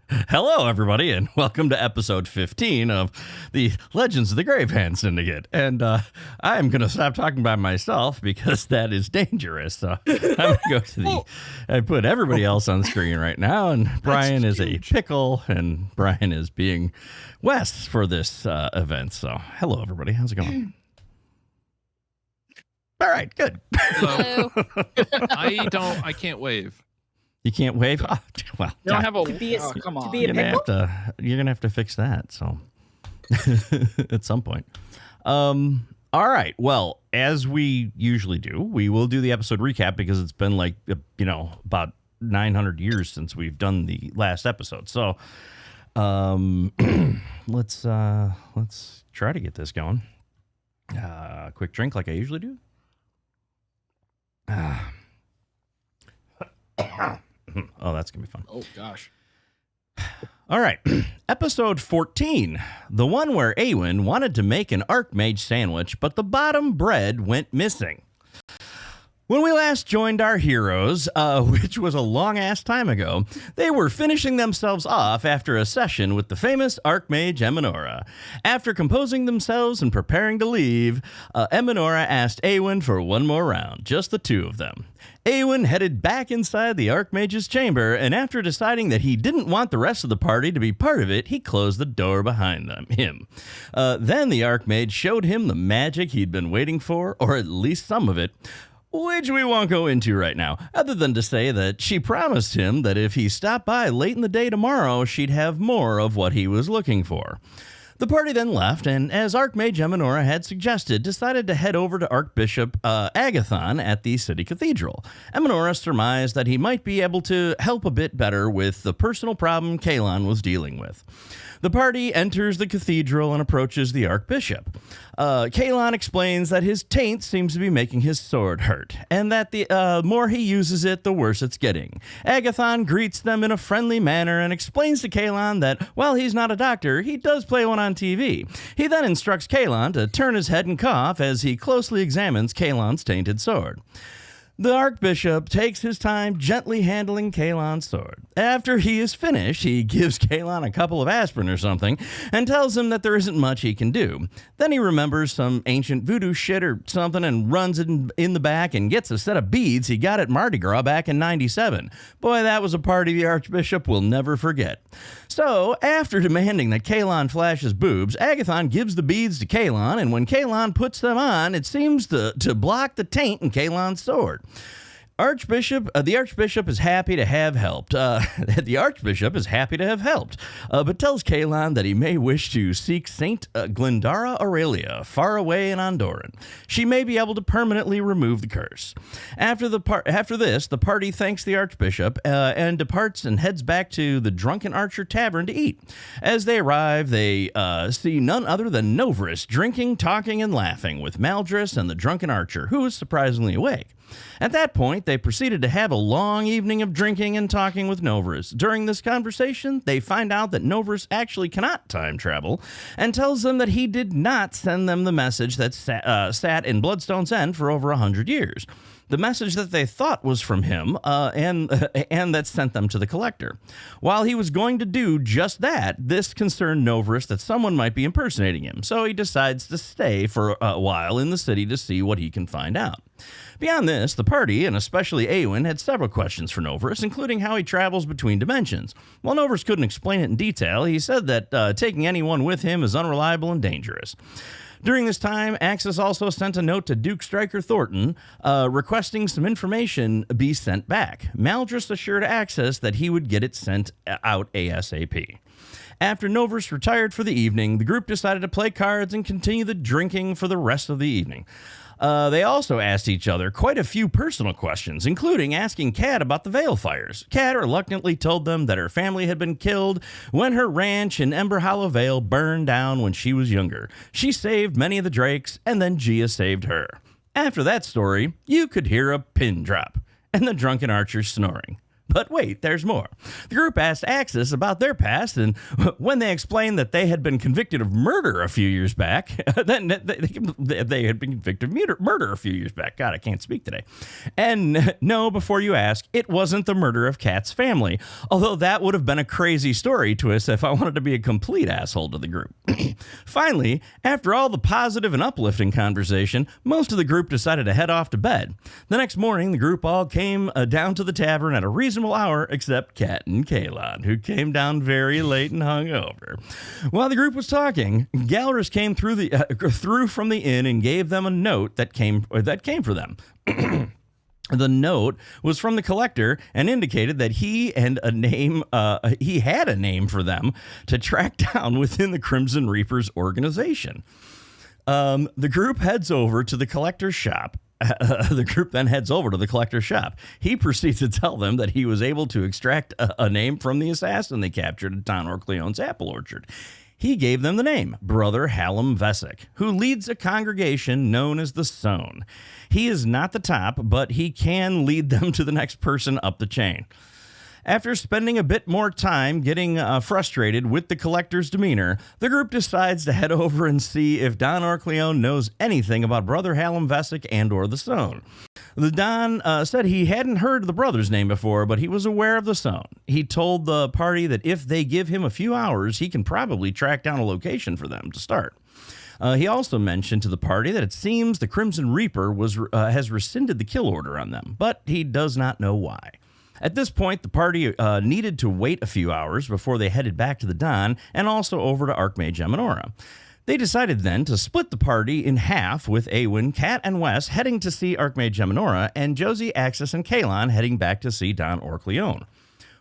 Hello, everybody, and welcome to episode 15 of the Legends of the Gravehand Syndicate. And I'm going to stop talking by myself because that is dangerous. So I'm going to go to the... I put everybody else on screen right now, and Brian is a pickle, and Brian is being Wes for this event. So hello, everybody. How's it going? All right, good. Hello. I can't wave. You can't wave? Oh, well, You don't have a come on. you're gonna have to fix that. So at some point. All right. Well, as we usually do, we will do the episode recap because it's been like about 900 years since we've done the last episode. So let's try to get this going. Quick drink like I usually do. Oh, that's going to be fun. Oh, gosh. All right. Episode 14. The one where Awen wanted to make an Archmage sandwich, but the bottom bread went missing. When we last joined our heroes, which was a long-ass time ago, they were finishing themselves off after a session with the famous Archmage Eminora. After composing themselves and preparing to leave, Eminora asked Awen for one more round, just the two of them. Awen headed back inside the Archmage's chamber, and after deciding that he didn't want the rest of the party to be part of it, he closed the door behind him. Then the Archmage showed him the magic he'd been waiting for, or at least some of it, which we won't go into right now, other than to say that she promised him that if he stopped by late in the day tomorrow, she'd have more of what he was looking for. The party then left, and as Archmage Eminora had suggested, decided to head over to Archbishop Agathon at the city cathedral. Eminora surmised that he might be able to help a bit better with the personal problem Kalon was dealing with. The party enters the cathedral and approaches the Archbishop. Kalon explains that his taint seems to be making his sword hurt, and that the more he uses it, the worse it's getting. Agathon greets them in a friendly manner and explains to Kalon that while he's not a doctor, he does play one on TV. He then instructs Kalon to turn his head and cough as he closely examines Kalon's tainted sword. The Archbishop takes his time gently handling Kalon's sword. After he is finished, he gives Kalon a couple of aspirin or something and tells him that there isn't much he can do. Then he remembers some ancient voodoo shit or something and runs in the back and gets a set of beads he got at Mardi Gras back in '97. Boy, that was a party the Archbishop will never forget. So, after demanding that Kalon flash his boobs, Agathon gives the beads to Kalon, and when Kalon puts them on, it seems to block the taint in Kalon's sword. The Archbishop is happy to have helped. But tells Kalon that he may wish to seek Saint Glendara Aurelia, far away in Andorran. She may be able to permanently remove the curse. After this, the party thanks the Archbishop and departs and heads back to the Drunken Archer Tavern to eat. As they arrive, they see none other than Novris drinking, talking, and laughing with Maldris and the Drunken Archer, who is surprisingly awake. At that point, they proceeded to have a long evening of drinking and talking with Novris. During this conversation, they find out that Novris actually cannot time travel and tells them that he did not send them the message that sat in Bloodstone's End for over 100 years. The message that they thought was from him and that sent them to the Collector. While he was going to do just that, this concerned Novris that someone might be impersonating him, so he decides to stay for a while in the city to see what he can find out. Beyond this, the party, and especially Awen, had several questions for Novris, including how he travels between dimensions. While Novris couldn't explain it in detail, he said that taking anyone with him is unreliable and dangerous. During this time, Axis also sent a note to Duke Striker Thornton requesting some information be sent back. Maldris assured Axis that he would get it sent out ASAP. After Novris retired for the evening, the group decided to play cards and continue the drinking for the rest of the evening. They also asked each other quite a few personal questions, including asking Kat about the Vale fires. Kat reluctantly told them that her family had been killed when her ranch in Ember Hollow Vale burned down when she was younger. She saved many of the Drakes, and then Gia saved her. After that story, you could hear a pin drop, and the Drunken Archer snoring. But wait, there's more. The group asked Axis about their past, and when they explained that they had been convicted of murder a few years back, then they had been convicted of murder a few years back. God, I can't speak today. And no, before you ask, it wasn't the murder of Kat's family, although that would have been a crazy story twist if I wanted to be a complete asshole to the group. Finally, after all the positive and uplifting conversation, most of the group decided to head off to bed. The next morning, the group all came down to the tavern at a reasonable hour, except Kat and Kalon, who came down very late and hungover. While the group was talking, Galrus came through from the inn and gave them a note that came for them. The note was from the collector and indicated that he had a name for them to track down within the Crimson Reapers organization. The group heads over to the collector's shop. The group then heads over to the collector's shop. He proceeds to tell them that he was able to extract a name from the assassin they captured at Don Orcleone's apple orchard. He gave them the name, Brother Hallam Vesic, who leads a congregation known as the Sown. He is not the top, but he can lead them to the next person up the chain. After spending a bit more time getting frustrated with the collector's demeanor, the group decides to head over and see if Don Orcleone knows anything about Brother Hallam Vesic and or the Sown. The Don said he hadn't heard the brother's name before, but he was aware of the Sown. He told the party that if they give him a few hours, he can probably track down a location for them to start. He also mentioned to the party that it seems the Crimson Reaper has rescinded the kill order on them, but he does not know why. At this point, the party needed to wait a few hours before they headed back to the Don and also over to Archmage Eminora. They decided then to split the party in half, with Awen, Kat, and Wes heading to see Archmage Eminora and Josie, Axis, and Kalon heading back to see Don Orcleone.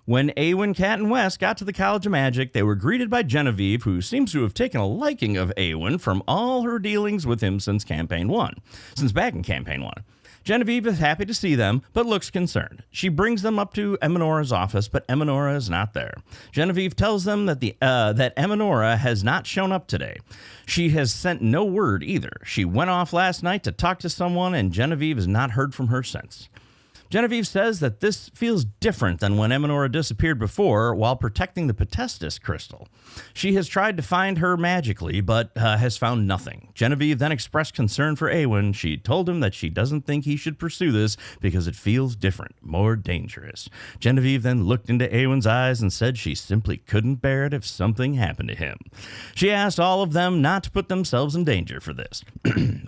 When Awen, Kat, and Wes got to the College of Magic, they were greeted by Genevieve, who seems to have taken a liking of Awen from all her dealings with him since back in Campaign 1. Genevieve is happy to see them, but looks concerned. She brings them up to Eminora's office, but Eminora is not there. Genevieve tells them that that Eminora has not shown up today. She has sent no word either. She went off last night to talk to someone, and Genevieve has not heard from her since. Genevieve says that this feels different than when Eminora disappeared before while protecting the Potestis crystal. She has tried to find her magically, but has found nothing. Genevieve then expressed concern for Awen. She told him that she doesn't think he should pursue this because it feels different, more dangerous. Genevieve then looked into Awen's eyes and said she simply couldn't bear it if something happened to him. She asked all of them not to put themselves in danger for this.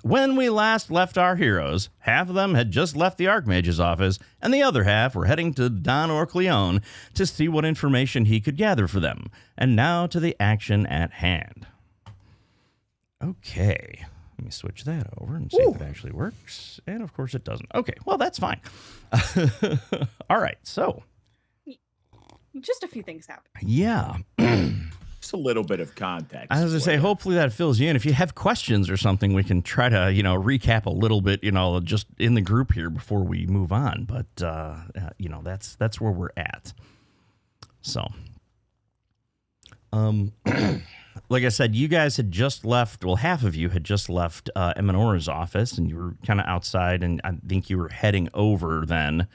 When we last left our heroes, half of them had just left the Archmage's office, and the other half were heading to Don Orcleone to see what information he could gather for them. And now to the action at hand. Okay, let me switch that over and see if it actually works. And of course it doesn't. Okay, well, that's fine. All right, so. Just a few things happen. Yeah. Just a little bit of context. I was going to say, hopefully that fills you in. If you have questions or something, we can try to, recap a little bit, just in the group here before we move on. But, that's where we're at. So, like I said, you guys had just left, well, half of you had just left Eminora's office, and you were kind of outside, and I think you were heading over then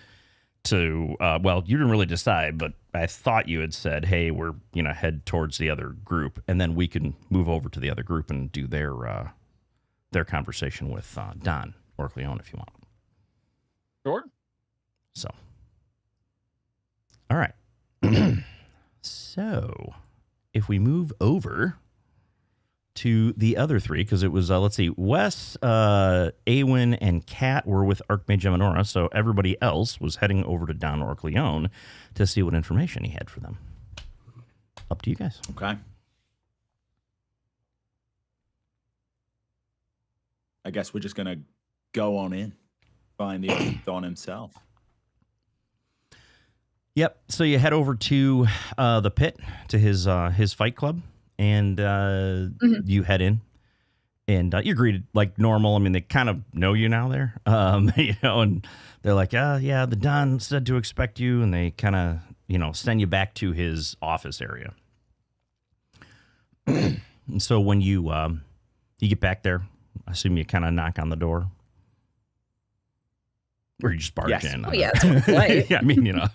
to, you didn't really decide, but I thought you had said, hey, we're, head towards the other group, and then we can move over to the other group and do their conversation with Don Orcleone if you want. Sure. So, all right. So, if we move over to the other three, because it was, let's see, Wes, Awen, and Kat were with Archmage Eminora, so everybody else was heading over to Don Orcleone to see what information he had for them. Up to you guys. Okay. I guess we're just going to go on in, find the Don himself. Yep, so you head over to the pit, to his fight club, and you head in, and you're greeted like normal. I mean, they kind of know you now there, and they're like, yeah, the Don said to expect you, and they kind of, send you back to his office area. And so when you get back there, I assume you kind of knock on the door. Or you just barge Yes. in. Oh, yeah, it's what play. Yeah, I mean, All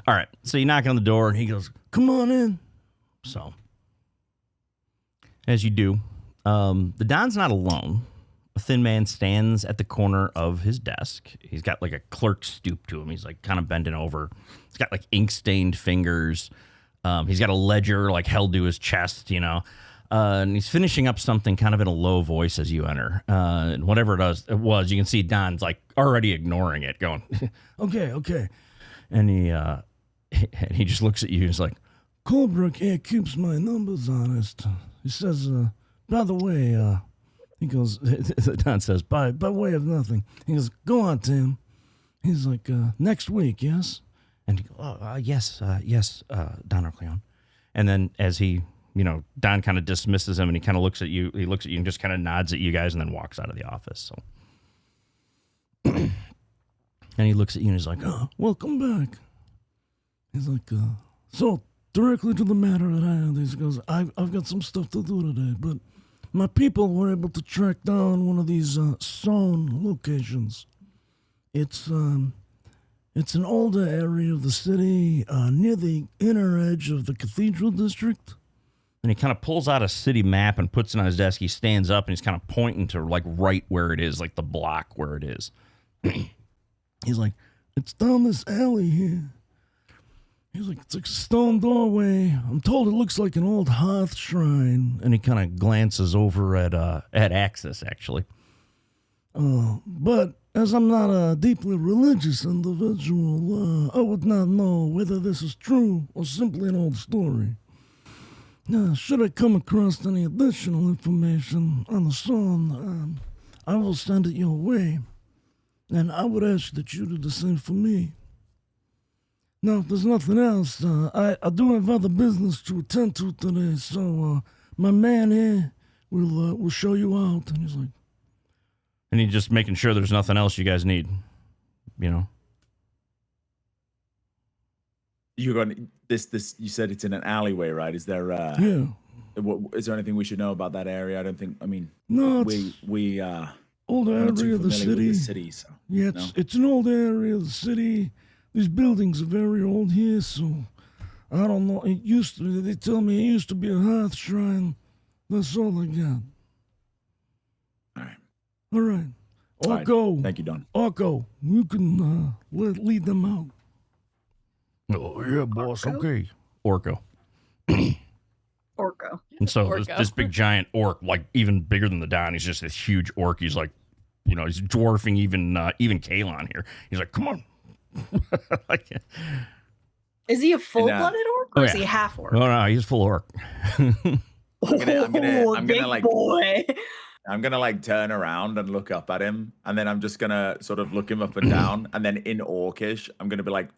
right. So you knock on the door and he goes, come on in. So, as you do, the Don's not alone. A thin man stands at the corner of his desk. He's got like a clerk stoop to him. He's like kind of bending over. He's got like ink-stained fingers. He's got a ledger like held to his chest, and he's finishing up something kind of in a low voice as you enter. And whatever it was, you can see Don's like already ignoring it, going, okay. And he just looks at you and he's like, Colebrook here keeps my numbers honest. He says, by the way, he goes, Don says, by way of nothing. He goes, go on, Tim. He's like, next week, yes? And he goes, yes, Don Orcleon. And then as he, Don kind of dismisses him and he kind of looks at you. He looks at you and just kind of nods at you guys and then walks out of the office. So, and he looks at you and he's like, welcome back. He's like, so directly to the matter at hand. He goes, I've got some stuff to do today, but my people were able to track down one of these stone locations. It's an older area of the city near the inner edge of the cathedral district. And he kind of pulls out a city map and puts it on his desk. He stands up and he's kind of pointing to like right where it is, like the block where it is. He's like, it's down this alley here. He's like, it's like a stone doorway. I'm told it looks like an old hearth shrine. And he kind of glances over at Axis, actually. But as I'm not a deeply religious individual, I would not know whether this is true or simply an old story. Now, should I come across any additional information on the song, I will send it your way. And I would ask that you do the same for me. Now, if there's nothing else, I do have other business to attend to today, so my man here will show you out. And he's like, and he's just making sure there's nothing else you guys need, You're going this. You said it's in an alleyway, right? Is there? Yeah. Is there anything we should know about that area? I don't think. I mean, No, we old we're not area too of the familiar with city. the city, so Yeah, it's an old area of the city. These buildings are very old here, so I don't know. They tell me it used to be a hearth shrine. That's all I got. All right. Orko. Thank you, Don. Orko, you can lead them out. Oh, yeah, boss. Orko? Okay. Orko. Orko. And so Orko. this big giant orc, like even bigger than the Don, he's just this huge orc. He's like, he's dwarfing even Kalon here. He's like, come on. Is he a full-blooded orc or is he half orc? No, he's full orc. I'm gonna big like boy. I'm gonna like turn around and look up at him, and then I'm just gonna sort of look him up and down, and then in Orcish, I'm gonna be like,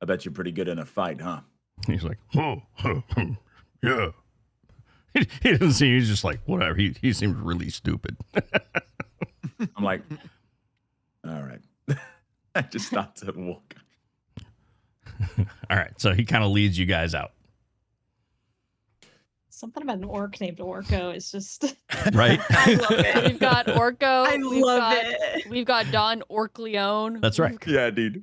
"I bet you're pretty good in a fight, huh?" He's like, yeah. He doesn't seem. He's just like whatever. He seems really stupid. I'm like, "All right." I just start to walk. All right, so he kind of leads you guys out, Something about an orc named Orko is just right? I love it. we've got Orko. I love it. We've got Don Orcleone. That's right. Yeah, dude.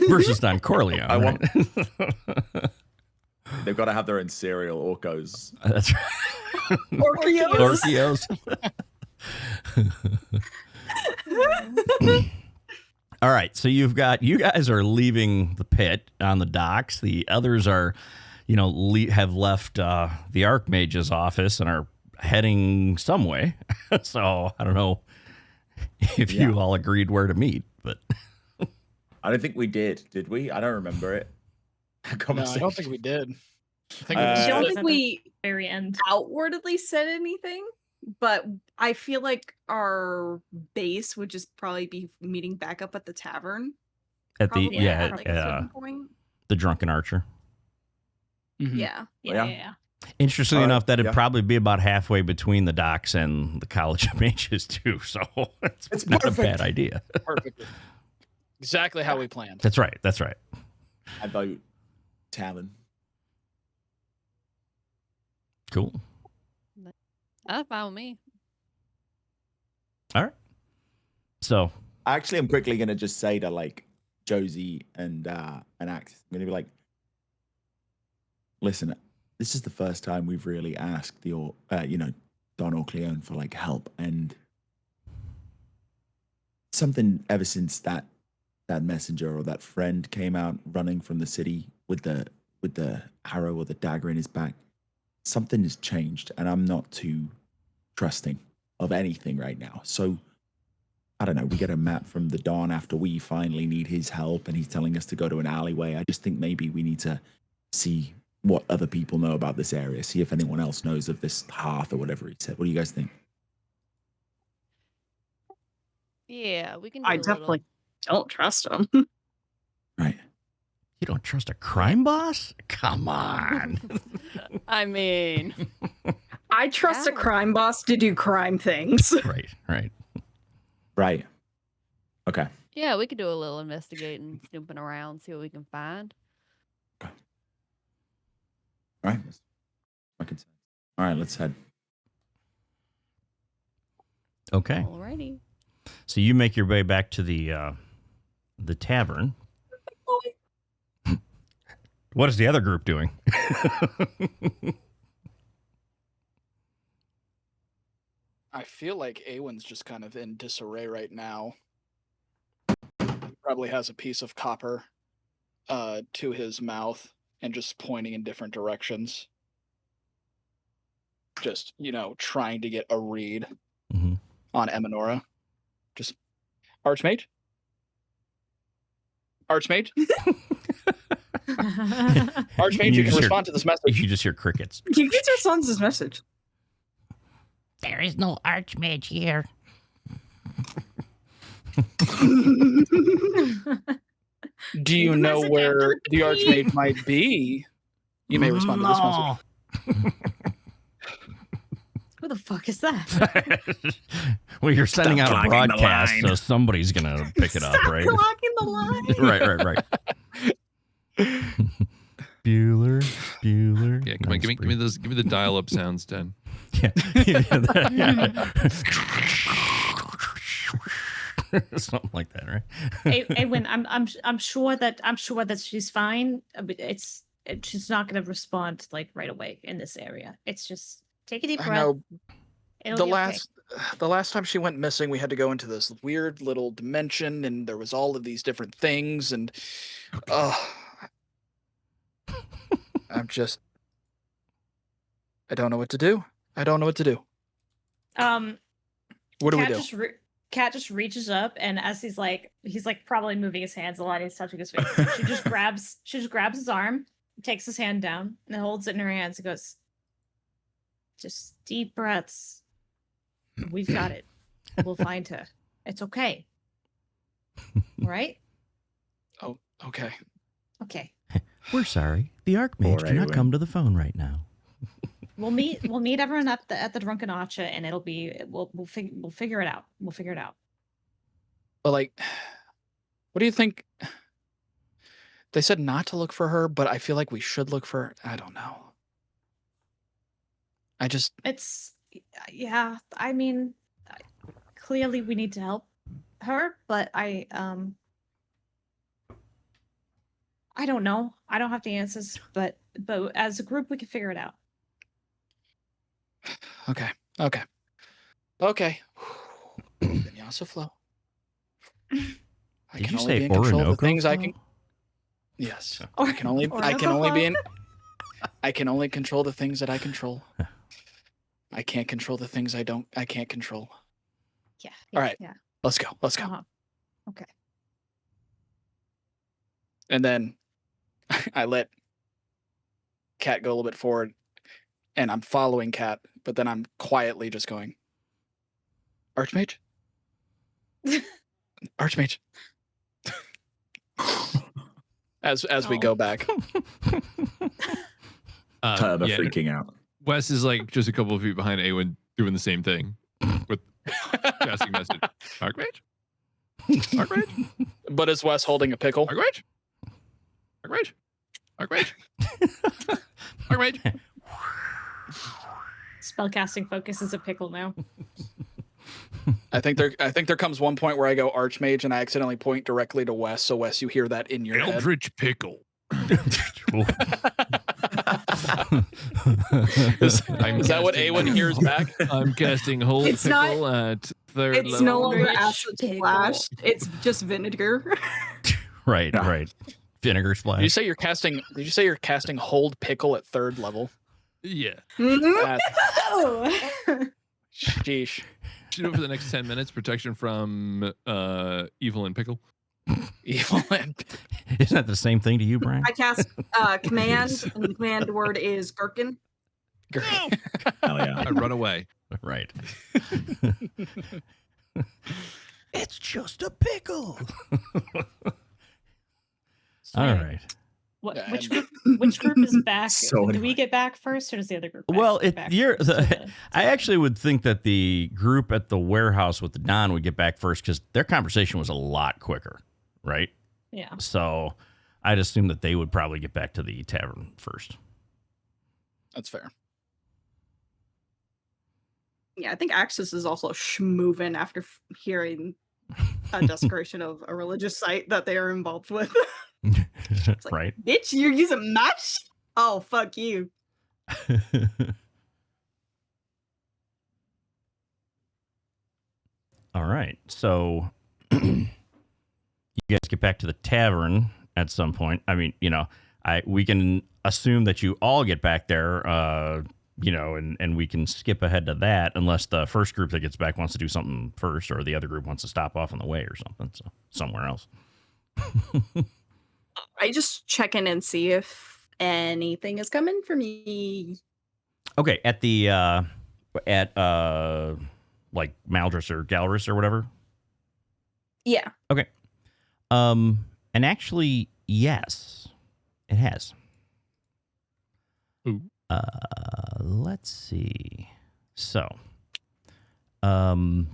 Versus Don Corleone. I want- right? They've got to have their own cereal, Orcos. That's right. Orkios. Orkios. All right, so you guys are leaving the pit on the docks. The others are, have left the Archmage's office and are heading some way. So I don't know if you all agreed where to meet, but I don't think we did we? I don't remember it. No, I don't think we did. I think I it don't was think we very end. outwardly said anything, but I feel like our base would just probably be meeting back up at the tavern. at Probably the at like a yeah, certain point. the Drunken Archer. Mhm. Yeah. Yeah. Interestingly All right, enough, that'd yeah. probably be about halfway between the docks and the College of Mages too. So it's not perfect. a bad idea. Perfect. Exactly how we planned. That's right. That's right. I vote tavern. Cool. That's fine with me. All right. So Actually, I'm quickly gonna just say to like Josie and Axe, I'm gonna be like, listen, this is the first time we've really asked the Don Orcleone for like help, and something ever since that messenger or that friend came out running from the city with the arrow or the dagger in his back, something has changed, and I'm not too trusting of anything right now. So I don't know, we get a map from the Don after we finally need his help, and he's telling us to go to an alleyway. I just think maybe we need to see what other people know about this area, see if anyone else knows of this hearth or whatever he said. What do you guys think? Yeah, we can. I definitely don't trust him. Right. You don't trust a crime boss? Come on. I mean, I trust a crime boss to do crime things. Right. Okay. yeah, we could do a little investigating, snooping around, see what we can find. All right. All right, let's head. Okay. Alrighty. So you make your way back to the tavern. What is the other group doing? I feel like Awen's just kind of in disarray right now. He probably has a piece of copper to his mouth and just pointing in different directions. Just, trying to get a read on Eminora. Just, Archmage? Archmage? Archmage, you can respond to this message. You just hear crickets. You get your son's message. There is no Archmage here. Do you know where the Archmage might be? You may respond to this message. Who the fuck is that? Well, you're sending Stop out a blocking the broadcast, line. so somebody's going to pick it up, Stop right? blocking the line. Right. Bueller. Yeah, come on, give me the dial-up sounds, Den. Yeah. Something like that, right? Awen, I'm sure that she's fine. But she's not going to respond like right away in this area. It's just take a deep breath. I know. It'll be The last time she went missing, we had to go into this weird little dimension, and there was all of these different things, and I don't know what to do. What do we do? Cat just reaches up, and as he's probably moving his hands a lot, he's touching his face. She just grabs his arm, takes his hand down, and holds it in her hands and goes, just deep breaths. We've got it. We'll find her. It's okay. Right? Oh, okay. Okay. We're sorry. The Archmage Poor cannot Awen. come to the phone right now. We'll meet everyone at the Drunken Archer, and we'll figure it out. We'll figure it out. But what do you think? They said not to look for her, but I feel like we should look for her. I don't know. Yeah, I mean, clearly we need to help her, but I don't know. I don't have the answers, but as a group we can figure it out. Okay. Vinyasa flow. I Did can you only say be in control of the Orinoco things I can. flow? Yes. Or- I can only control the things that I control. I can't control the things I can't control. Yeah. All right. Yeah. Let's go. Uh-huh. Okay. And then I let Cat go a little bit forward, and I'm following Cat, but then I'm quietly just going, Archmage? Archmage. As we go back. Turbo freaking out. Wes is just a couple of feet behind Awen doing the same thing with casting message. Archmage? But is Wes holding a pickle? Archmage? Spellcasting focus is a pickle now. I think there comes one point where I go Archmage and I accidentally point directly to Wes. So Wes, you hear that in your head. Eldritch Pickle. Is that what Awen hears back? I'm casting Hold It's Pickle at third It's level. no longer Rich acid pickle. splash. It's just vinegar. Right, Yeah. right. Vinegar splash. Did you say you're casting Hold Pickle at third level? Yeah. Mhm. That's Oh. sheesh. Should over the next 10 minutes, protection from evil and pickle. Evil and Isn't that the same thing to you, Brian? I cast command, and the command word is gherkin. Hell yeah. I run away. Right. It's just a pickle. All right. What? Yeah, Which and- group? Which group is back? So Do we annoying. get back first, or does the other group? Well, get back you're first to the, I actually would think that the group at the warehouse with the Don would get back first because their conversation was a lot quicker, right? yeah. So I'd assume that they would probably get back to the tavern first. That's fair. Yeah, I think Axis is also schmoving after hearing a desecration of a religious site that they are involved with. like, Right. Bitch, you're using my shit? Oh, fuck you. All right. So you guys get back to the tavern at some point. I mean, we can assume that you all get back there, and we can skip ahead to that unless the first group that gets back wants to do something first or the other group wants to stop off on the way or something. So somewhere else. I just check in and see if anything is coming for me. Okay. At the, like Maldris or Galrus or whatever. Yeah. And actually, yes, it has. Ooh. Let's see. So, do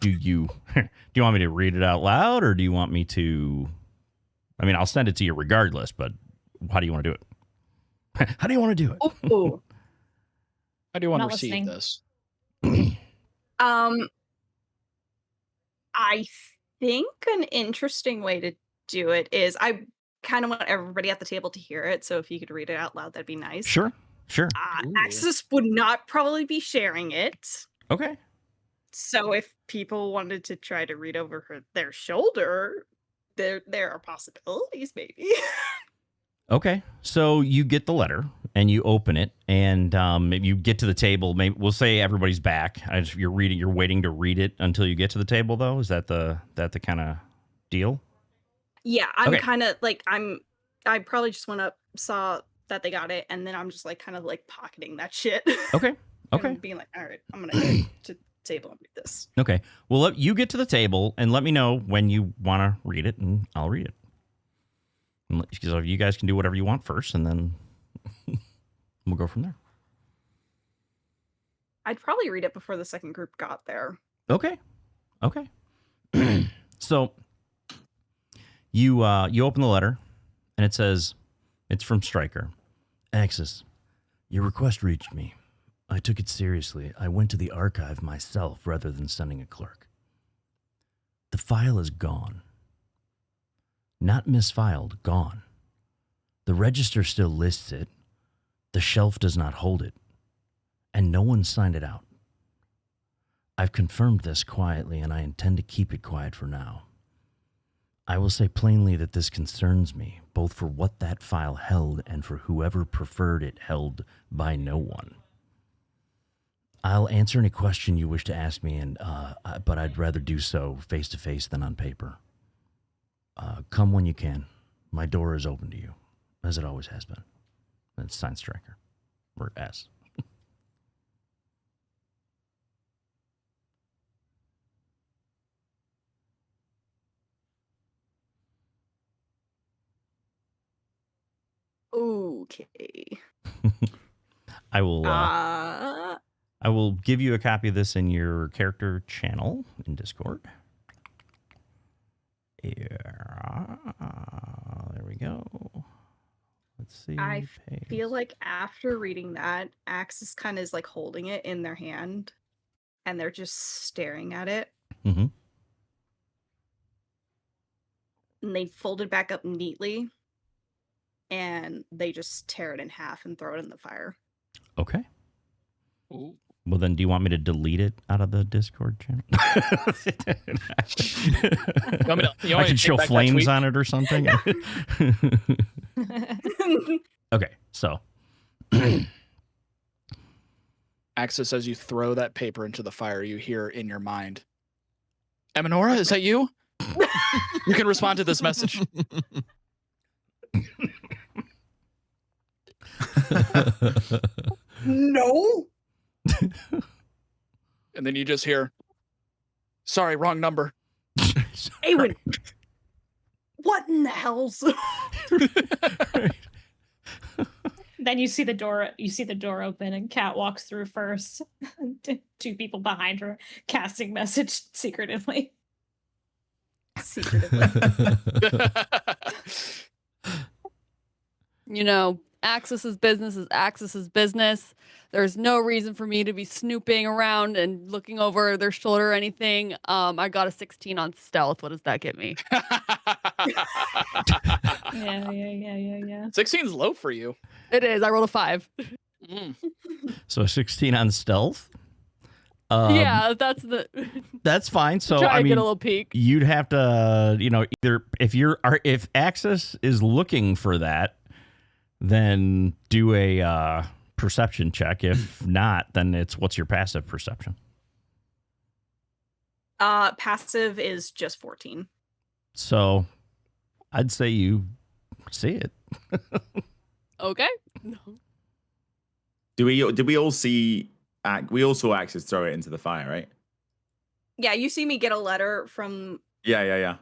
you want me to read it out loud, or do you want me to? I mean, I'll send it to you regardless. But how do you want to do it? How do you want to do it? Oh. How do you want to Not receive listening. this? I think an interesting way to do it is I kind of want everybody at the table to hear it. So if you could read it out loud, that'd be nice. Sure. Ooh. Axis would not probably be sharing it. Okay. So if people wanted to try to read over their shoulder, there are possibilities, maybe. Okay. So you get the letter and you open it, and maybe you get to the table. Maybe we'll say everybody's back. You're waiting to read it until you get to the table, though. Is that the kind of deal? Yeah, I'm Okay. kind of like I probably just went up, saw that they got it, and then I'm just like kind of like pocketing that shit. Okay. Okay. And being like, all right, I'm gonna go to the table and read this. Okay. Well, you get to the table and let me know when you want to read it, and I'll read it. So you guys can do whatever you want first, and then we'll go from there. I'd probably read it before the second group got there. Okay. Okay. So you open the letter, and it says, it's from Stryker. Axis, your request reached me. I took it seriously. I went to the archive myself rather than sending a clerk. The file is gone. Not misfiled, gone. The register still lists it. The shelf does not hold it. And no one signed it out. I've confirmed this quietly, and I intend to keep it quiet for now. I will say plainly that this concerns me, both for what that file held and for whoever preferred it held by no one. I'll answer any question you wish to ask me, but I'd rather do so face-to-face than on paper. Come when you can. My door is open to you, as it always has been. That's signed Stryker, or S. Okay. I will give you a copy of this in your character channel in Discord. Yeah, there we go. Let's see. I feel paste. like after reading that, Axis kind of is like holding it in their hand, and they're just staring at it. Mhm. And they fold it back up neatly, and they just tear it in half and throw it in the fire. Okay. Ooh. Well, then, do you want me to delete it out of the Discord channel? You want me to- you want I me to can take show back that flames tweet? on it or something. Okay, so Axis, as you throw that paper into the fire, you hear in your mind, Eminora, is that you? You can respond to this message. No. And then you just hear, sorry, wrong number. Awen, what in the hell's? Then you see the door. You see the door open, and Kat walks through first. Two people behind her casting message secretively. Secretively. You know, Axis's business is Axis's business. There's no reason for me to be snooping around and looking over their shoulder or anything. I got a 16 on stealth. What does that get me? Yeah. 16's low for you. It is. I rolled a 5. Mm. So 16 on stealth. Yeah, That's fine. So try I to mean, get a little peek. you'd have to, either if Axis is looking for that, then do a perception check. If not, then it's what's your passive perception? Passive is just 14. So I'd say you see it. Okay. Did we all see? We all saw Axis throw it into the fire, right? Yeah, you see me get a letter from Yeah.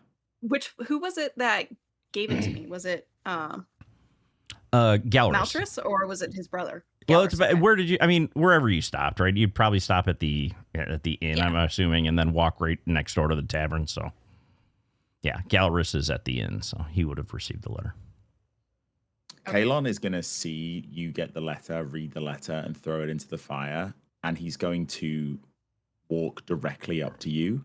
who was it that gave it to me? Was it Galrus. Maltris, or was it his brother? Well, it's Galrus, about, okay. where did you? I mean, wherever you stopped, right? You'd probably stop at the inn, Yeah. I'm assuming, and then walk right next door to the tavern. So, yeah, Galrus is at the inn, so he would have received the letter. Okay. Kalon is going to see you get the letter, read the letter, and throw it into the fire. And he's going to walk directly up to you.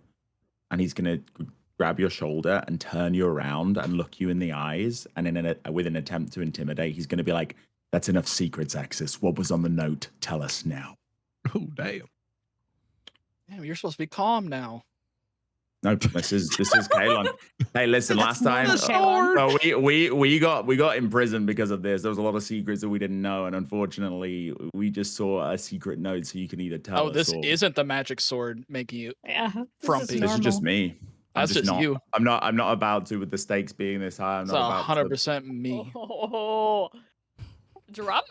And he's going to grab your shoulder and turn you around and look you in the eyes. And with an attempt to intimidate, he's going to be like, "That's enough secrets, Axis. What was on the note? Tell us now." Oh, damn. Damn, you're supposed to be calm now. No, this is Kalon. Hey, listen, last time Kalon. we got imprisoned because of this. There was a lot of secrets that we didn't know, and unfortunately, we just saw a secret note, so you can either tell Oh, us this or... isn't the magic sword making you. Yeah. Frumpy. This is just me. That's just not, you. I'm not about to, with the stakes being this high. I'm It's not about to. 100% me. Oh, drama.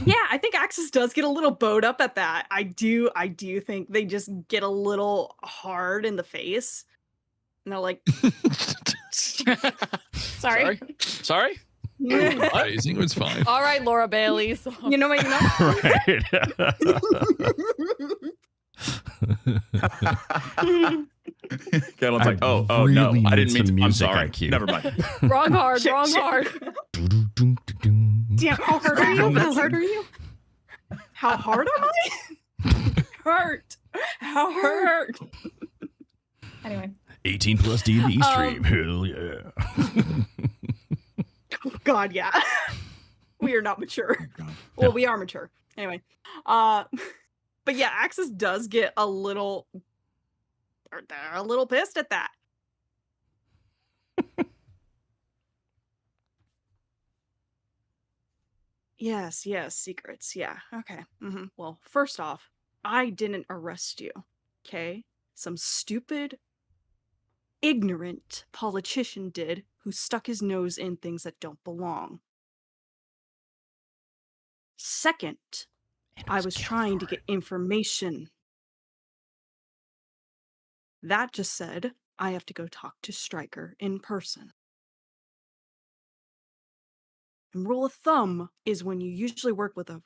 Yeah, I think Axis does get a little bowed up at that. I do think they just get a little hard in the face. And they're like, Sorry. Sorry? Phrasing was fine. All right, Laura Bailey. So you know what, you know? Kalon's like, oh no, really I need didn't mean some to. I'm music on sorry. cue. Never mind. wrong hard. Shit, Wrong shit. hard. Damn, how hard are you? How hard are you? How hard am I? Hurt. How hurt? Anyway. 18 plus D&D stream. Hell yeah. Oh, God, yeah. We are not mature. God. Well, No. we are mature. Anyway. But yeah, Axis does get a little pissed at that. Yes, secrets. Yeah. Okay. Well, first off, I didn't arrest you. Okay? Some stupid, ignorant politician did who stuck his nose in things that don't belong. Second, And it I was killed trying to for get it. information. That just said, I have to go talk to Stryker in person. And rule of thumb is when you usually work with a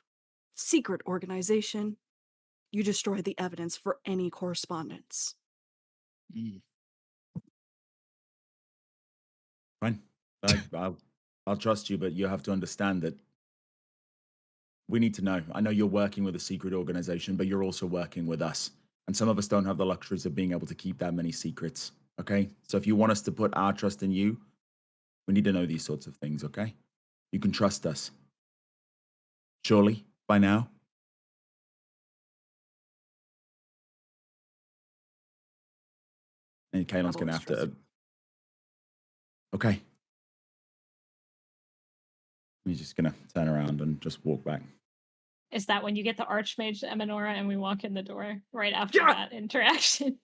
secret organization, you destroy the evidence for any correspondence. Mm. Fine. I'll trust you, but you have to understand that we need to know. I know you're working with a secret organization, but you're also working with us. And some of us don't have the luxuries of being able to keep that many secrets. Okay? So if you want us to put our trust in you, we need to know these sorts of things, okay? You can trust us. Surely, by now. And Kaelin's going to have to... Okay. He's just going to turn around and just walk back. Is that when you get the Archmage to Eminora and we walk in the door right after that interaction?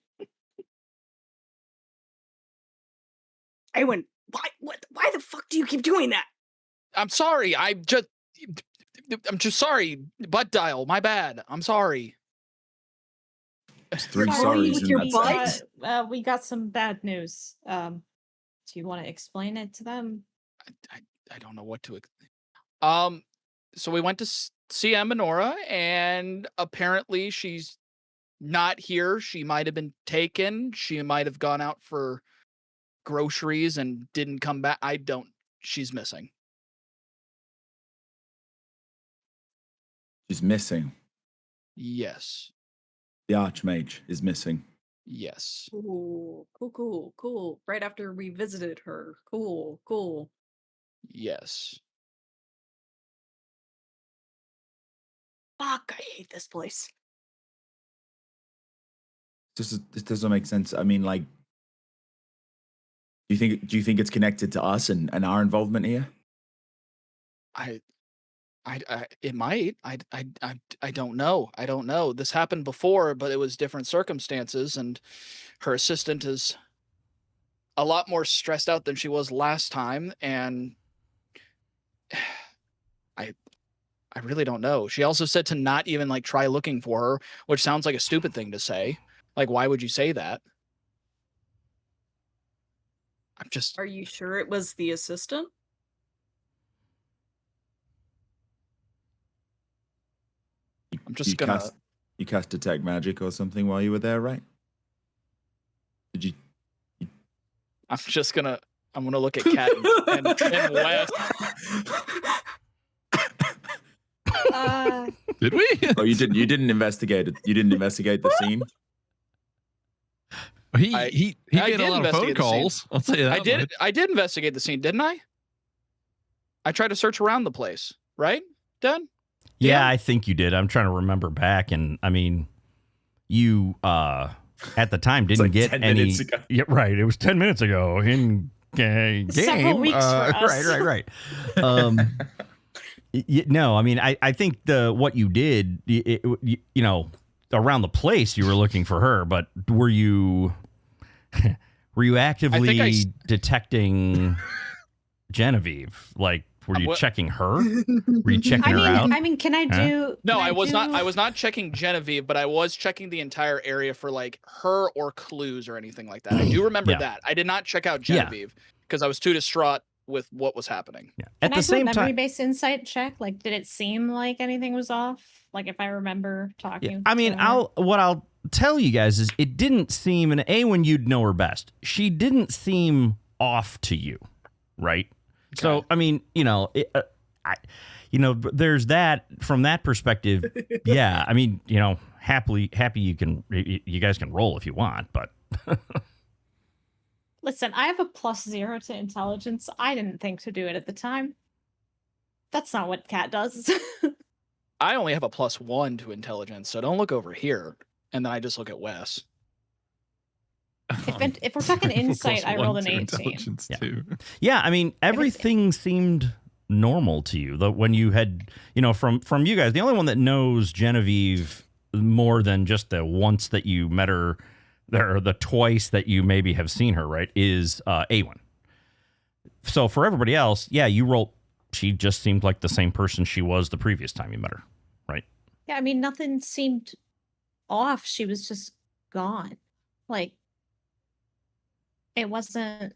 Eowyn, why the fuck do you keep doing that? I'm sorry. I'm just sorry. Butt dial. My bad. I'm sorry. It's three Sorry sorries with in your that butt? sentence. We got some bad news. Do you want to explain it to them? I don't know what to. So we went to see Eminora, and apparently she's not here. She might have been taken. She might have gone out for groceries and didn't come back. She's missing. She's missing. Yes. The Archmage is missing. Yes. Ooh, cool. Right after we visited her. Cool. Yes. Fuck, I hate this place. This doesn't make sense. I mean, like, do you think it's connected to us and our involvement here? It might. I don't know. I don't know. This happened before, but it was different circumstances, and her assistant is a lot more stressed out than she was last time, and I really don't know. She also said to not even like try looking for her, which sounds like a stupid thing to say. Like, why would you say that? Are you sure it was the assistant? I'm just gonna. You cast detect magic or something while you were there, right? Did you? I'm gonna look at Kat and Wes. Did we? Oh, you didn't investigate it. You didn't investigate the scene. He I made did a lot of phone investigate the scene. calls. I'll tell you that. I did investigate the scene, didn't I? I tried to search around the place, right? Done? Yeah, I think you did. I'm trying to remember back, and I mean, you at the time didn't like get 10 any. minutes ago. Yeah, right. It was 10 minutes ago in game. Several weeks for us. Right. No, I mean, I think what you did, you know, around the place, you were looking for her, but were you actively detecting Genevieve? Like, were you checking her? Were you checking her out? I mean, can I do? No, can I was not. do- I was not checking Genevieve, but I was checking the entire area for like her or clues or anything like that. I do remember Yeah. that. I did not check out Genevieve because I was too distraught with what was happening. Yeah. Can At I the do a same time, memory-based insight check? Like, did it seem like anything was off? Like, if I remember talking. yeah. I mean, to her? what I'll tell you guys is it didn't seem, and when you'd know her best, she didn't seem off to you, right? Okay. So, I mean, you know, there's that from that perspective. Yeah, I mean, you know, happy you guys can roll if you want, but Listen, I have a +0 to intelligence. I didn't think to do it at the time. That's not what Cat does. I only have a +1 to intelligence, so don't look over here. And then I just look at Wes. If we're talking insight, I rolled an 18. Intelligence too. yeah, I mean, everything seemed normal to you. When you had, you know, from you guys, the only one that knows Genevieve more than just the once that you met her, or the twice that you maybe have seen her, right, is Eowyn. So for everybody else, yeah, you rolled. She just seemed like the same person she was the previous time you met her, right? Yeah, I mean, nothing seemed off. She was just gone. Like, it wasn't.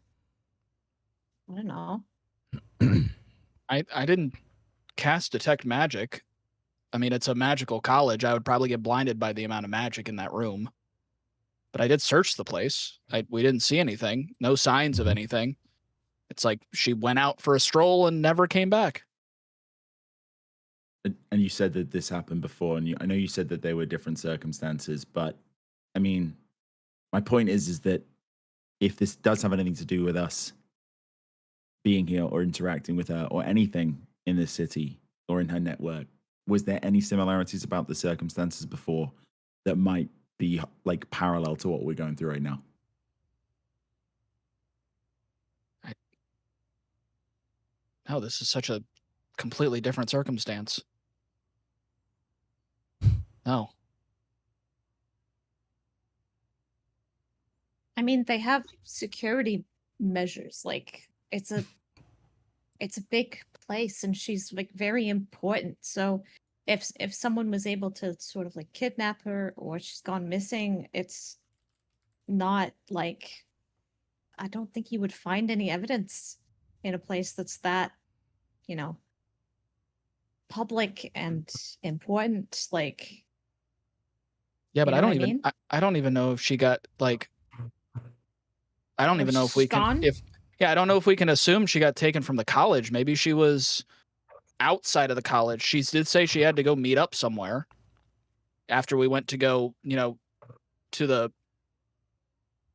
I don't know. I didn't cast detect magic. I mean, it's a magical college. I would probably get blinded by the amount of magic in that room. But I did search the place. We didn't see anything. No signs of anything. It's like she went out for a stroll and never came back. And you said that this happened before, and I know you said that there were different circumstances, but I mean, my point is that if this does have anything to do with us being here or interacting with her or anything in this city or in her network, was there any similarities about the circumstances before that might be like parallel to what we're going through right now? No, this is such a completely different circumstance. No. I mean, they have security measures. Like it's a big place, and she's like very important. So if someone was able to sort of like kidnap her or she's gone missing, it's not like, I don't think you would find any evidence in a place that's that, public and important. Like, Yeah, but You I know don't what I even mean? I don't even know if she got like I don't If even know if she's we can gone? I don't know if we can assume she got taken from the college. Maybe she was outside of the college. She did say she had to go meet up somewhere after we went to go,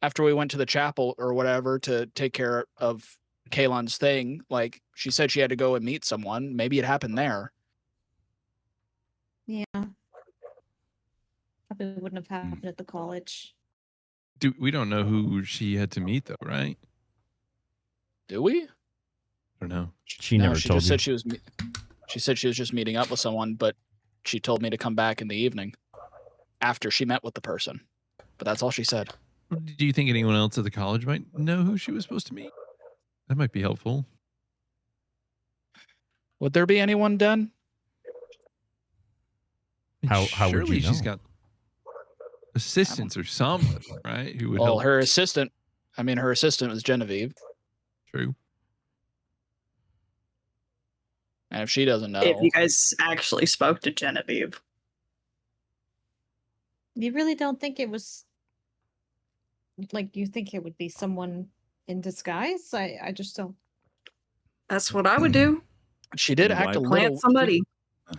after we went to the chapel or whatever to take care of Kalon's thing. Like, she said she had to go and meet someone. Maybe it happened there. Yeah. Probably wouldn't have happened at the college. We don't know who she had to meet though, right? Do we? I don't know. She No, never she told just you. said she said she was just meeting up with someone, but she told me to come back in the evening after she met with the person. But that's all she said. Do you think anyone else at the college might know who she was supposed to meet? That might be helpful. Would there be anyone, Den? How would Surely you she's know? got assistants or something, right? Who would Well, help? her assistant was Genevieve. True. And if she doesn't know, If you guys actually spoke to Genevieve. You really don't think it was like, you think it would be someone in disguise? I just don't. That's what I would do. she did Why- act a Plant little. somebody.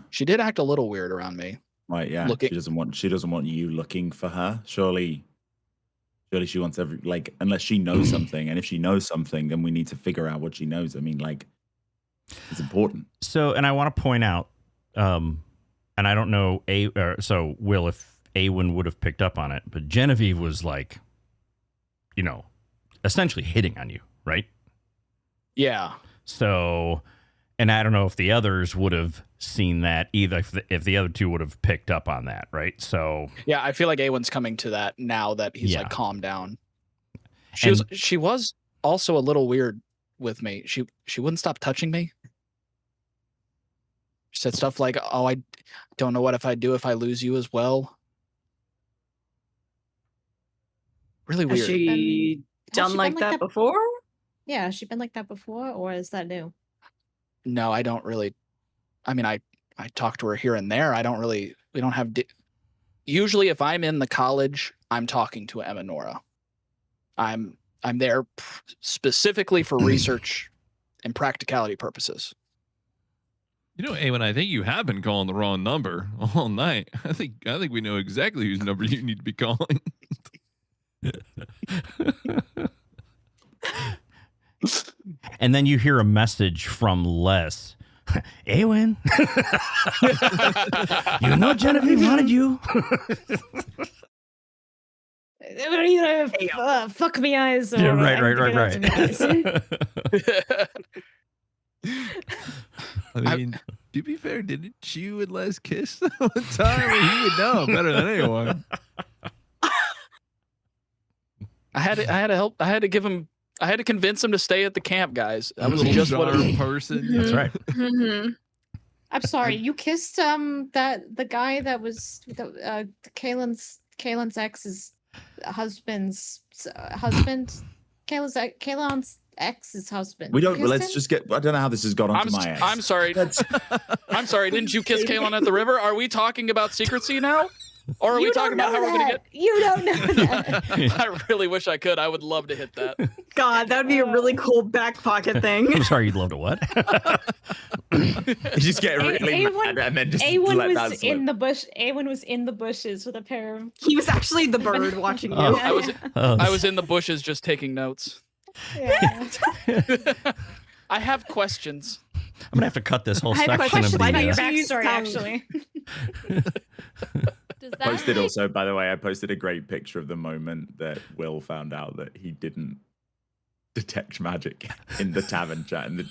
She did act a little weird around me. Right, yeah. Look at- She doesn't want you looking for her. Surely she wants unless she knows something, and if she knows something, then we need to figure out what she knows. I mean, like, it's important. So, and I want to point out, and I don't know, so Will, if Awen would have picked up on it, but Genevieve was like, essentially hitting on you, right? Yeah. So, and I don't know if the others would have seen that either, if the other two would have picked up on that, right? So, Yeah, I feel like Awen's coming to that now that he's Yeah. like calmed down. And- She was also a little weird with me. She wouldn't stop touching me. She said stuff like, "Oh, I don't know what if I do if I lose you as well." Really Has weird. she Has done she been like like that that- before? Yeah, has she been like that before, or is that new? No, I don't really. I mean, I talk to her here and there. I don't really. We don't have. Usually, if I'm in the college, I'm talking to Emma Nora. I'm there specifically for research and practicality purposes. Eamon, I think you have been calling the wrong number all night. I think we know exactly whose number you need to be calling. and then you hear a message from Les. Awen, Genevieve wanted you. Fuck me eyes. Or Yeah, anything else. I mean, to be fair, didn't you and Les kiss one time? He would know better than anyone. I had to help. I had to give him. I had to convince him to stay at the camp, guys. That was just what it Bizarre was. person. That's right. Mm-hmm. I'm sorry, you kissed the guy that was Kalen's ex's husband's husband. Kalen's ex's husband. We You don't. kissed Let's him? just get. I don't know how this has got onto my I'm ass. sorry. That's- I'm sorry. Didn't you kiss Kalon at the river? Are we talking about secrecy now? Or are we You talking don't about how know we're gonna that. You don't know that. get? I really wish I could. I would love to hit that. God, that would be a really cool back pocket thing. I'm sorry, you'd love to what? You just get really A1 mad and then just A1 let that was slip. in the bush. A1 was in the bushes with a pair of. He was actually the bird watching you. Oh. I was in the bushes just taking notes. Yeah. I have questions. I'm gonna have to cut this whole I have section of questions the. about your Please backstory, tell me. actually. Does that Posted make- also, by the way, I posted a great picture of the moment that Will found out that he didn't detect magic in the tavern chat in the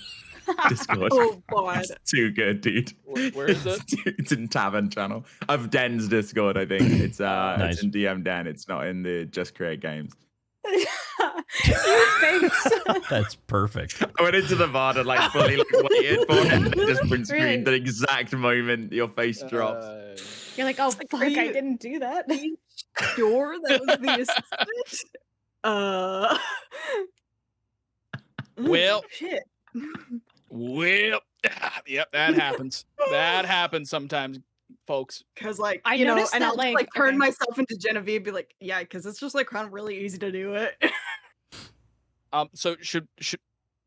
Discord. Oh god. It's too good, dude. Where is it? It's in Tavern channel of Den's Discord, I think. It's Nice. it's in DM Den. It's not in the Just Create Games. Your face. That's perfect. I went into the bar and like fully like, waited for it and then just print screen Really? the exact moment your face drops. You're like, oh fuck, are I you- didn't do that. Sure, that was the assistant. Well. Shit. Well, yep, that happens. That happens sometimes, folks. Because like I you know, noticed and that, I'll just, like, turn okay. myself into Genevieve, and be like, yeah, because it's just like kind of really easy to do it. So should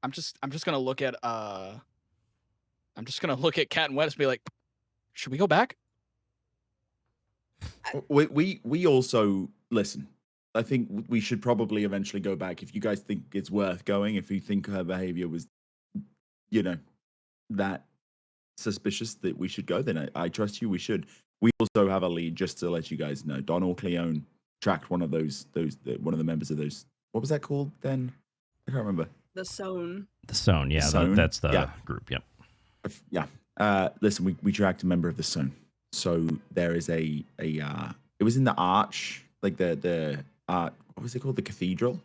I'm just gonna look at Cat and West and be like, should we go back? We also listen. I think we should probably eventually go back if you guys think it's worth going. If you think her behavior was, you know, that suspicious that we should go, then I trust you. We should. We also have a lead, just to let you guys know. Donald Cleone tracked one of one of the members of those. What was that called then? I can't remember. The Sown. The Sown, yeah, Sown? that's the Yeah. group. Yep. Yeah. Listen, we tracked a member of the Sown. So there is it was in the arch, like the what was it called? The cathedral?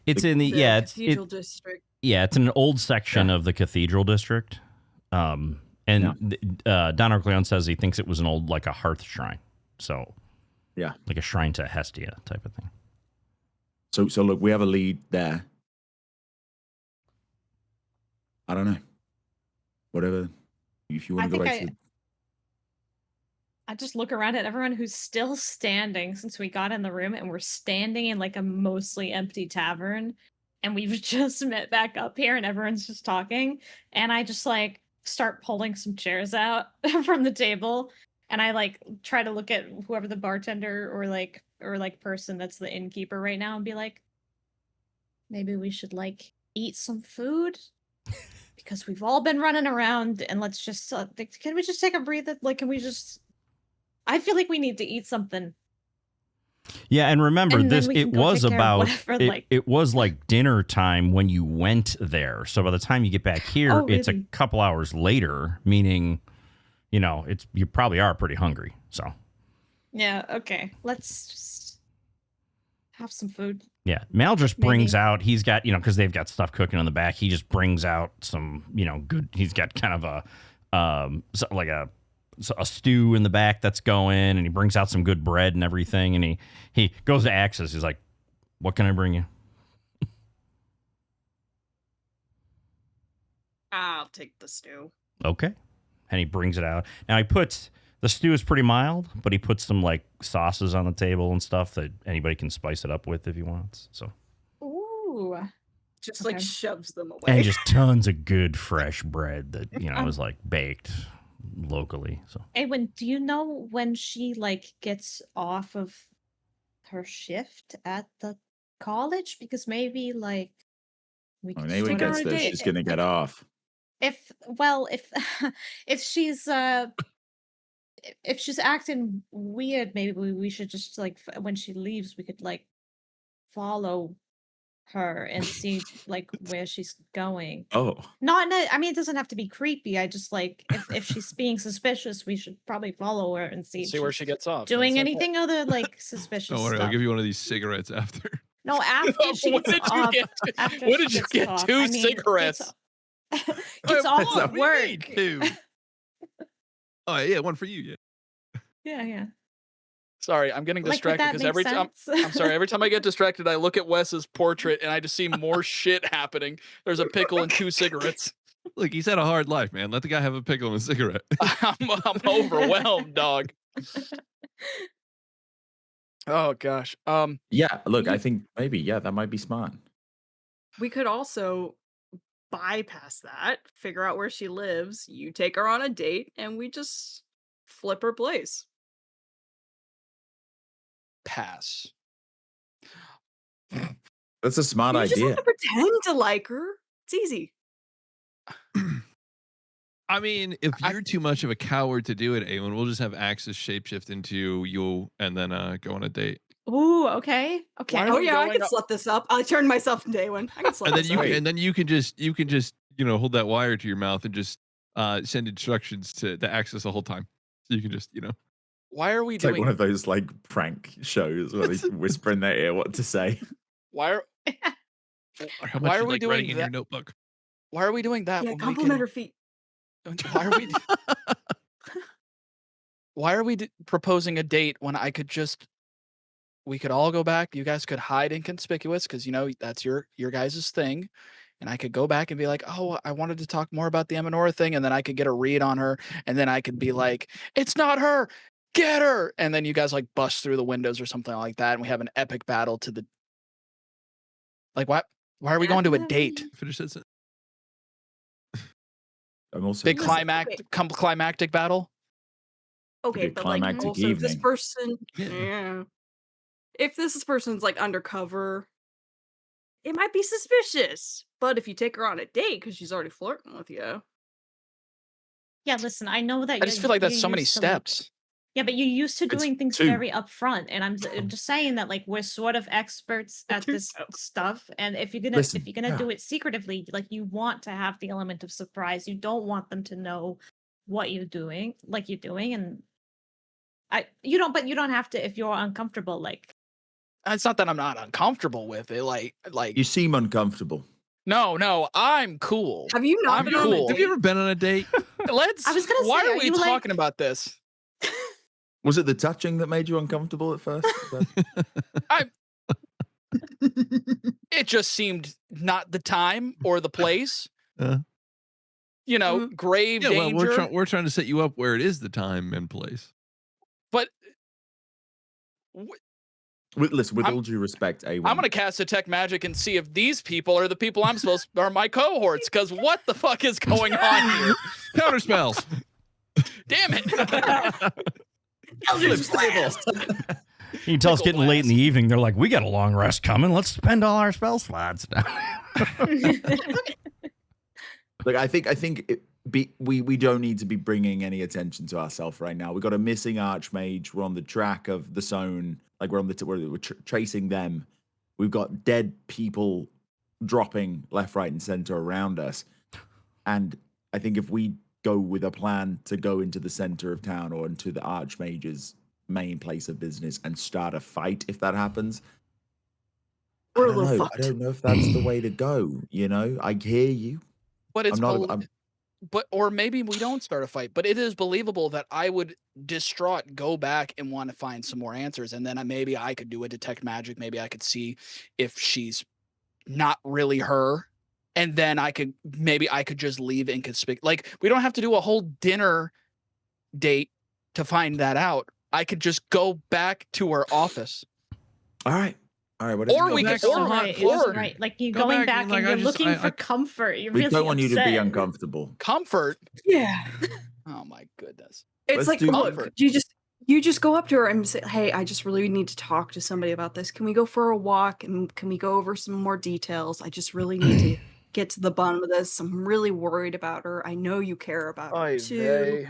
It's The- in the it's Cathedral District. it's an old section of the cathedral district. And Don Orcleon says he thinks it was an old like a hearth shrine. So Yeah. like a shrine to Hestia type of thing. So look, we have a lead there. I don't know. Whatever. If you want to go back to I just look around at everyone who's still standing since we got in the room, and we're standing in like a mostly empty tavern, and we've just met back up here, and everyone's just talking, and I just like start pulling some chairs out from the table, and I like try to look at whoever the bartender or like person that's the innkeeper right now and be like, maybe we should like eat some food. Because we've all been running around, and let's just can we just take a breather? Like, can we just? I feel like we need to eat something. Yeah, and remember And then this we it can go was take care of about whatever, it was like dinner time when you went there. So by the time you get back here, Oh, it's a really? couple hours later, meaning you know, you probably are pretty hungry. So Yeah. Okay. Let's just have some food. yeah, Mal just brings Maybe. out. He's got because they've got stuff cooking on the back. He just brings out some good. He's got kind of a a stew in the back that's going, and he brings out some good bread and everything. And he goes to Axis. He's like, "What can I bring you?" I'll take the stew. Okay, and he brings it out. Now he puts the stew is pretty mild, but he puts some like sauces on the table and stuff that anybody can spice it up with if he wants. So. Ooh. Just like Okay. shoves them away. And just tons of good fresh bread that Um, is like baked locally. So Awen, do you know when she like gets off of her shift at the college? Because maybe like we when could Awen take her gets on a there, date. she's gonna get off. If if she's if she's acting weird, maybe we should just like when she leaves, we could like follow her and see like where she's going. Oh. I mean, it doesn't have to be creepy. I just like if she's being suspicious, we should probably follow her and see if See where she's she gets off. doing That's okay. anything other like suspicious Don't worry, stuff. I'll give you one of these cigarettes after. No, after she When gets did you off. get- After when she did you gets get off, 2 I mean, cigarettes? Gets off What of do you mean, work. two? Oh yeah, one for you. Yeah. Yeah. Sorry, I'm getting Like, would distracted that because make every time sense? I'm sorry, every time I get distracted, I look at Wes's portrait and I just see more shit happening. There's a pickle and 2 cigarettes. Look, he's had a hard life, man. Let the guy have a pickle and a cigarette. I'm overwhelmed, dog. Oh gosh. Yeah, look, I You- think maybe, yeah, that might be smart. We could also bypass that, figure out where she lives, you take her on a date, and we just flip her place. Pass. That's a smart You just have idea. to pretend to like her. It's easy. I mean, if I- you're too much of a coward to do it, Awen, we'll just have Axis shapeshift into you and then go on a date. Ooh, okay. Okay. Why are Oh we yeah, I going can up- slut this up. I turned myself into Awen. I can slut And then this you up. and then you can just hold that wire to your mouth and just send instructions to Axis the whole time. So you can just Why are we It's like doing? one of those like prank shows where they whisper in their ear what to say. Why are or how much Why you are we like writing doing in your that? notebook. Why are we doing that? Yeah, when we compliment can- her feet. Why are we? Why are we proposing a date when I could just? We could all go back. You guys could hide inconspicuous because that's your guys' thing, and I could go back and be like, oh, I wanted to talk more about the Eminora thing, and then I could get a read on her, and then I could be like, it's not her, get her, and then you guys like bust through the windows or something like that, and we have an epic battle to the. Like what? Why are we going to a date? Finish that sentence. I'm also Big Listen, climactic battle. Okay, be but like climactic also if this evening. person Yeah. if this person's like undercover, it might be suspicious. But if you take her on a date because she's already flirting with you. Yeah, listen, I know that I just feel like that's so many steps. Yeah, but you're used to It's doing things 2. very upfront, and I'm just saying that like we're sort of experts at Two this steps. stuff, and if you're Listen, gonna do it secretively, like you want to have the element of surprise. You don't want them to know what you're doing, and you don't have to if you're uncomfortable. Like It's not that I'm not uncomfortable with it. Like You seem uncomfortable. no, I'm cool. Have you not I'm been on a cool. Have you date? ever been on a date? Let's. I was gonna Why say, are are we you, talking like- about this? Was it the touching that made you uncomfortable at first? It just seemed not the time or the place. Uh. Grave Yeah, well, danger. we're trying to set you up where it is the time and place. But Listen, with I'm- all due respect, A1. I'm gonna cast detect magic and see if these people are the people I'm supposed are my cohorts. Because what the fuck is going on here? Counter spells. Damn it! Eldritch Blast! You can tell it's Tickle getting late in the blast. evening. They're like, we got a long rest coming. Let's spend all our spell slots. Look, I think we don't need to be bringing any attention to ourselves right now. We got a missing archmage. We're on the track of the zone. Like we're tracing them. We've got dead people dropping left, right, and center around us. And I think if we go with a plan to go into the center of town or into the archmage's main place of business and start a fight, if that happens, We're a I don't little know. fucked. I don't know if that's the way to go. I hear you. But it's I'm- or maybe we don't start a fight. But it is believable that I would distraught go back and want to find some more answers, and then maybe I could do a detect magic. Maybe I could see if she's not really her, and then I could just leave inconspicuous. Like we don't have to do a whole dinner date to find that out. I could just go back to her office. All right. What is Or it? we back could, to the or, hot right, floor. right. Like you're Go going back back and, like, and I you're just- looking I- for I- comfort. You're We really don't want you to be upset. uncomfortable. comfort. Yeah. Oh my goodness. It's Let's like, do look, comfort. you just go up to her and say, hey, I just really need to talk to somebody about this. Can we go for a walk and can we go over some more details? I just really need to get to the bottom of this. I'm really worried about her. I know you care about her too.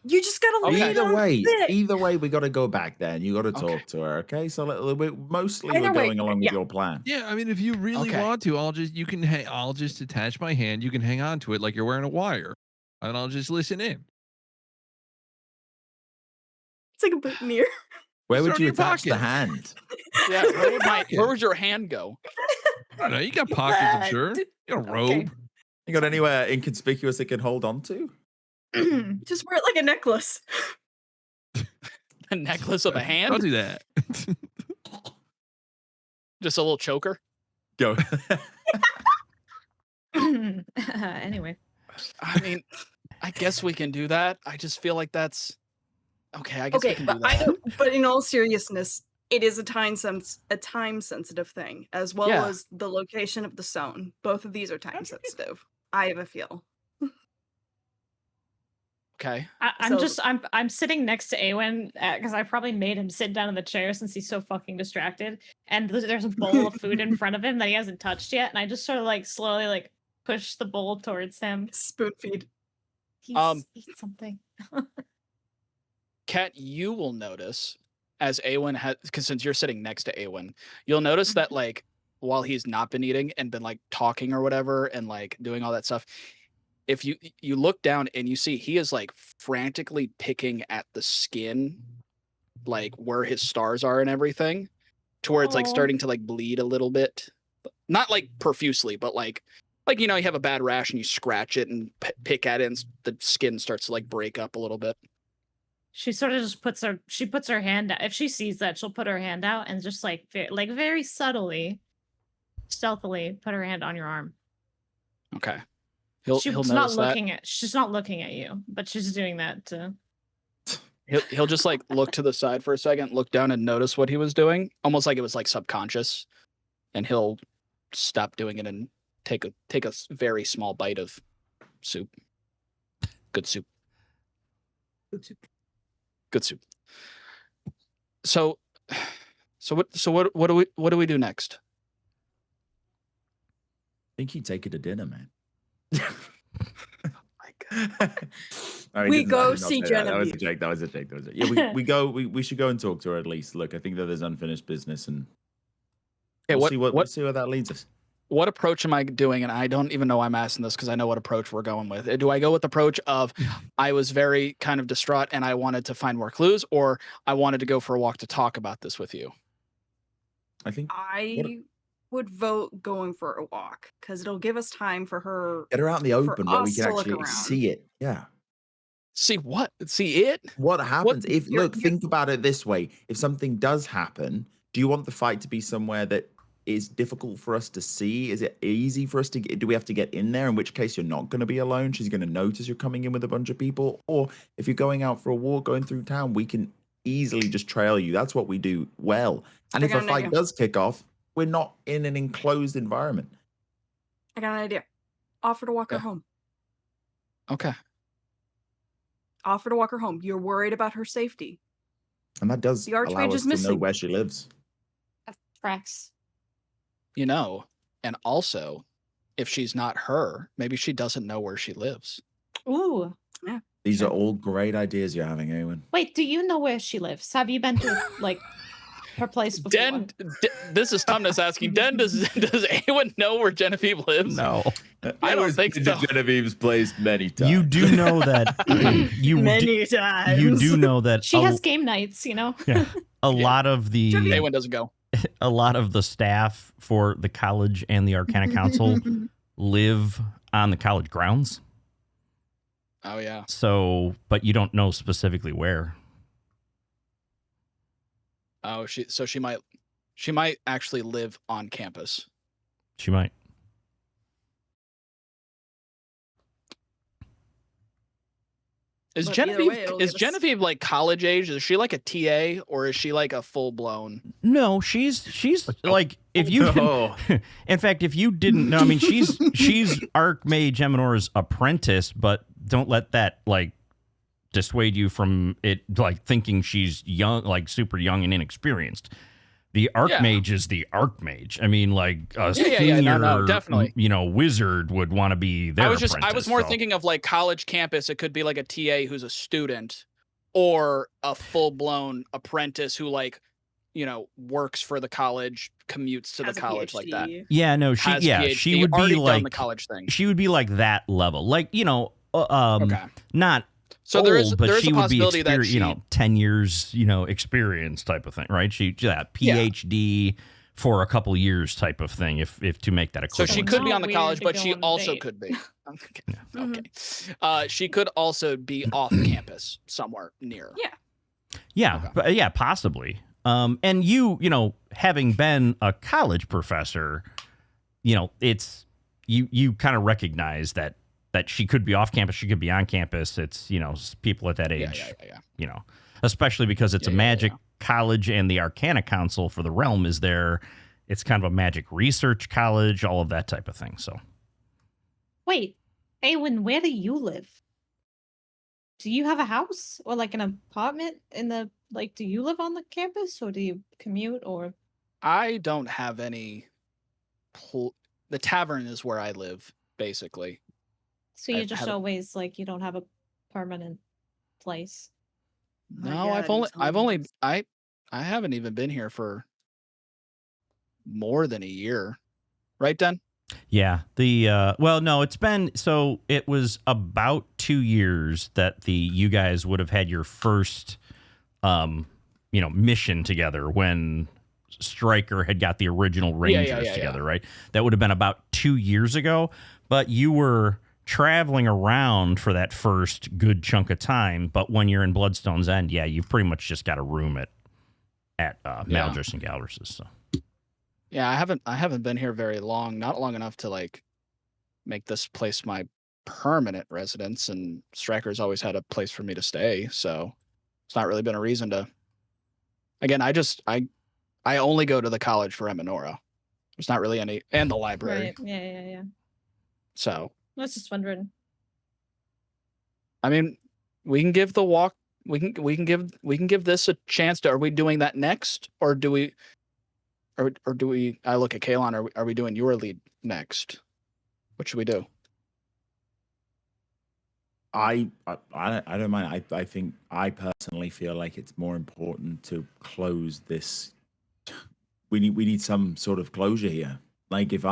You just gotta Okay. lead on Either way, we got to go back there and you got to talk Okay. to her. Okay, so we're mostly Either we're way, going along with yeah. your plan. Yeah, I mean, if you really Okay. want to, I'll just attach my hand. You can hang on to it like you're wearing a wire, and I'll just listen in. It's like a boutonniere. Where It's would already you in your attach the pocket. hand? Yeah, where would your hand go? I don't know, you got pockets, I'm sure. You got a robe. Okay. You got anywhere inconspicuous it can hold on to? Just wear it like a necklace. A necklace of a Don't hand? do that. Just a little choker? Go. Anyway, I mean, I guess we can do that. I just feel like that's Okay, I guess we Okay, can do but that. but in all seriousness, it is a time sensitive thing, as well Yeah. as the location of the stone. Both of these are time sensitive. I have a feel. Okay. I'm sitting next to Awen because I probably made him sit down in the chair since he's so fucking distracted. And there's a bowl of food in front of him that he hasn't touched yet, and I just sort of like slowly like push the bowl towards him. Spoon feed. He's eat something. Kat, you will notice as Awen has, because since you're sitting next to Awen, you'll notice that like while he's not been eating and been like talking or whatever and like doing all that stuff, if you look down and you see he is like frantically picking at the skin, like where his stars are and everything, to where it's like Aw. starting to like bleed a little bit, not like profusely, but like you know, you have a bad rash and you scratch it and pick at it and the skin starts to like break up a little bit. She sort of just puts her hand out. If she sees that, she'll put her hand out and just like very subtly, stealthily put her hand on your arm. Okay. She's He'll not notice that. she's not looking at you, but she's doing that to He'll just like look to the side for a second, look down and notice what he was doing, almost like it was like subconscious, and he'll stop doing it and take a very small bite of soup. Good soup. Good soup. So what do we do next? I think you take her to dinner, man. We go see That was a Genevieve. joke. That was a joke. Yeah, we go. We should go and talk to her at least. Look, I think that there's unfinished business, and Okay, we'll see where that leads us. What approach am I doing? And I don't even know why I'm asking this because I know what approach we're going with. Do I go with the approach of I was very kind of distraught and I wanted to find more clues, or I wanted to go for a walk to talk about this with you? I think I would vote going for a walk because it'll give us time for her. get her out in the open where we us can to look actually around. see it. Yeah. See what? See it? What happens if You're- look? Think about it this way: if something does happen, do you want the fight to be somewhere that is difficult for us to see? Is it easy for us to get? Do we have to get in there? In which case, you're not going to be alone. She's going to notice you're coming in with a bunch of people. Or if you're going out for a walk, going through town, we can easily just trail you. That's what we do well. And I if a got an fight idea. does kick off, we're not in an enclosed environment. I got an idea. Offer to walk her Yeah. home. Okay. Offer to walk her home. You're worried about her safety. And that does The allow Archmage us is to know missing. where she lives. tracks. You know, and also, if she's not her, maybe she doesn't know where she lives. Ooh. These are all great ideas you're having, Eowyn. Wait, do you know where she lives? Have you been to like her place before? Den, this is Tumnus asking. Den, does anyone know where Genevieve lives? No. I don't think been so. to Genevieve's place many times. You do know that Many times. you do know that She has game nights, you know. yeah, a lot of the Anyone doesn't go. a lot of the staff for the college and the Arcana Council live on the college grounds. Oh yeah. So, but you don't know specifically where. Oh, she might actually live on campus. She might. Is But either Genevieve way, it'll is give us- Genevieve like college age? Is she like a TA or is she like a full blown? No, she's like if you No. in fact, if you didn't know, I mean she's Archmage Eminore's apprentice, but don't let that like dissuade you from it like thinking she's young, like super young and inexperienced. The Archmage is the Archmage. I mean, like a senior, No, definitely. Wizard would want to be their I was apprentice, more so. thinking of like college campus. It could be like a TA who's a student, or a full blown apprentice who like, works for the college, commutes to Has the a college like that. PhD. Yeah, no, Has she PhD, would be already done like the college thing. she would be like that level, like Okay. not So old, there is but she a would be possibility that she, 10 years, experience type of thing, right? She that PhD for a couple years type of thing, if to make that so equivalent. she could be Not on the weird college, to but go she on a also date. could be. Okay. Mhm. Okay. She could also be off campus somewhere near. Yeah, Okay. but yeah, possibly. And you having been a college professor, it's you kind of recognize that she could be off campus, she could be on campus. It's people at that age, Yeah. especially because it's a magic college and the Arcana Council for the realm is there. It's kind of a magic research college, all of that type of thing. So, Wait, Awen, where do you live? Do you have a house or like an apartment in the like? Do you live on the campus or do you commute or? I don't have any. The tavern is where I live, basically. So you I just haven't- always like you don't have a permanent place. My No, dad, he's homeless. I haven't even been here for more than a year, right, Den? yeah, well, no, it was about 2 years that you guys would have had your first, mission together when Stryker had got the original Rangers together, right? That would have been about 2 years ago, but you were traveling around for that first good chunk of time. But when you're in Bloodstone's End, you've pretty much just got a room at Maldris and Galris's. So. Yeah, I haven't been here very long, not long enough to like make this place my permanent residence, and Stryker's always had a place for me to stay, so it's not really been a reason to. Again, I only go to the college for Eminora. There's not really any, and the library. Right. Yeah. So I was just wondering. I mean, we can give the walk. We can give this a chance. Are we doing that next, or do we? Or do we? I look at Kalon. Are we doing your lead next? What should we do? I don't mind. I think I personally feel like it's more important to close this. We need some sort of closure here. Like if the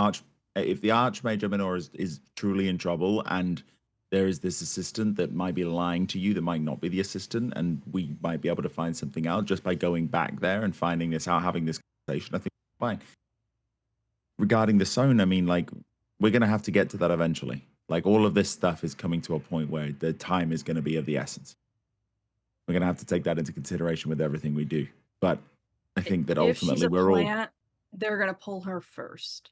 Archmage Eminor is truly in trouble, and there is this assistant that might be lying to you, that might not be the assistant, and we might be able to find something out just by going back there and finding this out, having this conversation. I think it's fine. Regarding the Sohn, I mean, like, we're going to have to get to that eventually. Like, all of this stuff is coming to a point where the time is going to be of the essence. We're going to have to take that into consideration with everything we do. But I think that If she's ultimately a we're all... plant, they're gonna pull her first.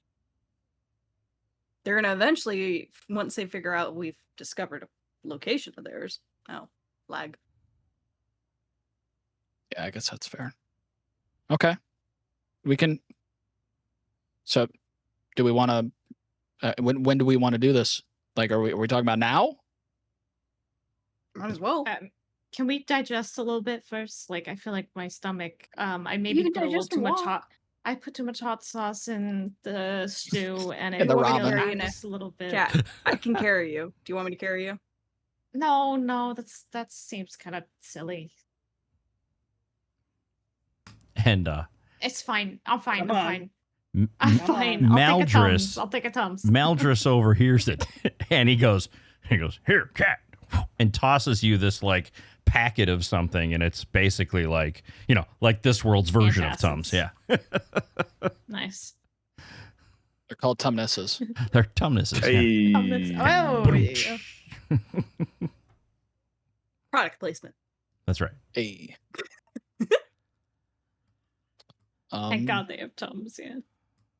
They're gonna eventually, once they figure out we've discovered a location of theirs. Oh, lag. Yeah, I guess that's fair. Okay, we can. So, do we want to? When do we want to do this? Like, are we talking about now? Might as well. Can we digest a little bit first? Like, I feel like my stomach. I maybe You can put a little digest too and much walk. hot. I put too much hot sauce in the stew, and In it the really ramen. just a little bit. Cat, I can carry you. Do you want me to carry you? No, that seems kind of silly. And It's fine. I'm fine. I'm Come on. fine. M- I'm Come on. fine. I'll take a Maldris. Tums. I'll take a Tums. Maldris overhears it, and he goes, "Here, cat," and tosses you this like packet of something, and it's basically like like this world's version of Tums. Antacids. Yeah, Nice. They're called Tumnesses. they're Tumnesses. Yeah. Oh, yeah. Product placement. That's right. Hey. Thank God they have Tums. Yeah.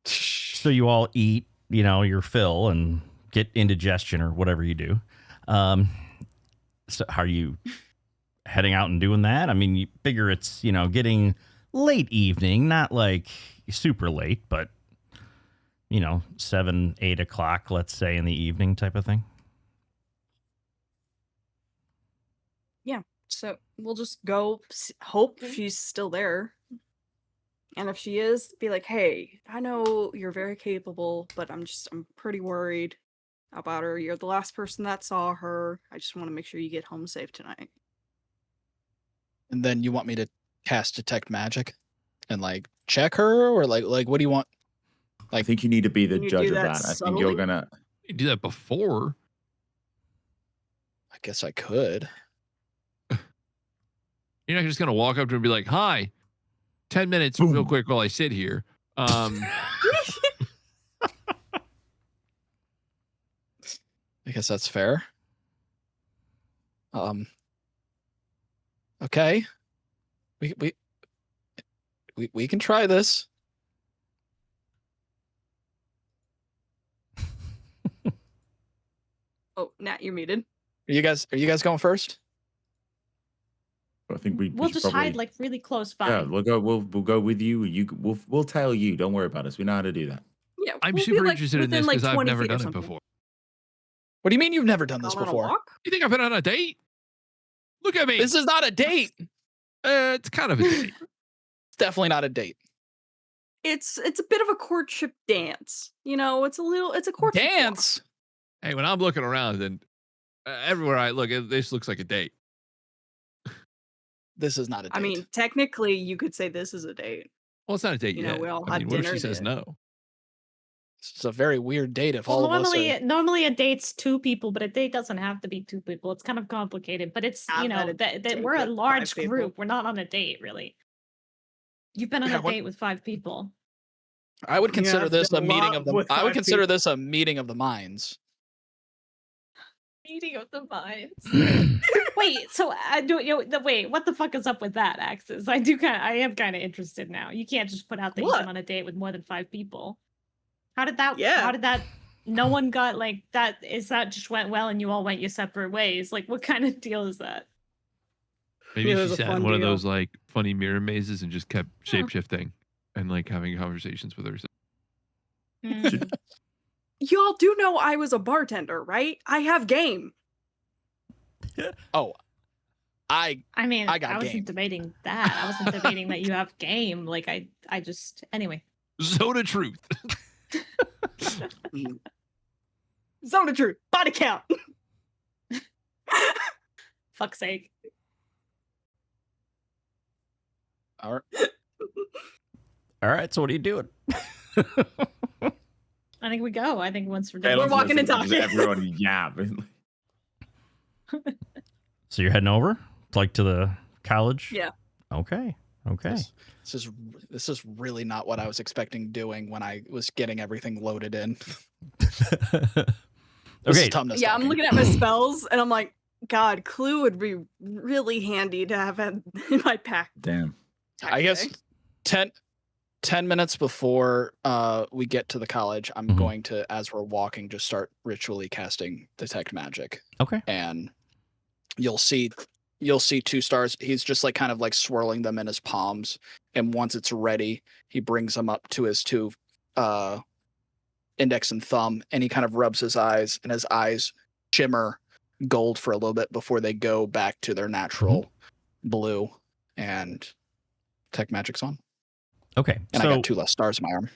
So you all eat, your fill and get indigestion or whatever you do. So are you heading out and doing that? I mean, you figure it's, getting late evening, not like super late, but 7, 8 o'clock, let's say, in the evening type of thing. So we'll just go hope she's still there. And if she is, be like, hey, I know you're very capable, but I'm pretty worried about her. You're the last person that saw her. I just want to make sure you get home safe tonight. And then you want me to cast Detect Magic and like check her, or like what do you want? I think you need to be the Can you judge do of that that. I think you're subtly? gonna... You do that before. I guess I could. You're not just gonna walk up to her and be like, "Hi, 10 minutes, real quick, while I sit here." I guess that's fair. Okay. We can try this. Oh, Nat, you're muted. Are you guys going first? I think we We'll should just probably. hide like really close by. Yeah, we'll go with you. We'll tail you. Don't worry about us. We know how to do that. Yeah, I'm we'll be, super like, interested in within, this like, because I've 20 never feet or done it something. before. What do you mean you've never done this Gone on a before? walk? You think I've been on a date? Look at me. This is not a date. It's kind of a date. It's definitely not a date. It's a bit of a courtship dance. You know, it's a courtship walk. Dance. Hey, when I'm looking around and everywhere I look, this looks like a date. This is not a date. I mean, technically, you could say this is a date. Well, it's not a date You know, yet. we all I had mean, what if she dinner says date. no? It's a very weird date if Well, all of us are. normally a date's two people, but a date doesn't have to be two people. It's kind of complicated, but it's I've you know had a that date we're a with large 5 people. group. We're not on a date, really. You've been on Yeah, a what- date with 5 people. I would Yeah, consider I've this done a a meeting lot of the. with I would 5 consider people. this a meeting of the minds. Meeting of the minds. Wait, so I do. Wait, what the fuck is up with that, Axis? I am kind of interested now. You can't just put out that you've What? been on a date with more than 5 people. How did that? Yeah. How did that? No one got like that. Is that just went well and you all went your separate ways? Like, what kind of deal is that? Maybe Yeah, it she was a sat in fun one of deal. those like funny mirror mazes and just kept Huh. shapeshifting and like having conversations with herself. Hmm. Y'all do know I was a bartender, right? I have game. Oh, I mean, I got I wasn't game. debating that. I wasn't debating that you have game. Like, I just anyway. Zone of truth. Zone of truth. Body count. Fuck's sake. all right. All right, so what are you doing? I think we go. I think once we're done. We're walking and Just talking. Everyone yap. So you're heading over, like to the college? Yeah. Okay. Okay. This is really not what I was expecting doing when I was getting everything loaded in. This Okay. is Tumnus Yeah, I'm talking. looking at my spells and I'm like, God, Clue would be really handy to have had in my pack. Damn. I guess today. 10 minutes before we get to the college, I'm Mhm. going to, as we're walking, just start ritually casting Detect Magic. Okay. And you'll see 2 stars. He's just like kind of like swirling them in his palms. And once it's ready, he brings them up to his 2 index and thumb, and he kind of rubs his eyes, and his eyes shimmer gold for a little bit before they go back to their natural blue. And Detect Magic's on. Okay. And so I got 2 less stars in my arm.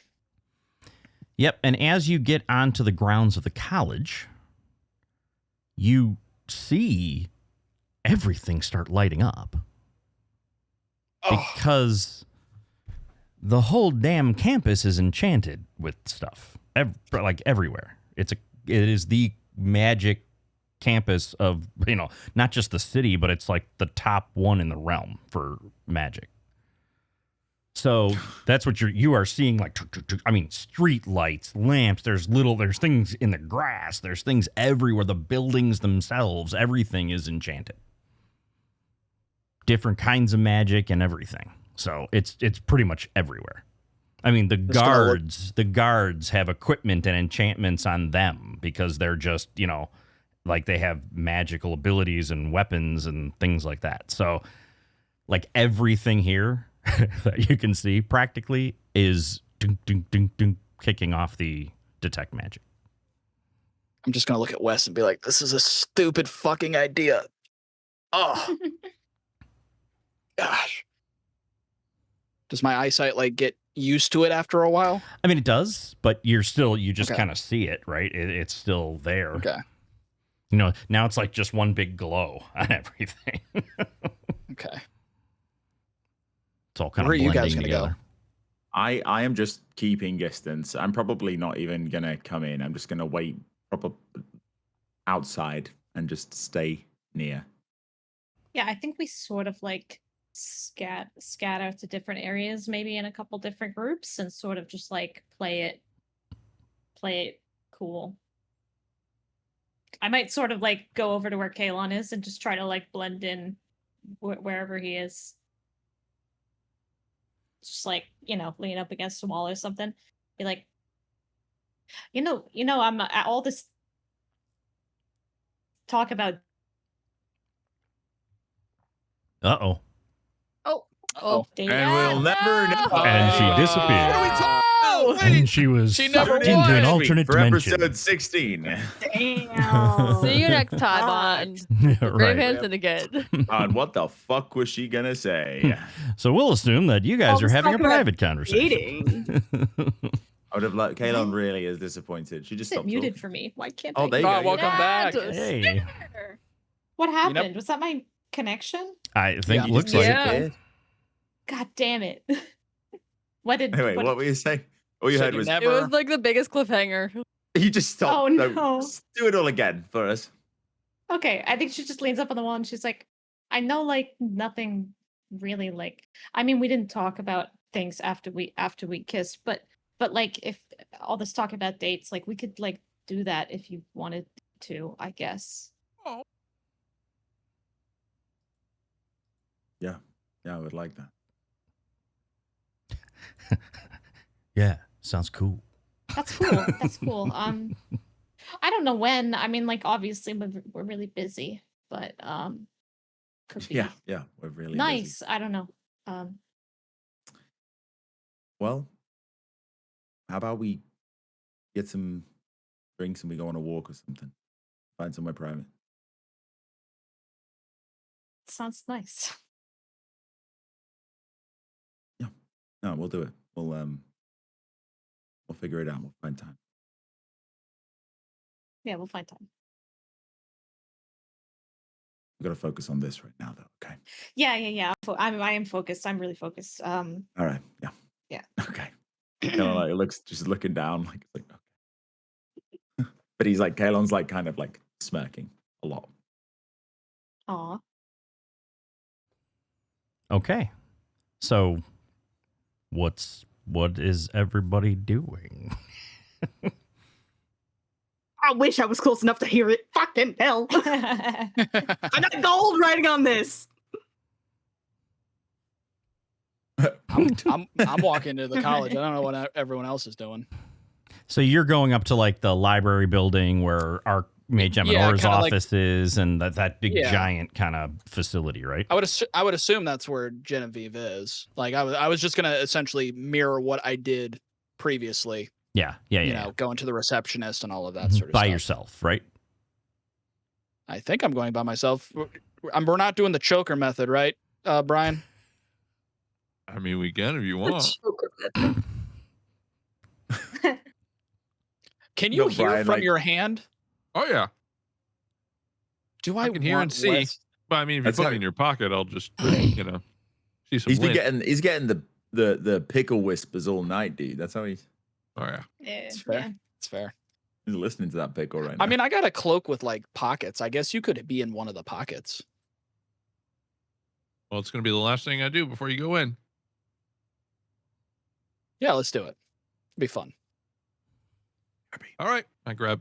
Yep, and as you get onto the grounds of the college, you see everything start lighting up Oh, because the whole damn campus is enchanted with stuff, like everywhere. It is the magic campus of, not just the city, but it's like the top one in the realm for magic. So that's what you are seeing, like, I mean, street lights, lamps, there's things in the grass, there's things everywhere, the buildings themselves, everything is enchanted. Different kinds of magic and everything. So it's pretty much everywhere. I mean, the guards have equipment and enchantments on them because they're just, like they have magical abilities and weapons and things like that. So like everything here that you can see practically is ding, ding, ding, ding, kicking off the Detect Magic. I'm just going to look at Wes and be like, this is a stupid fucking idea. Oh, gosh. Does my eyesight like get used to it after a while? I mean, it does, but you just Okay. kind of see it, right? It's still there. Okay. Now it's like just one big glow on everything. Okay. It's all kind Where of are you blending guys gonna together. I am just keeping distance. I'm probably not even gonna come in. I'm just gonna wait outside and just stay near. Yeah, I think we sort of like scatter to different areas, maybe in a couple different groups, and sort of just like play it cool. I might sort of like go over to where Kalon is and just try to like blend in wherever he is. Just like, lean up against a wall or something. Be like, I'm all this talk about Uh-oh. Oh, Damn. And we'll never know. And she disappeared. What are we talking about? And she was She never sucked into won. an Next week alternate for dimension. episode 16. Damn. see you next time on Right. Gravehand Syndicate. On what the fuck was she gonna say? So we'll assume that you guys Well, are let's having a talk about private conversation. dating. I would have let Kalon really is disappointed. She just Is it stopped muted talking. for me? Why can't Oh, I? there you go. Welcome back. Hey, What happened? Was that my connection? I think Yeah. looks like Yeah. it. God damn it. What did Anyway, what were you saying? All you Said heard you was never- It was like the biggest cliffhanger. you just stopped. Oh, no. just do it all again for us. Okay, I think she just leans up on the wall and she's like, I know like nothing really like I mean we didn't talk about things after we kissed, but like if all this talk about dates, like we could like do that if you wanted to, I guess. Yeah, I would like that. Yeah, sounds cool. That's cool. That's cool. I don't know when. I mean, like obviously we're really busy, but could be Yeah, we're really busy. nice. I don't know. Well, how about we get some drinks and we go on a walk or something? Find somewhere private. Sounds nice. No, we'll do it. We'll figure it out. We'll find time. Yeah, we'll find time. We've got to focus on this right now, though. Okay. Yeah. I am focused. I'm really focused. All right. Yeah. Yeah. Okay. Kind of like it looks just looking down, like it's like okay. But he's like Kalon's like kind of like smirking a lot. Aw. Okay. So what is everybody doing? I wish I was close enough to hear it. Fucking hell. I got gold writing on this. I'm walking to the college. I don't know what everyone else is doing. So you're going up to like the library building where Archmage Yeah, Eminore's kinda like- office is, and that big Yeah. giant kind of facility, right? I would assume that's where Genevieve is. Like I was just gonna essentially mirror what I did previously. Yeah. You know, going to the receptionist and all of that sort of By stuff. yourself, right? I think I'm going by myself. We're not doing the choker method, right, Brian? I mean, we can if you want. Can you No, hear Brian, from like- your hand? Oh yeah, Do I I can hear and want see. less- But I mean, if you That's put how- it in your pocket, I'll just see some He's been lint. he's getting the pickle whispers all night, dude. That's how he's Oh yeah. It's fair. It's fair. he's listening to that pickle right now. I mean, I got a cloak with like pockets. I guess you could be in one of the pockets. Well, it's gonna be the last thing I do before you go in. Yeah, let's do it. Be fun. All right. I grab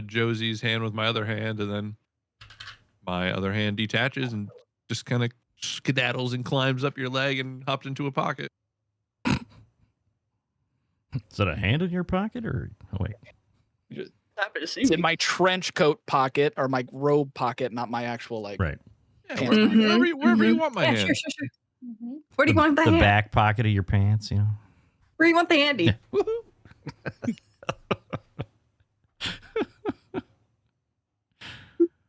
Josie's hand with my other hand, and then my other hand detaches and just kind of skedaddles and climbs up your leg and hopped into a pocket. Is that a hand in your pocket or wait? It's in my trench coat pocket or my robe pocket, not my actual like. Right. Yeah, Pants wherever, pocket. wherever you Mhm. want my Yeah, hand. sure. Mhm. Where do you want the hand? back pocket of your pants, you know? Where do you want the handy? Yeah. Woohoo.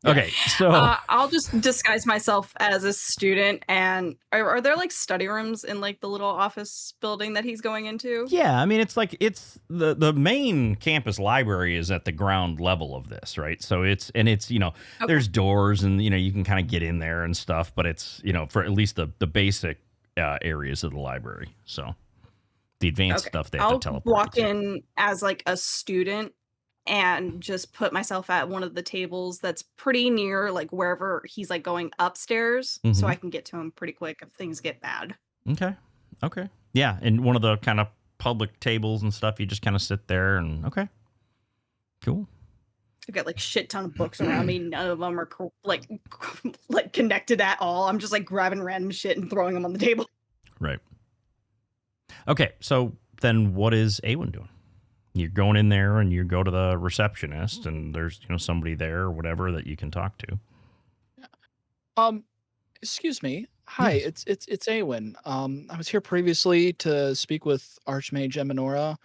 Okay, so I'll just disguise myself as a student. And are there like study rooms in like the little office building that he's going into? yeah, I mean it's the main campus library is at the ground level of this, right? So it's you know, Okay. there's doors and you know you can kind of get in there and stuff, but it's you know for at least the basic areas of the library. So the advanced Okay. stuff they have I'll to teleport. walk to. in as like a student and just put myself at one of the tables that's pretty near like wherever he's like going upstairs Mhm. so I can get to him pretty quick if things get bad. Okay. Yeah, and one of the kind of public tables and stuff, you just kind of sit there and okay, cool. I've got like shit ton of books around me. None of them are like connected at all. I'm just like grabbing random shit and throwing them on the table. Right. Okay, so then what is Awen doing? You're going in there and you go to the receptionist and there's, you know, somebody there or whatever that you can talk to. Excuse me. Hi, Yes. it's Awen. I was here previously to speak with Archmage Eminora.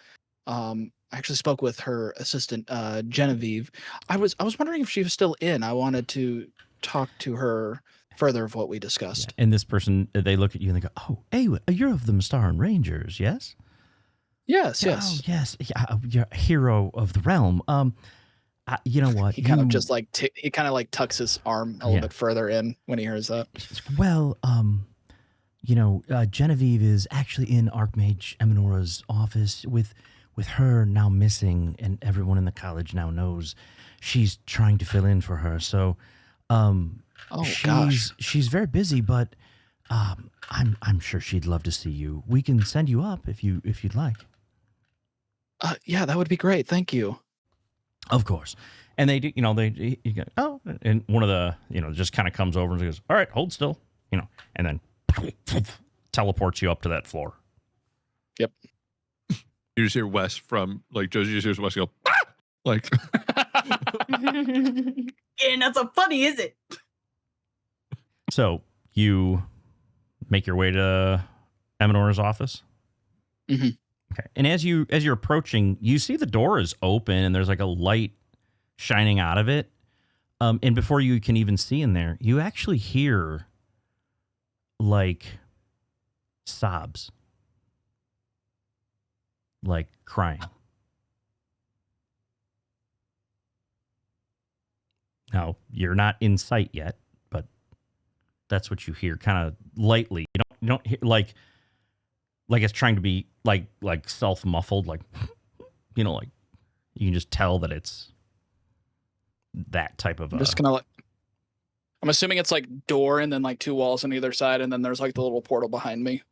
I actually spoke with her assistant, Genevieve. I was wondering if she was still in. I wanted to talk to her further of what we Yeah. discussed. And this person, they look at you and they go, "Oh, hey, you're of the Mustaran Rangers, yes? Yes, Oh, yes. yes. Yeah, you're a hero of the realm. You know what? He kind of You- just like he kind of like tucks his arm a little Yeah. bit further in when he hears that. Well, Genevieve is actually in Archmage Eminora's office with her now missing, and everyone in the college now knows she's trying to fill in for her. So, Oh gosh. she's very busy, but I'm sure she'd love to see you. We can send you up if you'd like. Yeah, that would be great. Thank you. Of course. And they do, you go, oh, and one of the, just kind of comes over and goes, all right, hold still, and then teleports you up to that floor. Yep. You just hear Wes from like Josie just hears Wes go, "Ah!" like Yeah, not so funny, is it? So you make your way to Eminora's office. Mhm. Okay. And as you're approaching, you see the door is open and there's like a light shining out of it. And before you can even see in there, you actually hear like sobs, like crying. Now, you're not in sight yet, but that's what you hear kind of lightly. You don't hear like it's trying to be like self-muffled, like like you can just tell that it's that type of I'm just gonna I'm assuming it's like door and then like two walls on either side, and then there's like the little portal behind me.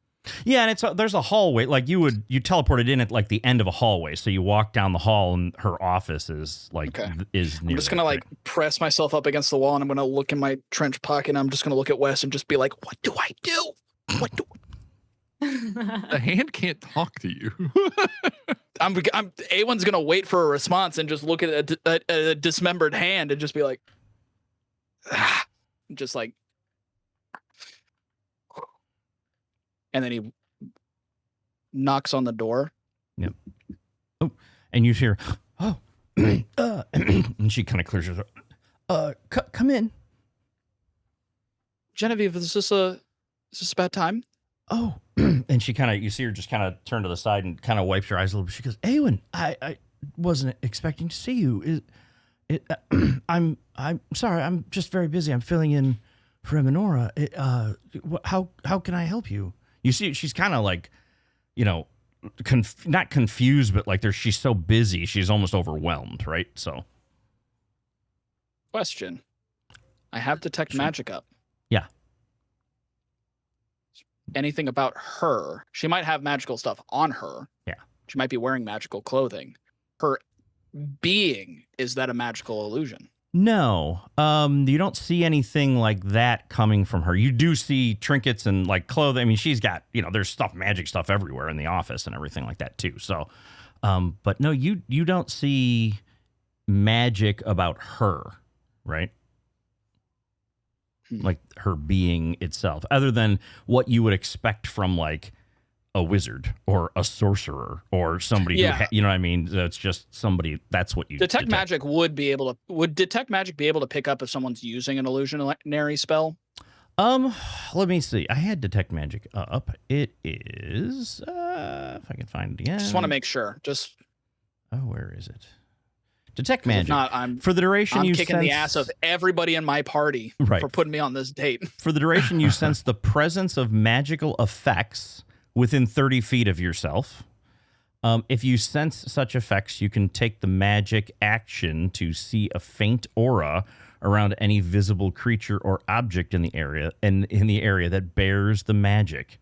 Yeah, and there's a hallway. Like you teleported in at like the end of a hallway, so you walk down the hall, and her office is like Okay. is near. I'm just gonna like press myself up against the wall, and I'm gonna look in my trench pocket, and I'm just gonna look at Wes and just be like, "What do I do? What do the hand can't talk to you. I'm A1's gonna wait for a response and just look at a dismembered hand and just be like, just like, and then he knocks on the door. Yep. Oh, and you hear, oh, and she kind of clears her throat. Come in. Genevieve, is this a bad time? Oh, and she kind of, you see her just kind of turn to the side and kind of wipes her eyes a little bit. She goes, Awen, I wasn't expecting to see you. I'm sorry. I'm just very busy. I'm filling in for Eminora. How can I help you? You see, she's kind of like, not confused, but like she's so busy, she's almost overwhelmed, right? So, Question. I have detect magic up. Yeah. Anything about her? She might have magical stuff on her. Yeah. She might be wearing magical clothing. Her being, is that a magical illusion? No, you don't see anything like that coming from her. You do see trinkets and like clothing. I mean, she's got, there's magic stuff everywhere in the office and everything like that too. So, but no, you don't see magic about her, right? Like her being itself, other than what you would expect from like a wizard or a sorcerer or somebody Yeah. who, you know what I mean? That's just somebody, that's what you Detect magic would detect magic be able to pick up if someone's using an illusionary spell? Let me see. I had detect magic up. It is, if I can find it again. Just want to make sure. Oh, where is it? Detect 'Cause if magic. not, I'm For the duration you kicking the sense- ass of everybody in my party Right. for putting me on this date. For the duration, you sense the presence of magical effects within 30 feet of yourself. If you sense such effects, you can take the magic action to see a faint aura around any visible creature or object in the area that bears the magic.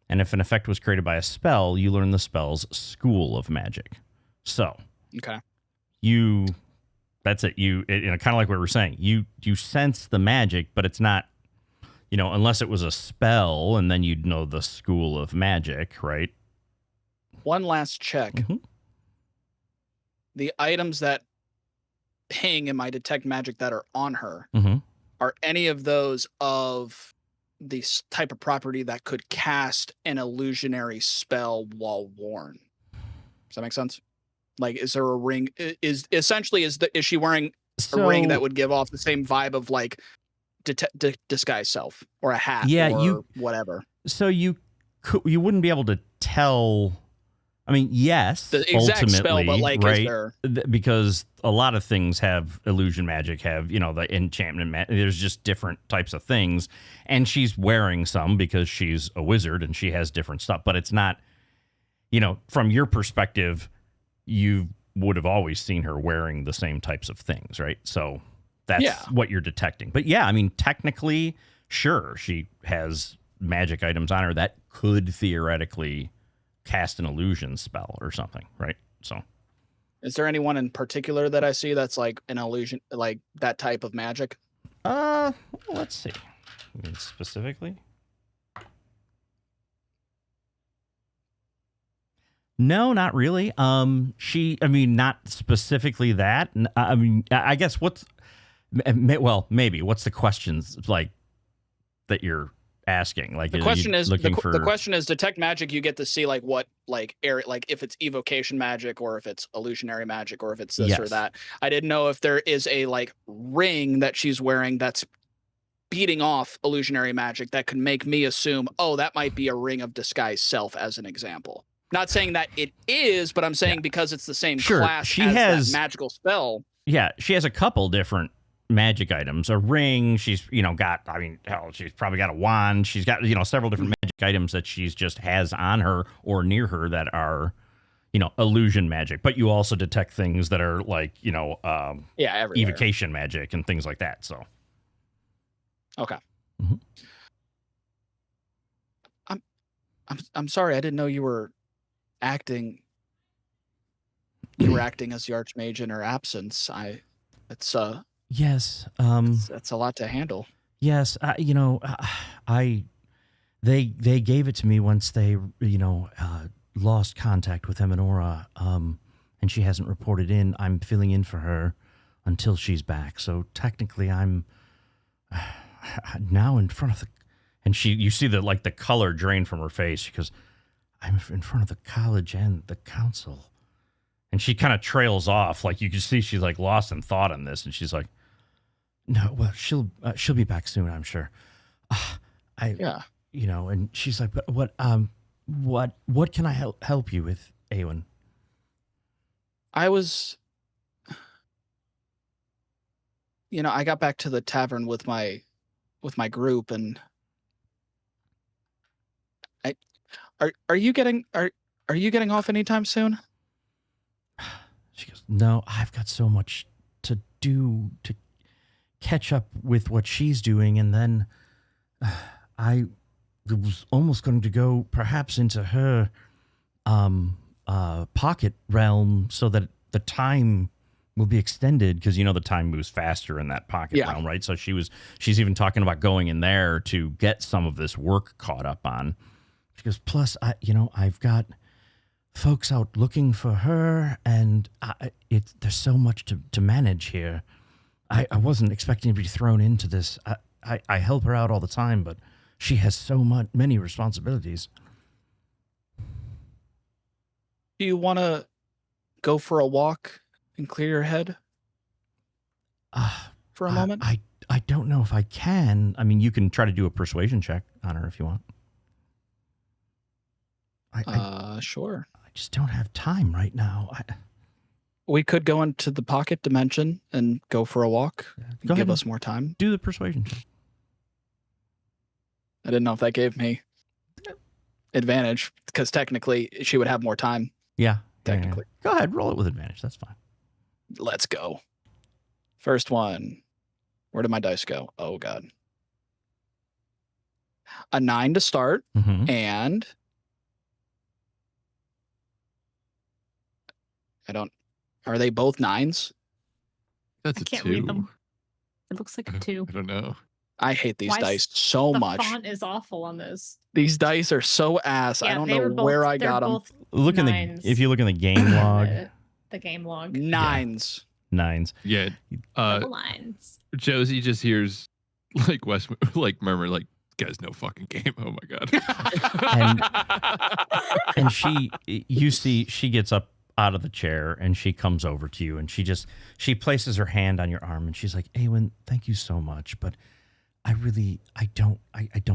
And if an effect was created by a spell, you learn the spell's school of magic. So, Okay. that's it. Kind of like what we were saying. You sense the magic, but it's not, unless it was a spell, and then you'd know the school of magic, right? One last check. Mhm. The items that ping in my detect magic that are on her, Mm-hmm. are any of those of type of property that could cast an illusionary spell while worn. Does that make sense? Like, is there a ring? Is she wearing a ring that would give off the same vibe of like disguise self or a hat? Yeah, or whatever. So you wouldn't be able to tell. I mean, yes, The exact ultimately, spell, but like, right? is there... Because a lot of things have illusion magic, have, the enchantment magic. There's just different types of things. And she's wearing some because she's a wizard and she has different stuff. But it's not, from your perspective, you would have always seen her wearing the same types of things, right? So that's what you're detecting. But yeah, I mean, technically, sure, she has magic items on her that could theoretically cast an illusion spell or something, right? So is there anyone in particular that I see that's like an illusion, like that type of magic? Let's see. I mean, specifically, no, not really. Not specifically that. I mean, I guess maybe what's the questions like that you're asking? Like, the question is detect magic. You get to see like what area, like if it's evocation magic or if it's illusionary magic or if it's this or that. I didn't know if there is a like ring that she's wearing that's beating off illusionary magic that could make me assume, oh, that might be a ring of disguise self, as an example. Not saying that it is, but I'm saying because it's the same class she as has that magical spell. Yeah, she has a couple different magic items. A ring, she's got, she's probably got a wand. She's got, several different magic items that she's just has on her or near her that are, illusion magic. But you also detect things that are like, evocation magic and things like that. So. Okay. Mm-hmm. I'm sorry. I didn't know you were acting. You were acting as the Archmage in her absence. Yes. That's a lot to handle. Yes. They gave it to me once they, lost contact with Eminora, and she hasn't reported in. I'm filling in for her until she's back. So technically I'm now in front of the, and you see the color drain from her face because I'm in front of the college and the council. And she kind of trails off. Like you can see she's like lost in thought on this. And she's like, no, well, she'll be back soon, I'm sure. And she's like, but what can I help you with, Awen? I got back to the tavern with my group, and are you getting off anytime soon? She goes, no, I've got so much to do to catch up with what she's doing, and then I was almost going to go perhaps into her pocket realm so that the time will be extended, because the time moves faster in that pocket realm, right? So she's even talking about going in there to get some of this work caught up on. She goes, plus I've got folks out looking for her, and there's so much to manage here. I wasn't expecting to be thrown into this. I help her out all the time, but she has many responsibilities. Do you want to go for a walk and clear your head for a moment? I don't know if I can. I mean, you can try to do a persuasion check on her if you want. Sure. I just don't have time right now. We could go into the pocket dimension and go for a walk. Go give ahead us more time. Do the persuasion check. I didn't know if that gave me advantage, because technically she would have more time. Yeah. Technically. Yeah. Go ahead, roll it with advantage. That's fine. Let's go. First one. Where did my dice go? Oh, God. A 9 to start, and are they both 9s? That's I can't 2. read them. It looks like a 2. I don't know. I hate these dice so much. The font is awful on those. These dice are so ass. I don't know where I got them. Look if you look in the game log. The game log. 9s. Yeah. 9s. Yeah. Double lines. Josie just hears like Wes murmur like, guy's no fucking game. Oh my god. And she gets up out of the chair and she comes over to you and she places her hand on your arm and she's like, Awen, thank you so much, but I don't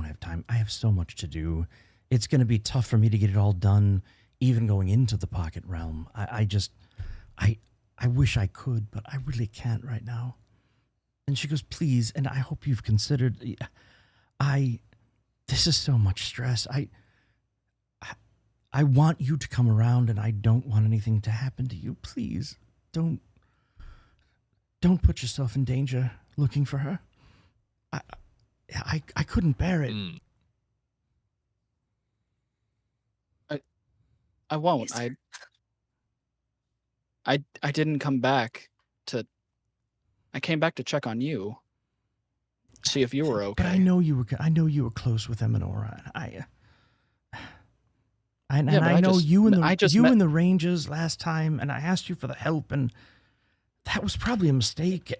have time. I have so much to do. It's going to be tough for me to get it all done, even going into the pocket realm. I wish I could, but I really can't right now. And she goes, please, and I hope you've considered, this is so much stress. I want you to come around and I don't want anything to happen to you. Please, don't put yourself in danger looking for her. I couldn't bear it. I won't. I didn't come back I came back to check on you. See if you were okay. But I know you were close with Eminora. I know you in the ranges last time, and I asked you for the help, and that was probably a mistake.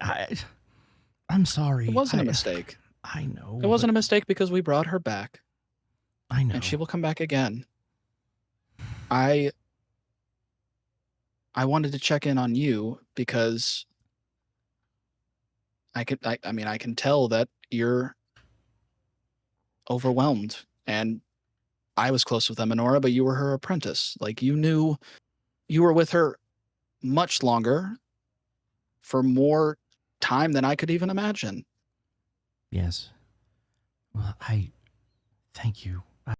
I'm sorry. It wasn't a mistake. I know. It wasn't a mistake because we brought her back. I know. And she will come back again. I wanted to check in on you because I can tell that you're overwhelmed, and I was close with Eminora, but you were her apprentice. Like, you were with her much longer for more time than I could even imagine. Yes. Well, I thank you. I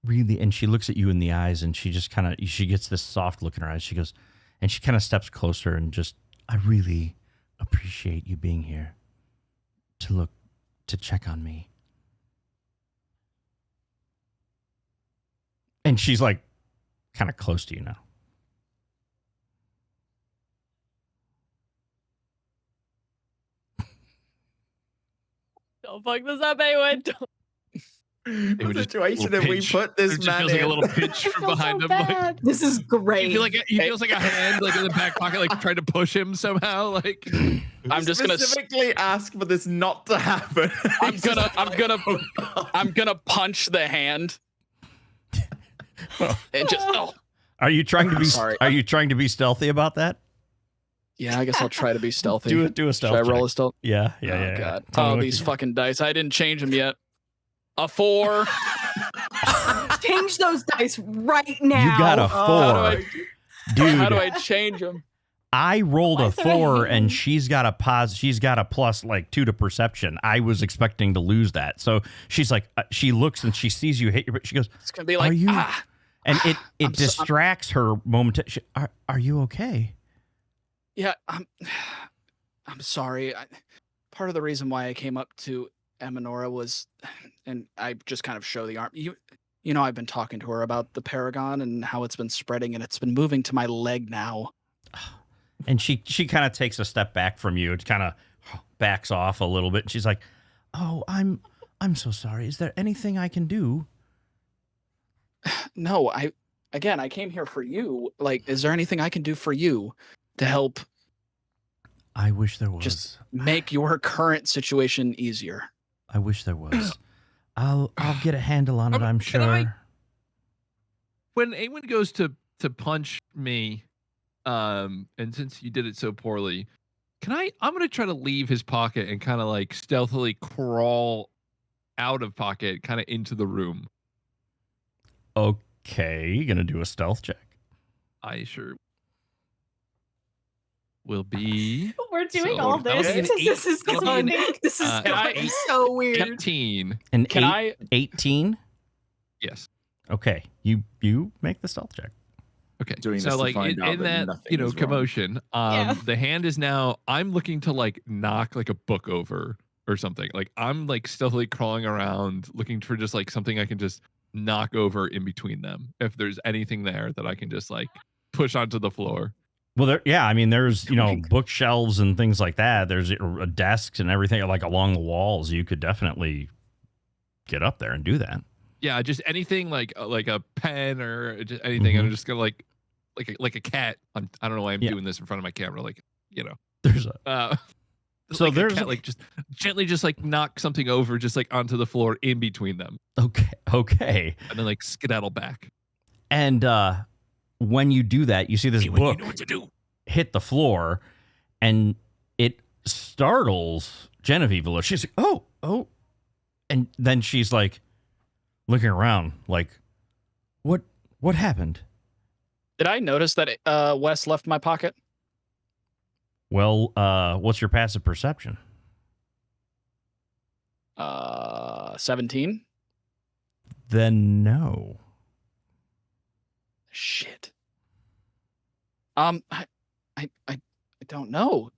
really, and she looks at you in the eyes and she just she gets this soft look in her eyes. She goes, and she kind of steps closer and just, I really appreciate you being here to check on me. And she's like kind of close to you now. Don't fuck this up, Awen. What situation have we put this man feels in? like a little pinch from behind him. Like, This is great. he feels like a hand like in the back pocket, like trying to push him somehow. Like, I'm just gonna specifically ask for this not to happen. I'm gonna punch the hand. And just Are you trying to be sorry. Are you trying to be stealthy about that? Yeah, I guess I'll try to be stealthy. Do a stealth. Should I roll check. a stealth? Yeah. Oh god. Tell me Oh, what these you- fucking dice. I didn't change them yet. A 4. Change those dice right now. You got a 4. Dude, How do I change them? I rolled Why a is there a 4 and hand? she's got a plus like 2 to perception. I was expecting to lose that. So she's like, she looks and she sees you hit your, she goes, It's gonna be like, Are you- ah. and it I'm so- distracts her momentarily. Are you okay? Yeah, I'm sorry. Part of the reason why I came up to Eminora was, and I just kind of show the arm. You know, I've been talking to her about the Paragon and how it's been spreading, and it's been moving to my leg now. And she kind of takes a step back from you. It kind of backs off a little bit. And she's like, "Oh, I'm so sorry. Is there anything I can do?" No, I came here for you. Like, is there anything I can do for you to help I wish there was. just make your current situation easier? I wish there was. I'll get a handle on it, I'm Can sure. I- when Awen goes to punch me, and since you did it so poorly, I'm gonna try to leave his pocket and kind of like stealthily crawl out of pocket, kind of into the room. Okay, you're gonna do a stealth check. I sure will be. We're doing So, all that was this. an This is It'll be an fun. This is uh, going eight- so weird. 18. An Can I? 18? Yes. Okay, you make the stealth check. Okay. Doing so this to like find out in that that nothing is wrong. commotion, Yeah. the hand is now. I'm looking to like knock like a book over or something. Like I'm like stealthily crawling around looking for just like something I can just knock over in between them. If there's anything there that I can just like push onto the floor. Well, there's bookshelves and things like that. There's desks and everything like along the walls. You could definitely get up there and do that. Yeah, just anything like a pen or just anything. Mhm. I'm just gonna like a cat. I don't know why I'm Yeah. doing this in front of my camera. Like There's a uh, So like there's a cat, like just gently just like knock something over just like onto the floor in between them, okay. and then like skedaddle back. And when you do that, you see this Eowyn, book you know what to do. hit the floor, and it startles Genevieve a little. She's like, oh. And then she's like looking around like, what happened? Did I notice that Wes left my pocket? Well, what's your passive perception? 17. Then no. Shit. I don't know.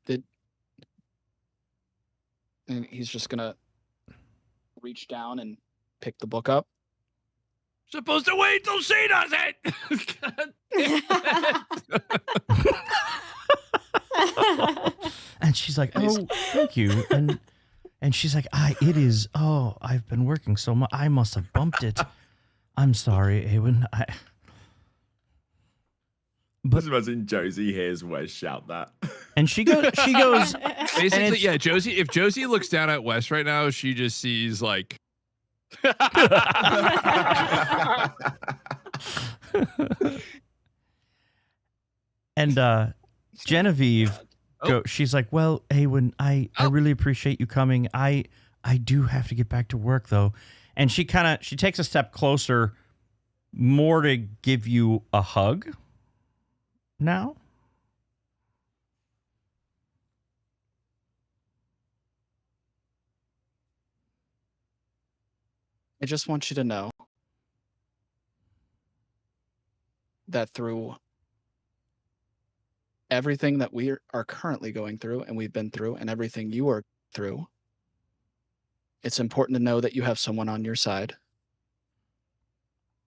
And he's just gonna reach down and pick the book up. Supposed to wait till she does it. And she's like, oh, thank you. And she's like, it is. Oh, I've been working so much. I must have bumped it. I'm sorry, Eowyn. Just imagine Josie hears Wes shout that. And she goes. Basically, yeah, Josie. If Josie looks down at Wes right now, she just sees like. And Genevieve, she's like, well, Eowyn, I really appreciate you coming. I do have to get back to work though. And she takes a step closer, more to give you a hug. Now. I just want you to know that through everything that we are currently going through and we've been through and everything you are through, it's important to know that you have someone on your side,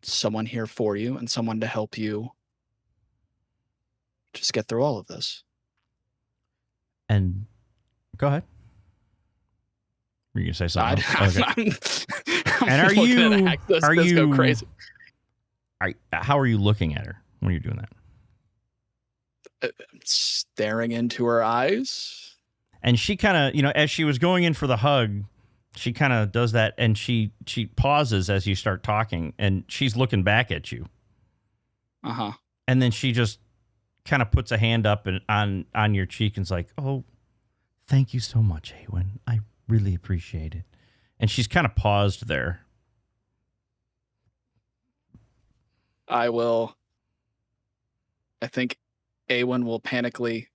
someone here for you, and someone to help you just get through all of this. And go ahead. Were you gonna say something? And are you go crazy? How are you looking at her when you're doing that? Staring into her eyes. And she kind of, as she was going in for the hug, she kind of does that, and she pauses as you start talking, and she's looking back at you. Uh-huh. And then she just kind of puts a hand up and on your cheek and's like, oh, thank you so much, Eowyn. I really appreciate it. And she's kind of paused there. I think Eowyn will panically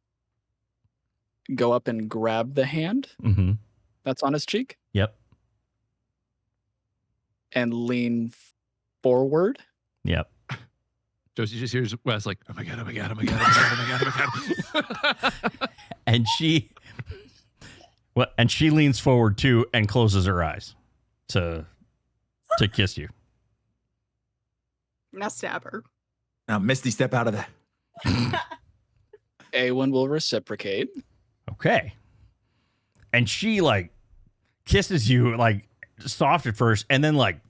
go up and grab the hand that's on his cheek. Yep. And lean forward. Yep. Josie just hears Wes like, oh my god, oh my god, oh my god, oh my god, oh my god. And she leans forward too and closes her eyes to kiss you. Now stab her. Now, Misty, step out of there. Eowyn will reciprocate. Okay. And she like kisses you like soft at first, and then like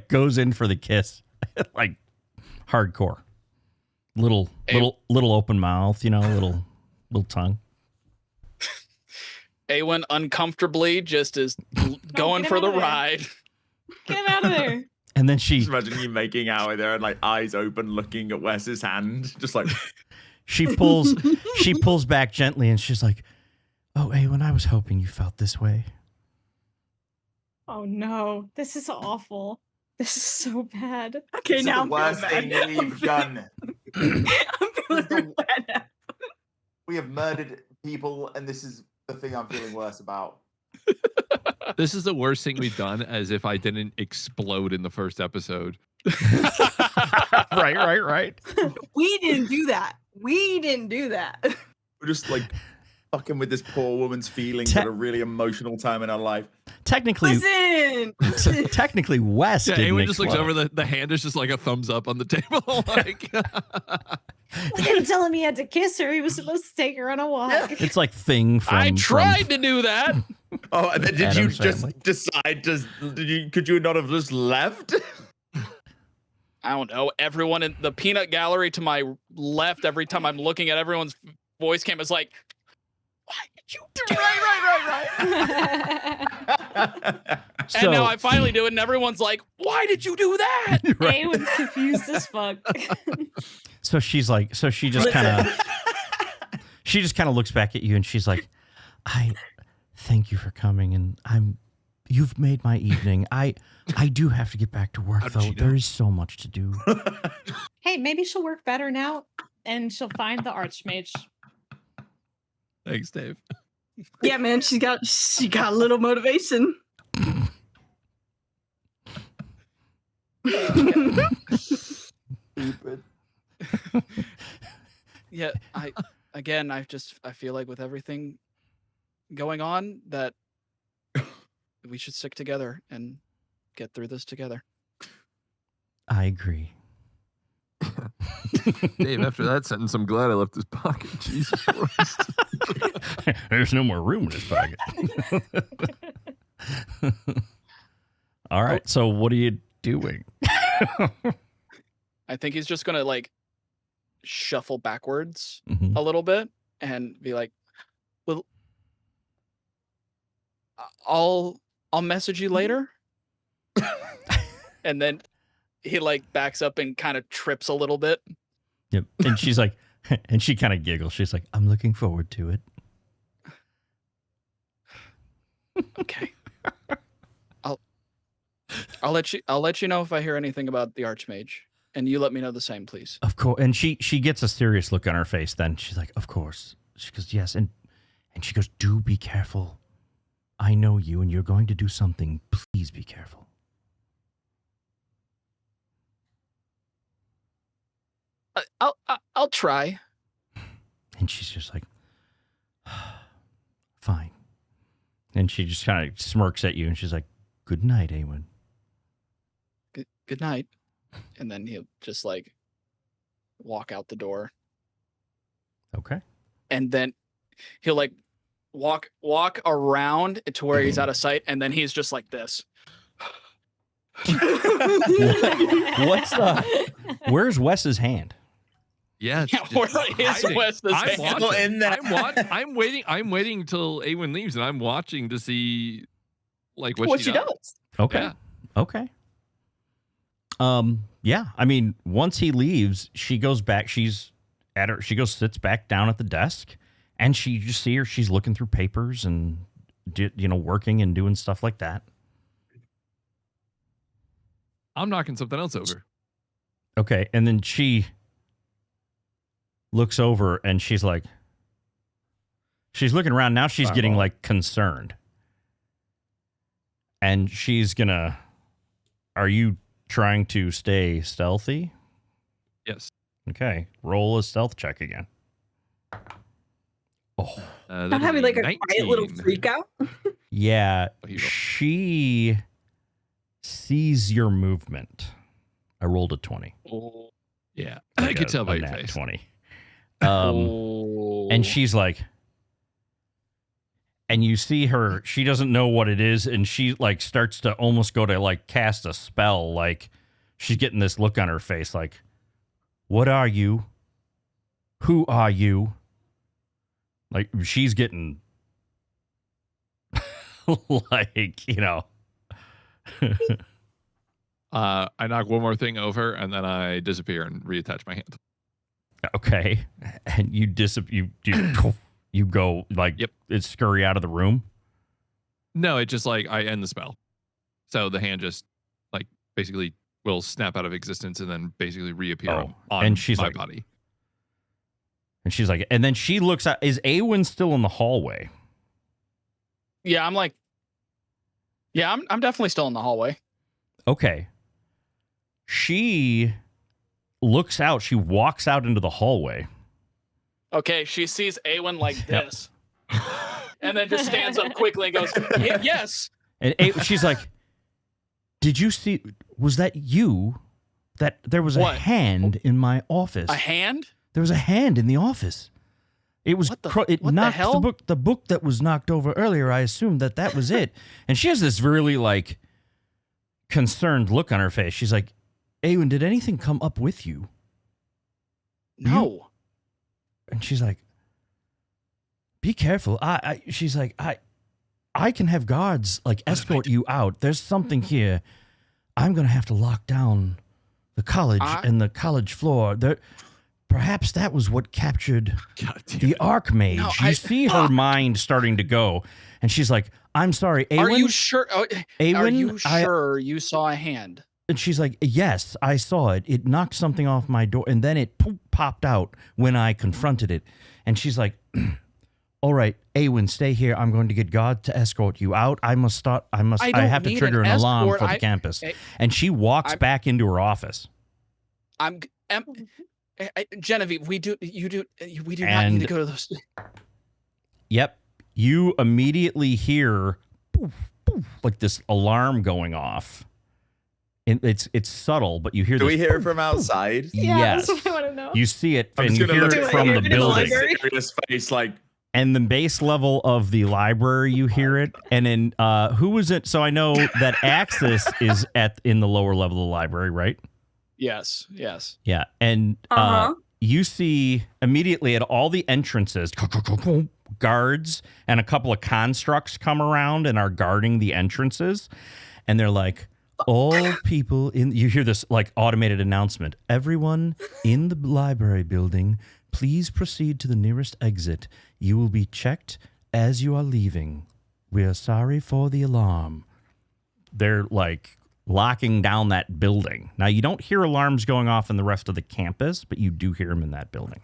goes in for the kiss, like hardcore. Little open mouth, little tongue. Eowyn uncomfortably just is going for the ride. Get him out of there. And then she Just imagine you making out with her and like eyes open, looking at Wes's hand, just like she pulls back gently, and she's like, "Oh, Eowyn, I was hoping you felt this way." Oh no, this is awful. This is so bad. Okay, this now is the worst thing we've done. I'm feeling real bad now. We have murdered people, and this is the thing I'm feeling worse about. This is the worst thing we've done, as if I didn't explode in the first episode. Right. We didn't do that. We're just like fucking with this poor woman's feelings at a really emotional time in our life. Technically, Listen. technically, Wes Yeah, didn't Eowyn just looks explode. over, the hand is just like a thumbs up on the table. Like, He didn't tell him he had to kiss her. He was supposed to take her on a walk. It's like Thing from. I tried to do that. Oh, and then did you Addams just Family. decide could you not have just left? I don't know. Everyone in the peanut gallery to my left, every time I'm looking at everyone's voice cam is like, why did you do right? So, And now I finally do it, and everyone's like, why did you do that? right. Awen's confused as fuck. So she's like, so she just kind of looks back at you and she's like, I thank you for coming, and you've made my evening. I do have to get back to work, How did though. she know? There is so much to do. Hey, maybe she'll work better now, and she'll find the Archmage. Thanks, Dave. Yeah, man, she got a little motivation. Stupid. Yeah, I feel like with everything going on that we should stick together and get through this together. I agree. Dave, after that sentence, I'm glad I left his pocket. Jesus Christ. There's no more room in his pocket. All right. So what are you doing? I think he's just gonna like shuffle backwards Mhm. a little bit and be like, "Well, I'll message you later." And then he like backs up and kind of trips a little bit. Yep. And she's like, and she kind of giggles. She's like, I'm looking forward to it. Okay. I'll let you know if I hear anything about the Archmage, and you let me know the same, please. Of course. And she gets a serious look on her face. Then she's like, of course. She goes, yes. And she goes, do be careful. I know you, and you're going to do something. Please be careful. I'll try. And she's just like, fine. And she just kind of smirks at you, and she's like, good night, Awen. Good night. And then he'll just like walk out the door, Okay. and then he'll like walk around to where he's out of sight, and then he's just like this. What's where's Wes's hand? Yeah, it's Yeah, just where is hiding. Wes's I'm hand? watching. I'm waiting till Awen leaves, and I'm watching to see like what she does. Okay. Yeah. Okay. Yeah. I mean, once he leaves, she goes back. She sits back down at the desk, and you just see her. She's looking through papers and, working and doing stuff like that. I'm knocking something else over. Okay. And then she looks over and she's like, she's looking around. Now she's getting like concerned. And she's gonna, are you trying to stay stealthy? Yes. Okay. Roll a stealth check again. Oh. Not having like a quiet little freak out. Yeah. Oh, he rolled. She sees your movement. I rolled a 20. Oh. Yeah, I could tell by a your nat face. 20. Oh. And she's like, and you see her, she doesn't know what it is, and she like starts to almost go to like cast a spell. Like she's getting this look on her face, like, what are you? Who are you? Like she's getting like, I knock one more thing over, and then I disappear and reattach my hand. Okay. And you you go like, Yep. It's scurry out of the room. No, it just like I end the spell, so the hand just like basically will snap out of existence and then basically reappear on and she's my like, body. And she's like, and then she looks at, is Awen still in the hallway? Yeah, I'm definitely still in the hallway. Okay. She looks out. She walks out into the hallway. Okay, she sees Awen like Yep. this, and then just stands up quickly and goes, yes. And she's like, did you see, was that you? That there was a What? hand in my office. A hand? There was a hand in the office. It was, What the- it what the knocked hell? the book that was knocked over earlier. I assumed that was it. And she has this really like concerned look on her face. She's like, Awen, did anything come up with you? No. And she's like, be careful. She's like, I can have guards like escort you out. There's something here. I'm going to have to lock down the college and the college floor. Perhaps that was what captured the Archmage. No, you see her mind starting to go. And she's like, I'm sorry, Awen. Are you sure? Awen, Are you sure you saw a hand? And she's like, yes, I saw it. It knocked something off my door. And then it popped out when I confronted it. And she's like, all right, Awen, stay here. I'm going to get God to escort you out. I have to trigger an alarm for the campus. And she walks back into her office. Genevieve, we do not need to go to those. Yep. You immediately hear poof, poof, like this alarm going off. It's subtle, but you hear. Do this we hear it poof, from outside? Poof. Yeah, Yes. that's what I want to know. You see it, I'm and just you gonna hear look it at from him the in building. serious face, like. And the base level of the library, you hear it. And then who was it? So I know that Axis is in the lower level of the library, right? Yes. Yeah. And you see immediately at all the entrances, guards and a couple of constructs come around and are guarding the entrances. And they're like, all people you hear this like automated announcement. Everyone in the library building, please proceed to the nearest exit. You will be checked as you are leaving. We are sorry for the alarm. They're like locking down that building. Now, you don't hear alarms going off in the rest of the campus, but you do hear them in that building.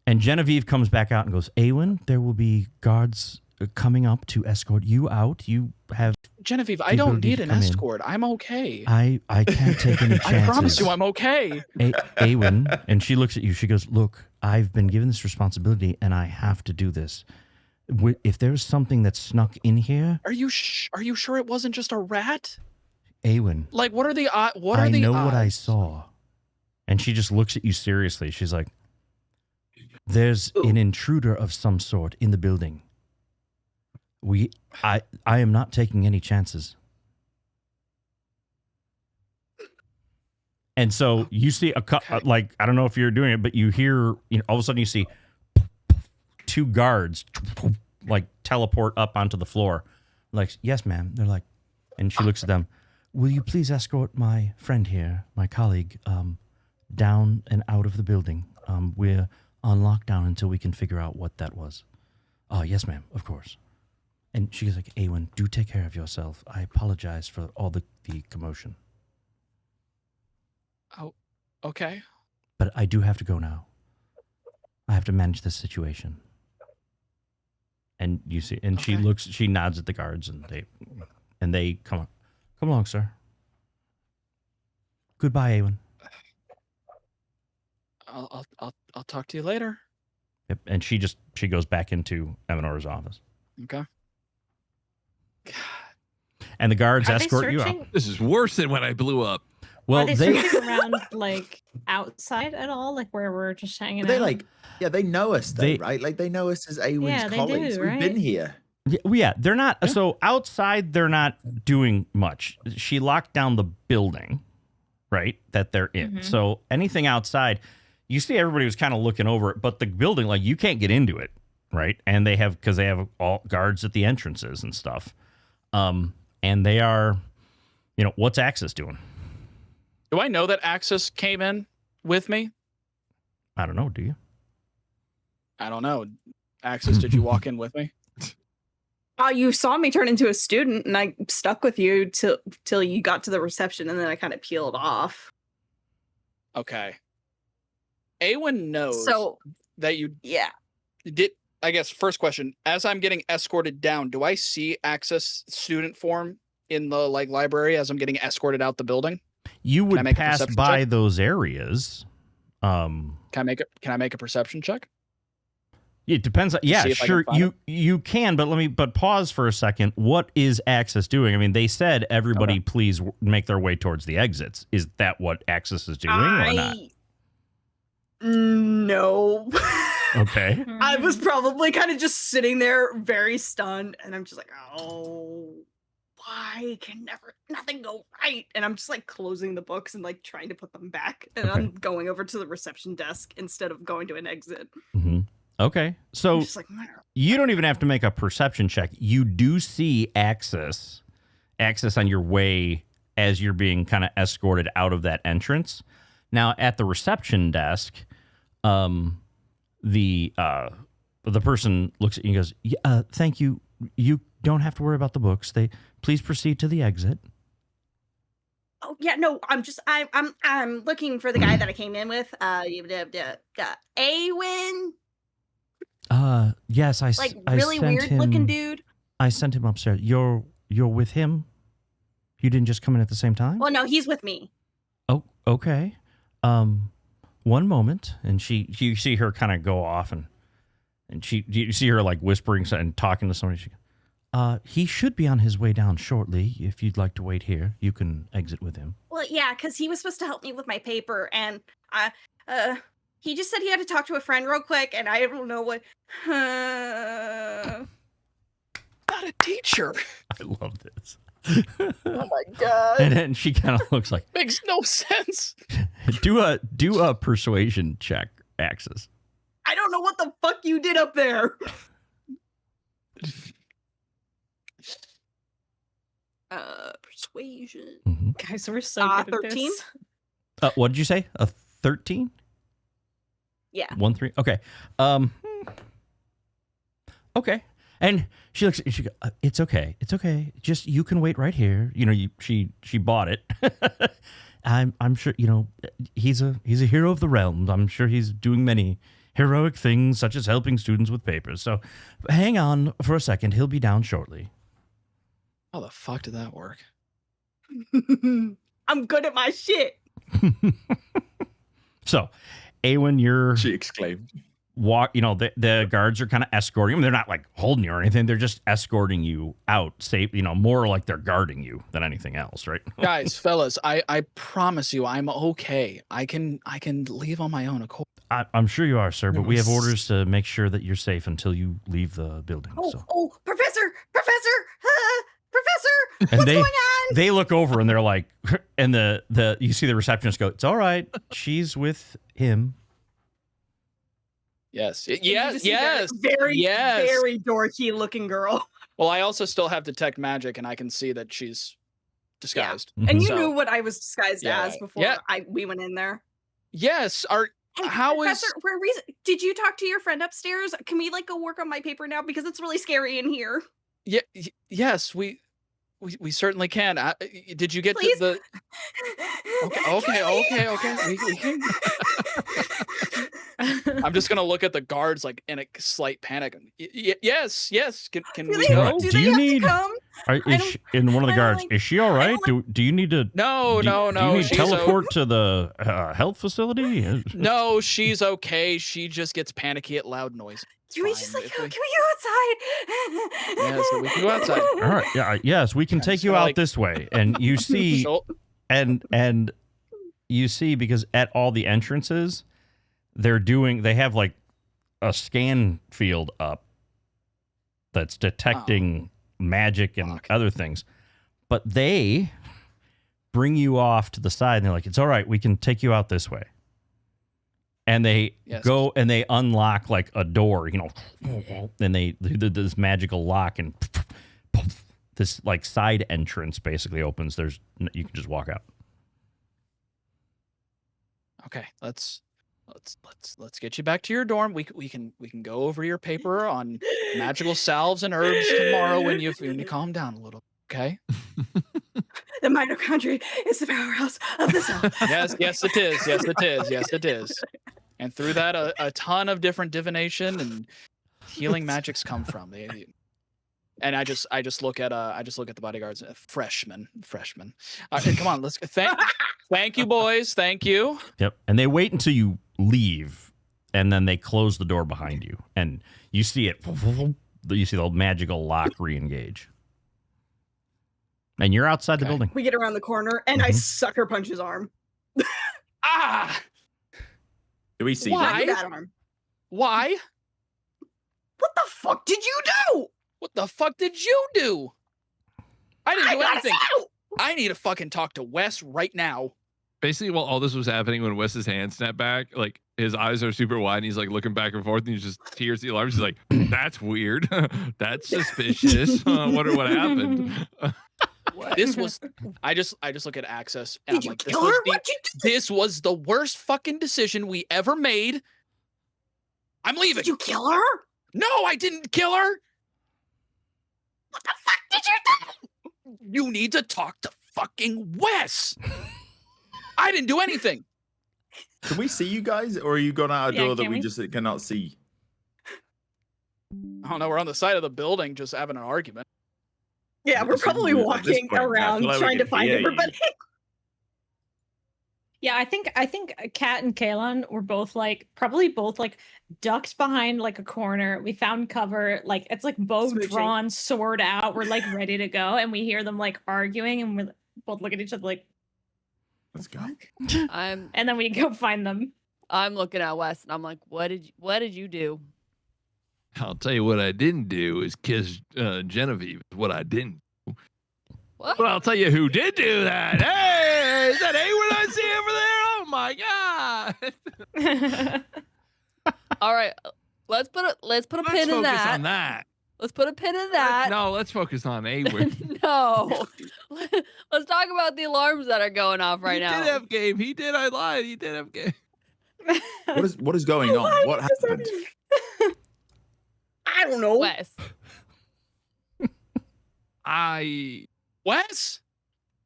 And Genevieve comes back out and goes, Awen, there will be guards coming up to escort you out. You have... Genevieve, I don't need an escort. I'm okay. I can't take any chances. I promise you I'm okay. Awen, and she looks at you. She goes, look, I've been given this responsibility, and I have to do this. If there's something that snuck in here... Are you sure it wasn't just a rat? Awen. Like, what are the odds? I know what I saw. And she just looks at you seriously. She's like, there's an intruder of some sort in the building. I am not taking any chances. And so you see like, I don't know if you're doing it, but you hear, all of a sudden you see two guards like teleport up onto the floor. Like, yes, ma'am. They're like, and she looks at them. Will you please escort my friend here, my colleague, down and out of the building? We're on lockdown until we can figure out what that was. Oh, yes, ma'am. Of course. And she goes like, Awen, do take care of yourself. I apologize for all the commotion. Oh, okay. But I do have to go now. I have to manage this situation. And you see, and she nods at the guards, and they come along, sir. Goodbye, Awen. I'll talk to you later. Yep. And she goes back into Eminora's office. Okay. God. And the guards escort you out. This is worse than when I blew up. Well, are they searching around like outside at all, like where we're just hanging out? They they know us, right? Like they know us as Awen's colleagues. We've been here. Yeah, they're not. Yeah. So outside, they're not doing much. She locked down the building, right, that they're in. Mm-hmm. So anything outside, you see everybody was kind of looking over it, but the building, like you can't get into it, right? And they have all guards at the entrances and stuff. And they are, what's Axis doing? Do I know that Axis came in with me? I don't know. Do you? I don't know. Axis, did you walk in with me? You saw me turn into a student, and I stuck with you till you got to the reception, and then I kind of peeled off. Okay. Awen knows that you did. I guess first question: as I'm getting escorted down, do I see Axis student form in the library as I'm getting escorted out the building? You would pass by those areas. Can I make a perception check? It depends. Yeah, sure. You can, but pause for a second. What is Axis doing? I mean, they said everybody please make their way towards the exits. Is that what Axis is doing or not? No. Okay. I was probably kind of just sitting there very stunned, and I'm just like, oh, why can nothing go right? And I'm just like closing the books and like trying to put them back, and I'm going over to the reception desk instead of going to an exit. Mm-hmm. Okay. I'm So just like, you don't even have to make a perception check. You do see Axis on your way as you're being kind of escorted out of that entrance. Now at the reception desk, the person looks at you and goes, "Thank you. You don't have to worry about the books. Please proceed to the exit." oh yeah, no, I'm looking for the guy that I came in with. Awen, Yes, I really sent weird looking him. dude. I sent him upstairs. You're with him? You didn't just come in at the same time? Well, no, he's with me. Oh, okay. One moment, and you see her kind of go off, and you see her like whispering and talking to somebody. He should be on his way down shortly. If you'd like to wait here, you can exit with him. Well, yeah, because he was supposed to help me with my paper, and he just said he had to talk to a friend real quick, and I don't know what. Not a teacher. I love this. Oh my god. And then she kind of looks like, Makes no sense. do a persuasion check, Axis. I don't know what the fuck you did up there. Persuasion. Mm-hmm. Guys, we're so good at 13? this. What did you say? A 13? Yeah. 1-3. Okay. Okay. And she looks. She goes, "It's okay. It's okay. Just you can wait right here. You know, she bought it. I'm sure. You know, he's a hero of the realm. I'm sure he's doing many heroic things, such as helping students with papers. So, hang on for a second. He'll be down shortly." How the fuck did that work? I'm good at my shit. So, Awen, you're She exclaimed. you know, the guards are kind of escorting him. They're not like holding you or anything. They're just escorting you out safe, you know, more like they're guarding you than anything else, right? Guys, fellas, I promise you I'm okay. I can leave on my own accord. I'm sure you are, sir, but we have Nice. orders to make sure that you're safe until you leave the building. So. Professor, And what's they going on? they look over and they're like, and the you see the receptionist go, "It's all right. She's with him." Yes. And you Yes. just see Yes. that very, yes. very dorky looking girl. Well, I also still have detect magic, and I can see that she's disguised. And you So- knew what I was disguised Yeah. as before Yeah. we went in there. Yes. Hey, How is- Professor, did you talk to your friend upstairs? Can we like go work on my paper now because it's really scary in here? Yeah. Yes. We certainly can. Did you get Please? the? Okay. We can. I'm just gonna look at the guards like in a slight panic. Yes. Can we Really? go? Do Do they you have need- to come? And one of the I don't guards, like- is she all I right? don't Do you need to? No. Do you need she's teleport to the health facility? No, she's okay. She just gets panicky at loud noise. Can we Fine. just like If go? we- Can we go outside? Yeah, so we can go outside. All right. Yeah. Yes, we can I'm take just you gonna, out like- this way, and you see. Shul- and you see, because at all the entrances they have like a scan field up that's detecting magic and Fuck. other things, but they bring you off to the side and they're like, "It's all right, we can take you out this way." And they Yes. go and they unlock like a door, you know, and they do this magical lock, and this like side entrance basically opens. You can just walk out. Okay, let's get you back to your dorm. We can go over your paper on magical salves and herbs tomorrow when you calm down a little. Okay. The mitochondria is the powerhouse of the cell. Yes, it is. Yes, it is. And through that, a ton of different divination and healing magics come from. And I just look at the bodyguards. Freshman. Come on, let's thank you, boys. Thank you. Yep. And they wait until you leave, and then they close the door behind you, and you see it. You see the magical lock re-engage, and you're outside the Okay. building. We get around the corner and I Mhm. sucker punch his arm. Ah, Do we see Why? that? That arm. why? What the fuck did you do? What the fuck did you do? I didn't do got us anything. out! I need to fucking talk to Wes right now. Basically, while all this was happening, when Wes's hand snapped back, like his eyes are super wide and he's like looking back and forth and he just hears the alarms. He's like, that's weird. That's suspicious. What happened? This was I just look at Access and Did I'm you like, kill her? What'd you do? this was the worst fucking decision we ever made. I'm leaving. Did you kill her? No, I didn't kill her. What the fuck did you do? You need to talk to fucking Wes. I didn't do anything. Can we see you guys, or are you going out a Yeah, door that can we we? just cannot see? I don't know. We're on the side of the building just having an argument. Yeah, we're This is probably weird at this walking point. I around feel like we trying to can find hear you. everybody. Yeah, I think Kat and Kaelon were probably both ducked behind like a corner. We found cover, like it's like bow Smooching. drawn, sword out. We're like ready to go, and we hear them like arguing, and we both look at each other like, Let's go. I'm and then we go find them. I'm looking at Wes and I'm like, what did you do? I'll tell you what I didn't do is kiss Genevieve. What I didn't. What? But I'll tell you who did do that. Hey, is that Hayward I see over there? Oh my god. All right, let's put a Let's pin focus in that. on that. Let's put a pin in that. No, let's focus on Hayward. No. Let's talk about the alarms that are going off right He now. did have game. He did. I lied. He did have game. What is going on? What happened? I don't know. Wes. Wes,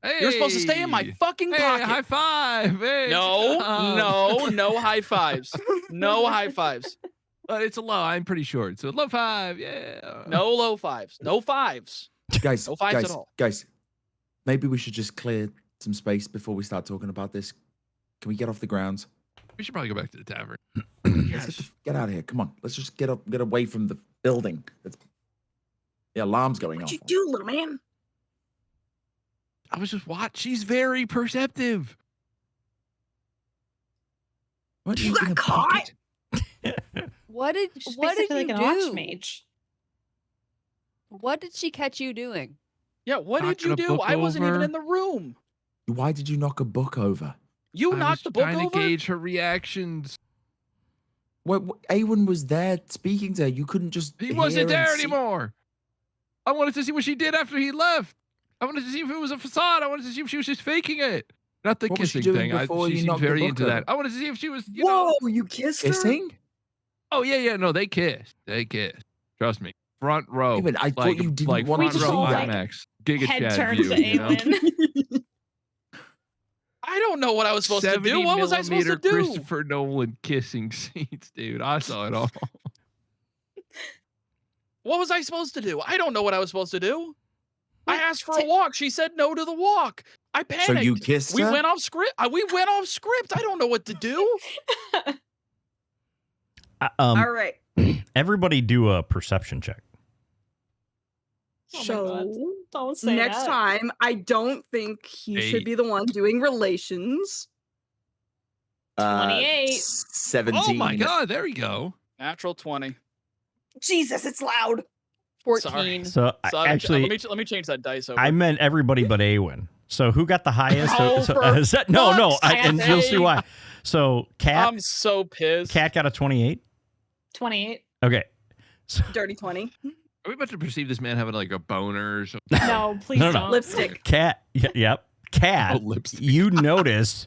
Hey, you're supposed to stay in my fucking Hey, pocket. high five. Hey, No, good job. no high fives. No high fives. It's a low. I'm pretty short. So low five. Yeah. No low fives. No fives. Guys, No fives guys, at all. guys, maybe we should just clear some space before we start talking about this. Can we get off the grounds? We should probably go back to the tavern. Let's get out of here. Come on. Let's just get away from the building. The alarm's going off. What'd you do, little man? I was just watching. She's very perceptive. What, You in got a caught? pocket? What did She's you basically like an do? archmage. What did she catch you doing? Yeah, what did Knocking you a do? book I wasn't even over. in the room. Why did you knock a book over? You I knocked the book trying over. to gauge her reactions. Awen was there speaking to her. You couldn't just. He hear wasn't and there see- anymore. I wanted to see what she did after he left. I wanted to see if it was a facade. I wanted to see if she was just faking it. Not the What was she kissing doing thing. before She you seemed knocked the very book into over? that. I wanted to see if she was, Whoa, you kissed her? Kissing? Oh yeah. No, they kissed. They kissed. Trust me. Front row. Yeah, but I thought you didn't like want front to row see that. IMAX. Giga Head Chad turned view. to You know? Awen. I don't know what I was supposed to 70 do. What was I supposed to millimeter do? Christopher Nolan kissing scenes, dude. I saw it all. What was I supposed to do? I don't know what I was supposed to do. I What? asked for a walk. She said no to the walk. I panicked. So you kissed we her? went off script. We went off script. I don't know what to do. All right. Everybody do a perception check. Oh my God. So Don't say next that. time, I don't think he should Eight. be the one doing relations. 28. 17. Oh my god, there you go. Natural 20. Jesus, it's loud. 14. So So actually, let me change that dice over. I meant everybody but Awen. So who got the highest? Oh, for no, fuck's and you'll see sake. why. So Cat I'm so pissed. got a 28. 28. Okay. So, Dirty 20. Are we about to perceive this man having like a boner or something? No, please No, no. don't. Lipstick. Cat, yep. Cat, Oh, lipstick. you notice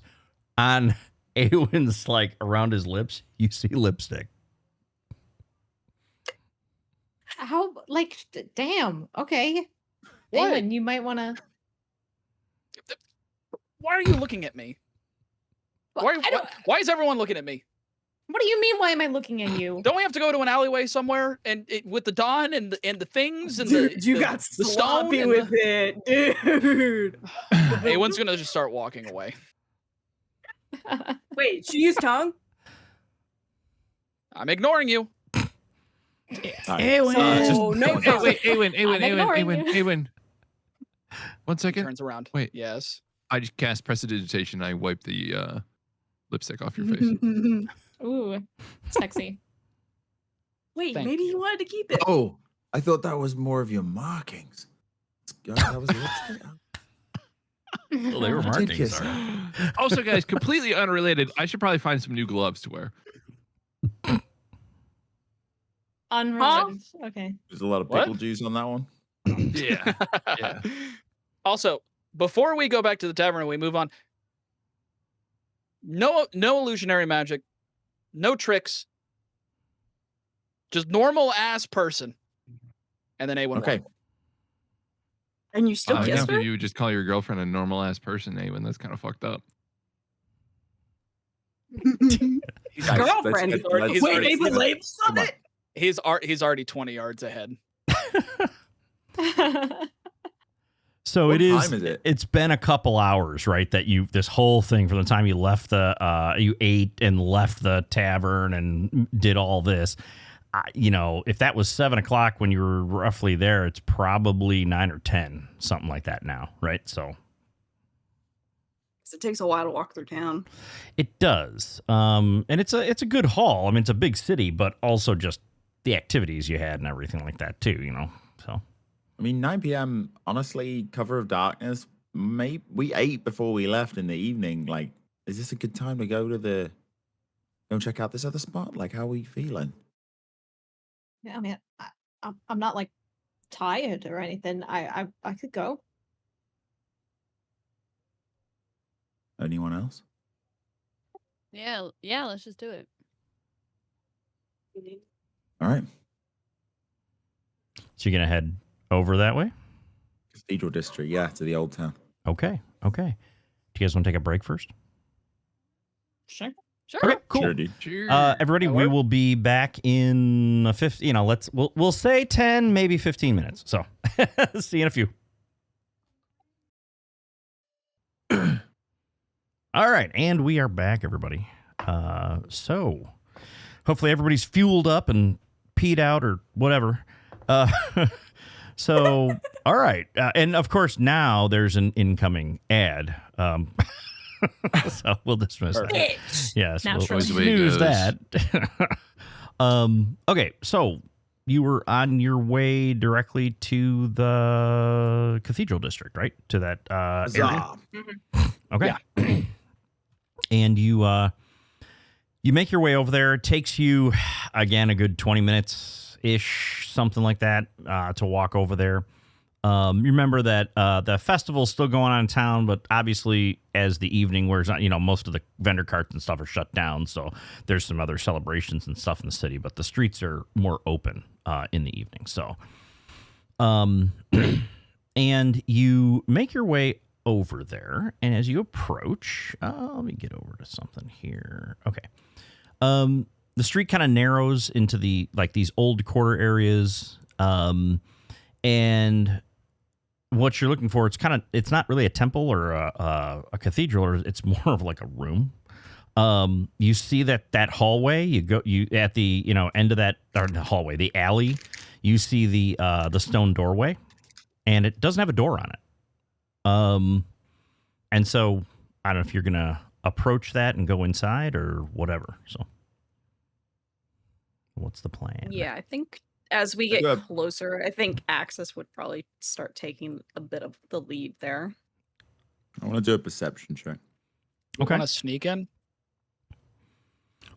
on Awen's like around his lips, you see lipstick. How, damn. Okay. What? Awen, you might want to. Why are you looking at me? Why is everyone looking at me? What do you mean? Why am I looking at you? Don't we have to go to an alleyway somewhere and with the dawn and the things and Dude, you got the stone sloppy and with it, dude. Awen's gonna just start walking away. Wait, she used tongue? I'm ignoring you. Awen. So, no, Hey, wait, I'm ignoring Awen. 1 He second. turns around. Wait. Yes. I just cast prestidigitation. I wiped the lipstick off your face. Ooh, sexy. Wait, Thank maybe he wanted to keep it. Oh, I thought that was more of your markings. That was lipstick. Well, they were I did marking. kiss Sorry. Also, guys, completely unrelated. I should probably find some new gloves to wear. Unrelated. Okay. There's a lot of What? pickle juice on that one. Yeah. Yeah. Also, before we go back to the tavern and we move on, no illusionary magic, no tricks, just normal ass person. And then A1. Okay. And you still I kiss can't her? believe you would just call your girlfriend a normal ass person, Awen. That's kind of fucked up. Guys, Girlfriend. let's- Wait, they believe Come on. it? He's already 20 yards ahead. So What it is. time is it? It's been a couple hours, right? That this whole thing from the time you left you ate and left the tavern and did all this. If that was 7 o'clock when you were roughly there, it's probably 9 or 10, something like that now, right? So It takes a while to walk through town. it does, and it's a good haul. I mean, it's a big city, but also just the activities you had and everything like that too. So. I mean, 9 p.m. Honestly, cover of darkness. Maybe we ate before we left in the evening. Like, is this a good time to go and check out this other spot? Like, how are we feeling? Yeah, I mean, I'm not like tired or anything. I could go. Anyone else? Yeah, let's just do it. All right. So you're gonna head over that way? Cathedral District, yeah, to the old town. Okay. Do you guys want to take a break first? Sure. Sure. Okay, cool. Sure, dude. Cheers. Everybody, we will be back in a 15. We'll say 10, maybe 15 minutes. So see you in a few. All right, and we are back, everybody. So hopefully everybody's fueled up and peed out or whatever. So, all right. And of course, now there's an incoming ad. So we'll dismiss that. Yes, Now we'll trust the way it snooze goes. that. Okay, so you were on your way directly to the Cathedral District, right? To that area? Huzzah. Okay. And you make your way over there. It takes you, again, a good 20 minutes-ish, something like that, to walk over there. You remember that the festival's still going on in town, but obviously as the evening wears on, most of the vendor carts and stuff are shut down. So there's some other celebrations and stuff in the city, but the streets are more open in the evening. So, and you make your way over there, and as you approach, let me get over to something here. Okay. The street kind of narrows into these old quarter areas. And what you're looking for, it's not really a temple or a cathedral, or it's more of like a room. You see that hallway, you at the end of that, or the hallway, the alley, you see the stone doorway, and it doesn't have a door on it. And so I don't know if you're gonna approach that and go inside or whatever. So what's the plan? Yeah, I think as we Go get ahead. closer, I think Axis would probably start taking a bit of the lead there. I want to do a perception check. Okay. Want to sneak in?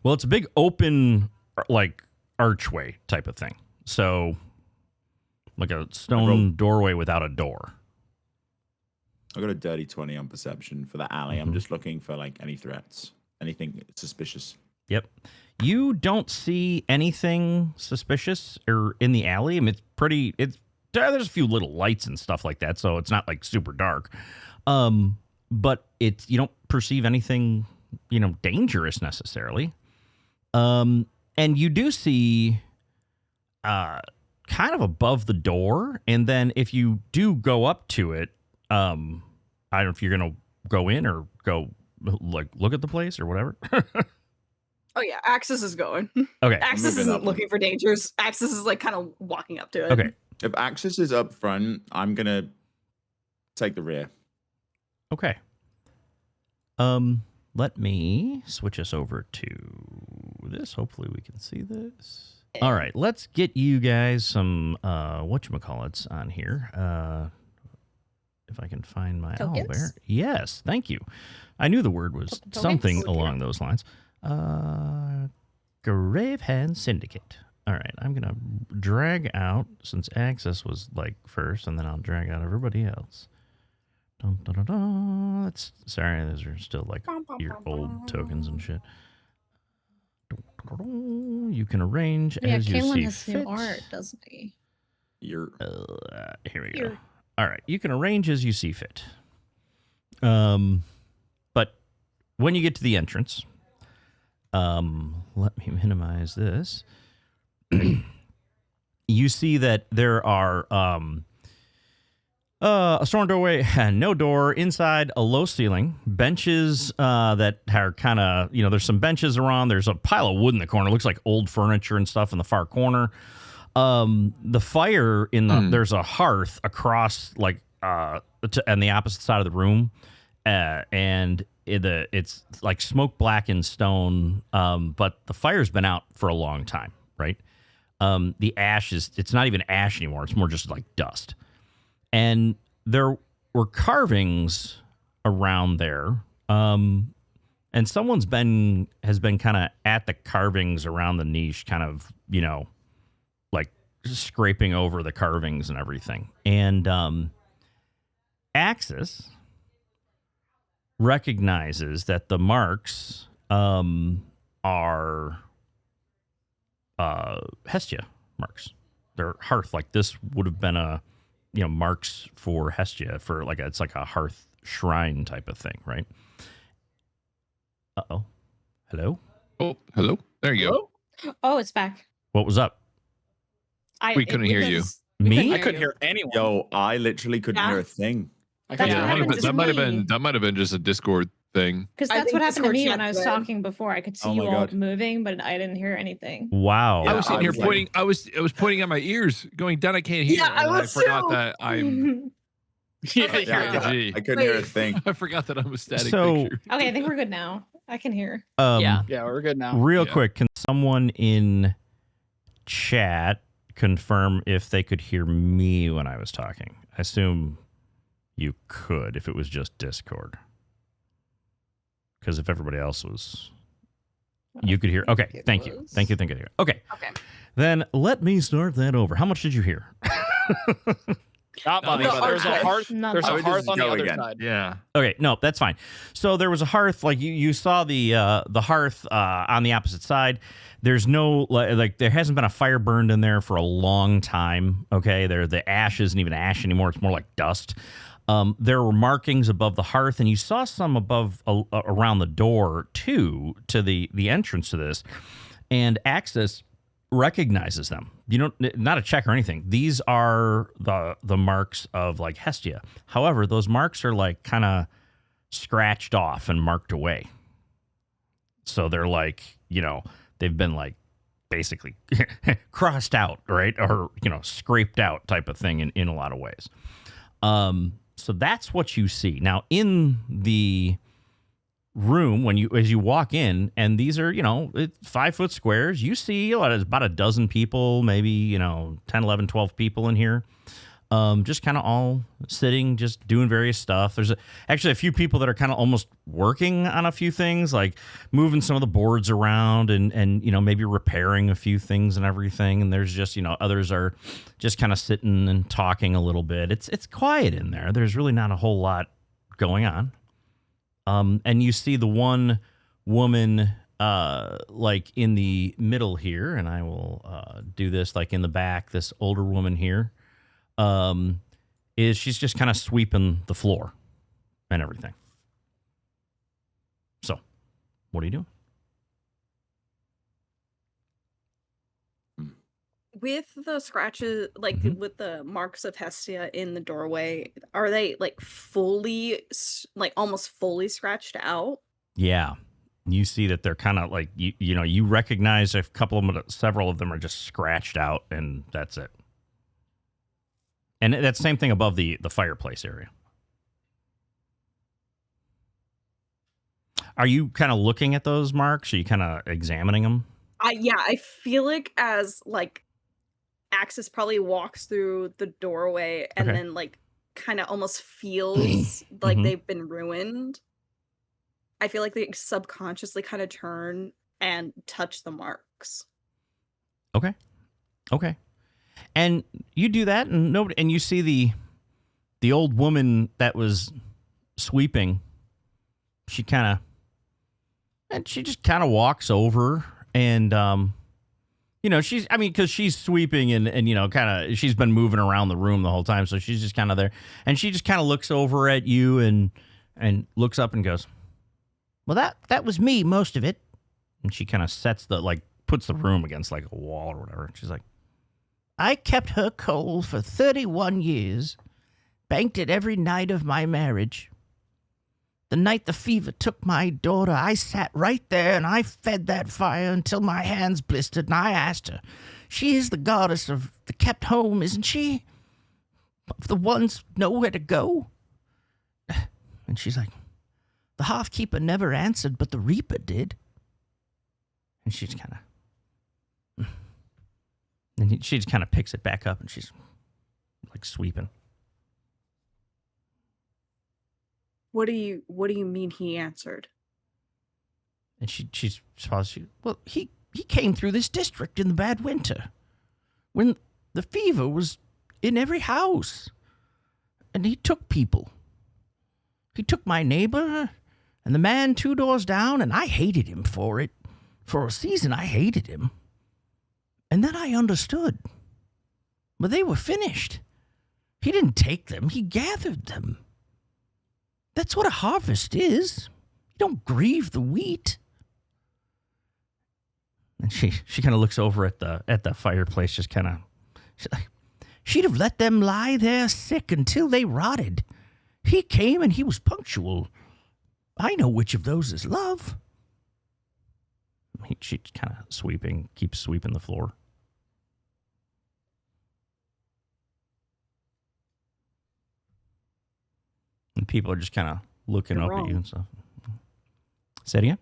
Well, it's a big open, like, archway type of thing. So, like a stone doorway without a door. I got a dirty 20 on perception for the alley. I'm just looking for like any threats, anything suspicious. Yep. You don't see anything suspicious or in the alley. I mean, there's a few little lights and stuff like that, so it's not like super dark. But you don't perceive anything, dangerous necessarily. And you do see kind of above the door, and then if you do go up to it, I don't know if you're gonna go in or go like look at the place or whatever. Oh yeah, Axis is going. Okay. Axis moving isn't up. looking for dangers. Axis is like kind of walking up to it. Okay. If Axis is up front, I'm going to take the rear. Okay. Let me switch us over to this. Hopefully we can see this. All right, let's get you guys some whatchamacallits on here. If I can find my Tokens? owlbear. Yes, thank you. I knew the word was Tokens? something Oh, dear. along those lines. Gravehand Syndicate. All right, I'm gonna drag out since Axis was like first, and then I'll drag out everybody else. Dun, dun, dun, dun. That's sorry, those are still like your old tokens and shit. Dun, dun, dun, dun. You can arrange Yeah, as you Kalen see has fit. new art, doesn't he? You're Here we go. Here. All right, you can arrange as you see fit. But when you get to the entrance, let me minimize this. You see that there are a stone doorway, no door, inside a low ceiling, benches that are kind of, there's some benches around. There's a pile of wood in the corner. It looks like old furniture and stuff in the far corner. The fire there's a hearth across on the opposite side of the room, and it's like smoke blackened stone. But the fire's been out for a long time, right? The ash it's not even ash anymore. It's more just like dust. And there were carvings around there. And someone's has been kind of at the carvings around the niche, kind of, like scraping over the carvings and everything. And Axis recognizes that the marks are Hestia marks. They're hearth. Like this would have been marks for Hestia for it's like a hearth shrine type of thing, right? Uh-oh. Hello? Oh, hello. There you go. Oh, it's back. What was up? We couldn't hear you. Me? I couldn't hear anyone. Yo, I literally couldn't Yeah. hear a thing. I That's couldn't what hear happened anyone. to me. That might have been just a Discord thing. Because I that's think what happened to Discord me when shut I was down. talking before. I could see Oh you my all God. moving, but I didn't hear anything. Wow. I was sitting I here was like- pointing. I was pointing at my ears, going down. I can't hear. Yeah, I and was forgot too. that I'm. Yeah, Okay, Yeah, Yeah. I couldn't hear a Wait. thing. I forgot that I'm a static So- picture. Okay, I think we're good now. I can hear. Yeah. yeah, we're good now. Real Yeah. quick, can someone in chat confirm if they could hear me when I was talking? I assume you could if it was just Discord. Because if everybody else was, you could hear. Okay, it thank you. was. Thank you. Okay, Okay. then let me start that over. How much did you hear? Not No, money, the but there's a hearth. hearth. Not There's I a would hearth just on the go other again. side. Yeah. Okay, no, that's fine. So there was a hearth, like you saw the hearth on the opposite side. There's no there hasn't been a fire burned in there for a long time. Okay, the ash isn't even ash anymore. It's more like dust. There were markings above the hearth, and you saw some above around the door too, to the entrance to this. And Axis recognizes them. Not a check or anything. These are the marks of like Hestia. However, those marks are like kind of scratched off and marked away. So they're like, they've been like basically crossed out, right? Or, scraped out type of thing in a lot of ways. So that's what you see. Now in the room, as you walk in, and these are 5-foot squares, you see about a dozen people, maybe 10, 11, 12 people in here, just kind of all sitting, just doing various stuff. There's actually a few people that are kind of almost working on a few things, like moving some of the boards around and maybe repairing a few things and everything. And there's just others are just kind of sitting and talking a little bit. It's quiet in there. There's really not a whole lot going on. And you see the one woman, like in the middle here, and I will do this like in the back. This older woman here, she's just kind of sweeping the floor and everything. So, what are you doing? With the scratches, like Mhm. with the marks of Hestia in the doorway, are they like almost fully scratched out? Yeah, you see that they're kind of like you recognize a couple of them, several of them are just scratched out, and that's it. And that's the same thing above the fireplace area. Are you kind of looking at those marks? Are you kind of examining them? I feel like as like Axis probably walks through the doorway and Okay. then like kind of almost feels like Mhm. they've been ruined. I feel like they subconsciously kind of turn and touch the marks. Okay. Okay. And you do that, and nobody, and you see the old woman that was sweeping. She just kind of walks over, and because she's sweeping and she's been moving around the room the whole time, so she's just kind of there, and she just kind of looks over at you and looks up and goes, "Well, that was me, most of it." And she kind of puts the room against like a wall or whatever. She's like, "I kept her coal for 31 years, banked it every night of my marriage. The night the fever took my daughter, I sat right there and I fed that fire until my hands blistered, and I asked her, she is the goddess of the kept home, isn't she? Of the ones nowhere to go?" And she's like, "The hearthkeeper never answered, but the reaper did." And she's kind of... And she just kind of picks it back up, and she's like sweeping. What do you mean he answered? And she's paused. Well, he came through this district in the bad winter, when the fever was in every house, and he took people. He took my neighbor and the man 2 doors down, and I hated him for it. For a season, I hated him. And then I understood. But they were finished. He didn't take them. He gathered them. That's what a harvest is. You don't grieve the wheat. And she kind of looks over at the fireplace, just kind of, she's like, she'd have let them lie there sick until they rotted. He came and he was punctual. I know which of those is love. She's kind of keeps sweeping the floor. And people are just kind of looking up at you and stuff. Say it again?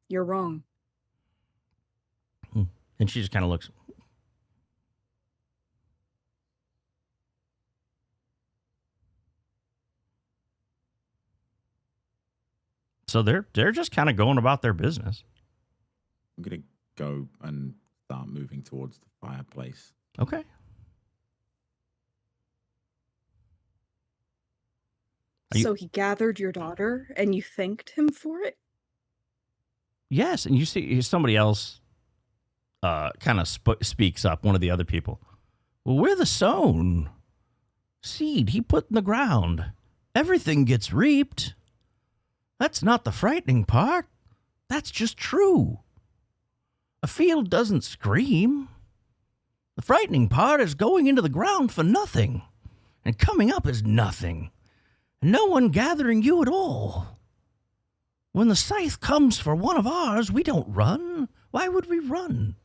You're wrong. And she just kind of looks. So they're just kind of going about their business. I'm going to go and start moving towards the fireplace. Okay. So he gathered your daughter and you thanked him for it? Yes, and you see somebody else kind of speaks up, one of the other people. Well, we're the sown seed he put in the ground. Everything gets reaped. That's not the frightening part. That's just true. A field doesn't scream. The frightening part is going into the ground for nothing, and coming up is nothing, and no one gathering you at all. When the scythe comes for one of ours, we don't run. Why would we run?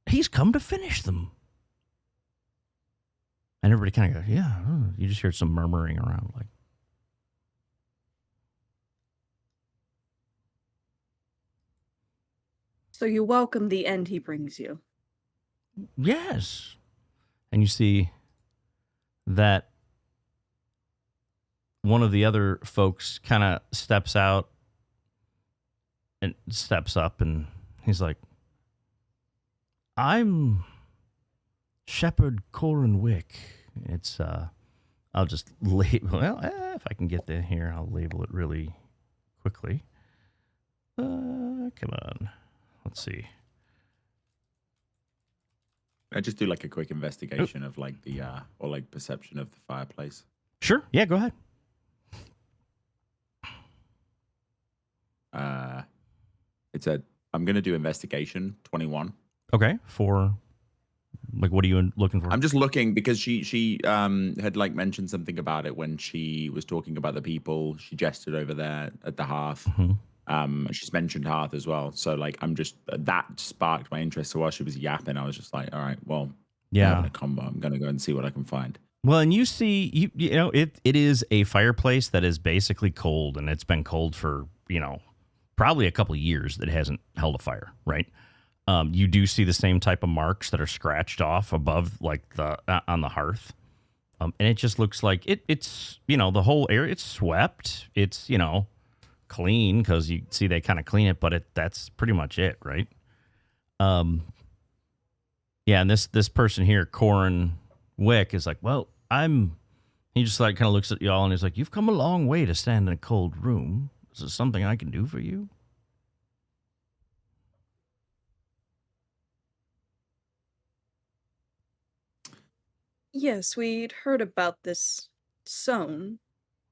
He's come to finish them. And everybody kind of goes, yeah. You just hear some murmuring around like. So you welcome the end he brings you. Yes. And you see that one of the other folks kind of steps out and steps up, and he's like, I'm Shepherd Corin Wick. It's, I'll just label, if I can get there here, I'll label it really quickly. Come on. Let's see. I just do like a quick investigation of like the, or like perception of the fireplace. Sure. Yeah, go ahead. I'm going to do investigation 21. Okay. For like, what are you looking for? I'm just looking because she had like mentioned something about it when she was talking about the people. She gestured over there at the hearth. Mm-hmm. She's mentioned hearth as well. So like, I'm just, that sparked my interest. So while she was yapping, I was just like, all right, well, yeah, having a combo. I'm going to go and see what I can find. Well, and you see, you know, it is a fireplace that is basically cold, and it's been cold for, you know, probably a couple of years that hasn't held a fire, right? You do see the same type of marks that are scratched off above, like the on the hearth, and it just looks like it's, you know, the whole area, it's swept, it's, you know, clean because you see they kind of clean it, but that's pretty much it, right? Yeah, and this person here, Corin Wick, is like, well, he just like kind of looks at y'all and he's like, you've come a long way to stand in a cold room. Is there something I can do for you? Yes, we'd heard about this Sown,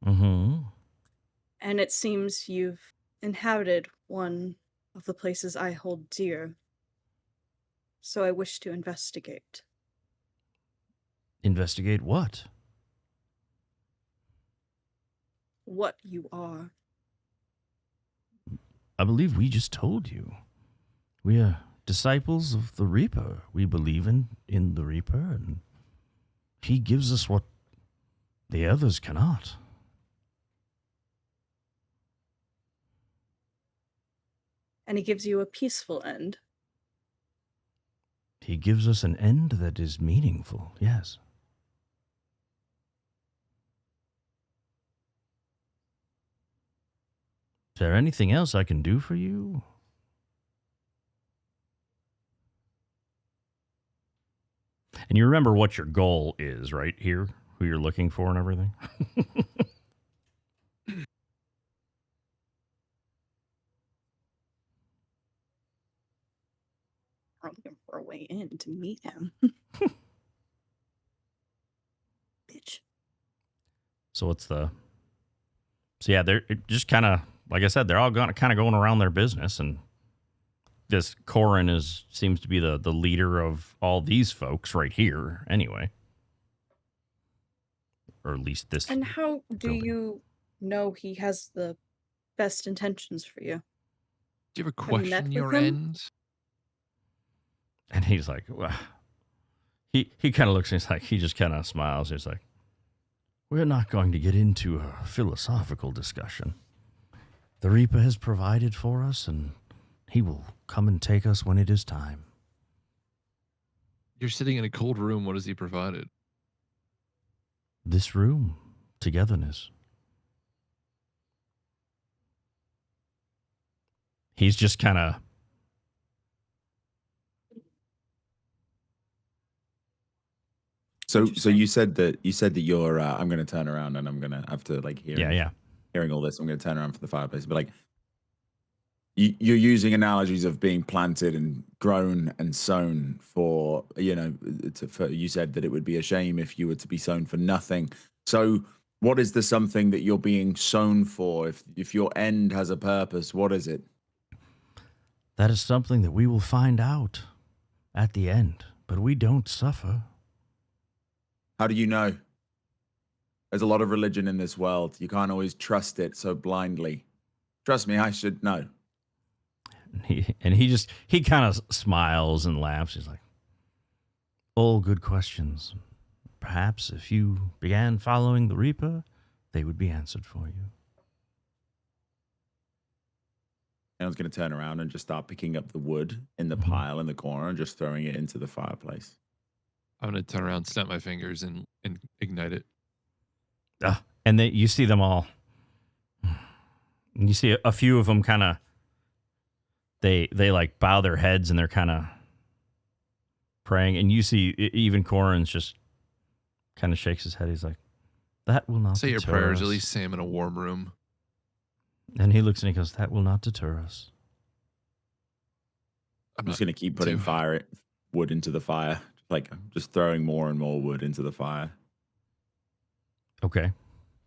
Mm-hmm. and it seems you've inhabited one of the places I hold dear. So I wish to investigate. Investigate what? What you are. I believe we just told you. We are disciples of the Reaper. We believe in the Reaper, and he gives us what the others cannot. And he gives you a peaceful end. He gives us an end that is meaningful, yes. Is there anything else I can do for you? And you remember what your goal is, right? Here, who you're looking for and everything? We're looking for a way in to meet him. Bitch. So yeah, they're just kind of, like I said, they're all kind of going around their business, and this Corin seems to be the leader of all these folks right here, anyway. Or at least this. And how do building. you know he has the best intentions for you? Do you ever Have you met question with your him? ends? And he's like, well, he kind of looks and he's like, he just kind of smiles. He's like, we're not going to get into a philosophical discussion. The Reaper has provided for us, and he will come and take us when it is time. You're sitting in a cold room. What has he provided? This room, togetherness. He's just kind of. So you said that you're I'm gonna turn around and I'm gonna have to like hearing all this, I'm gonna turn around for the fireplace. But like you're using analogies of being planted and grown and sown for, you said that it would be a shame if you were to be sown for nothing. So what is the something that you're being sown for? If your end has a purpose, what is it? That is something that we will find out at the end, but we don't suffer. How do you know? There's a lot of religion in this world. You can't always trust it so blindly. Trust me, I should know. He kind of smiles and laughs. He's like, all good questions. Perhaps if you began following the Reaper, they would be answered for you. I was going to turn around and just start picking up the wood in the pile in the corner and just throwing it into the fireplace. I'm going to turn around, snap my fingers, and ignite it. And then you see them all. And you see a few of them kind of, they like bow their heads and they're kind of praying. And you see even Corin's just kind of shakes his head. He's like, that will not say your deter prayers. us. At least say them in a warm room. And he looks and he goes, that will not deter us. I'm just going to keep putting wood into the fire. Like just throwing more and more wood into the fire. Okay.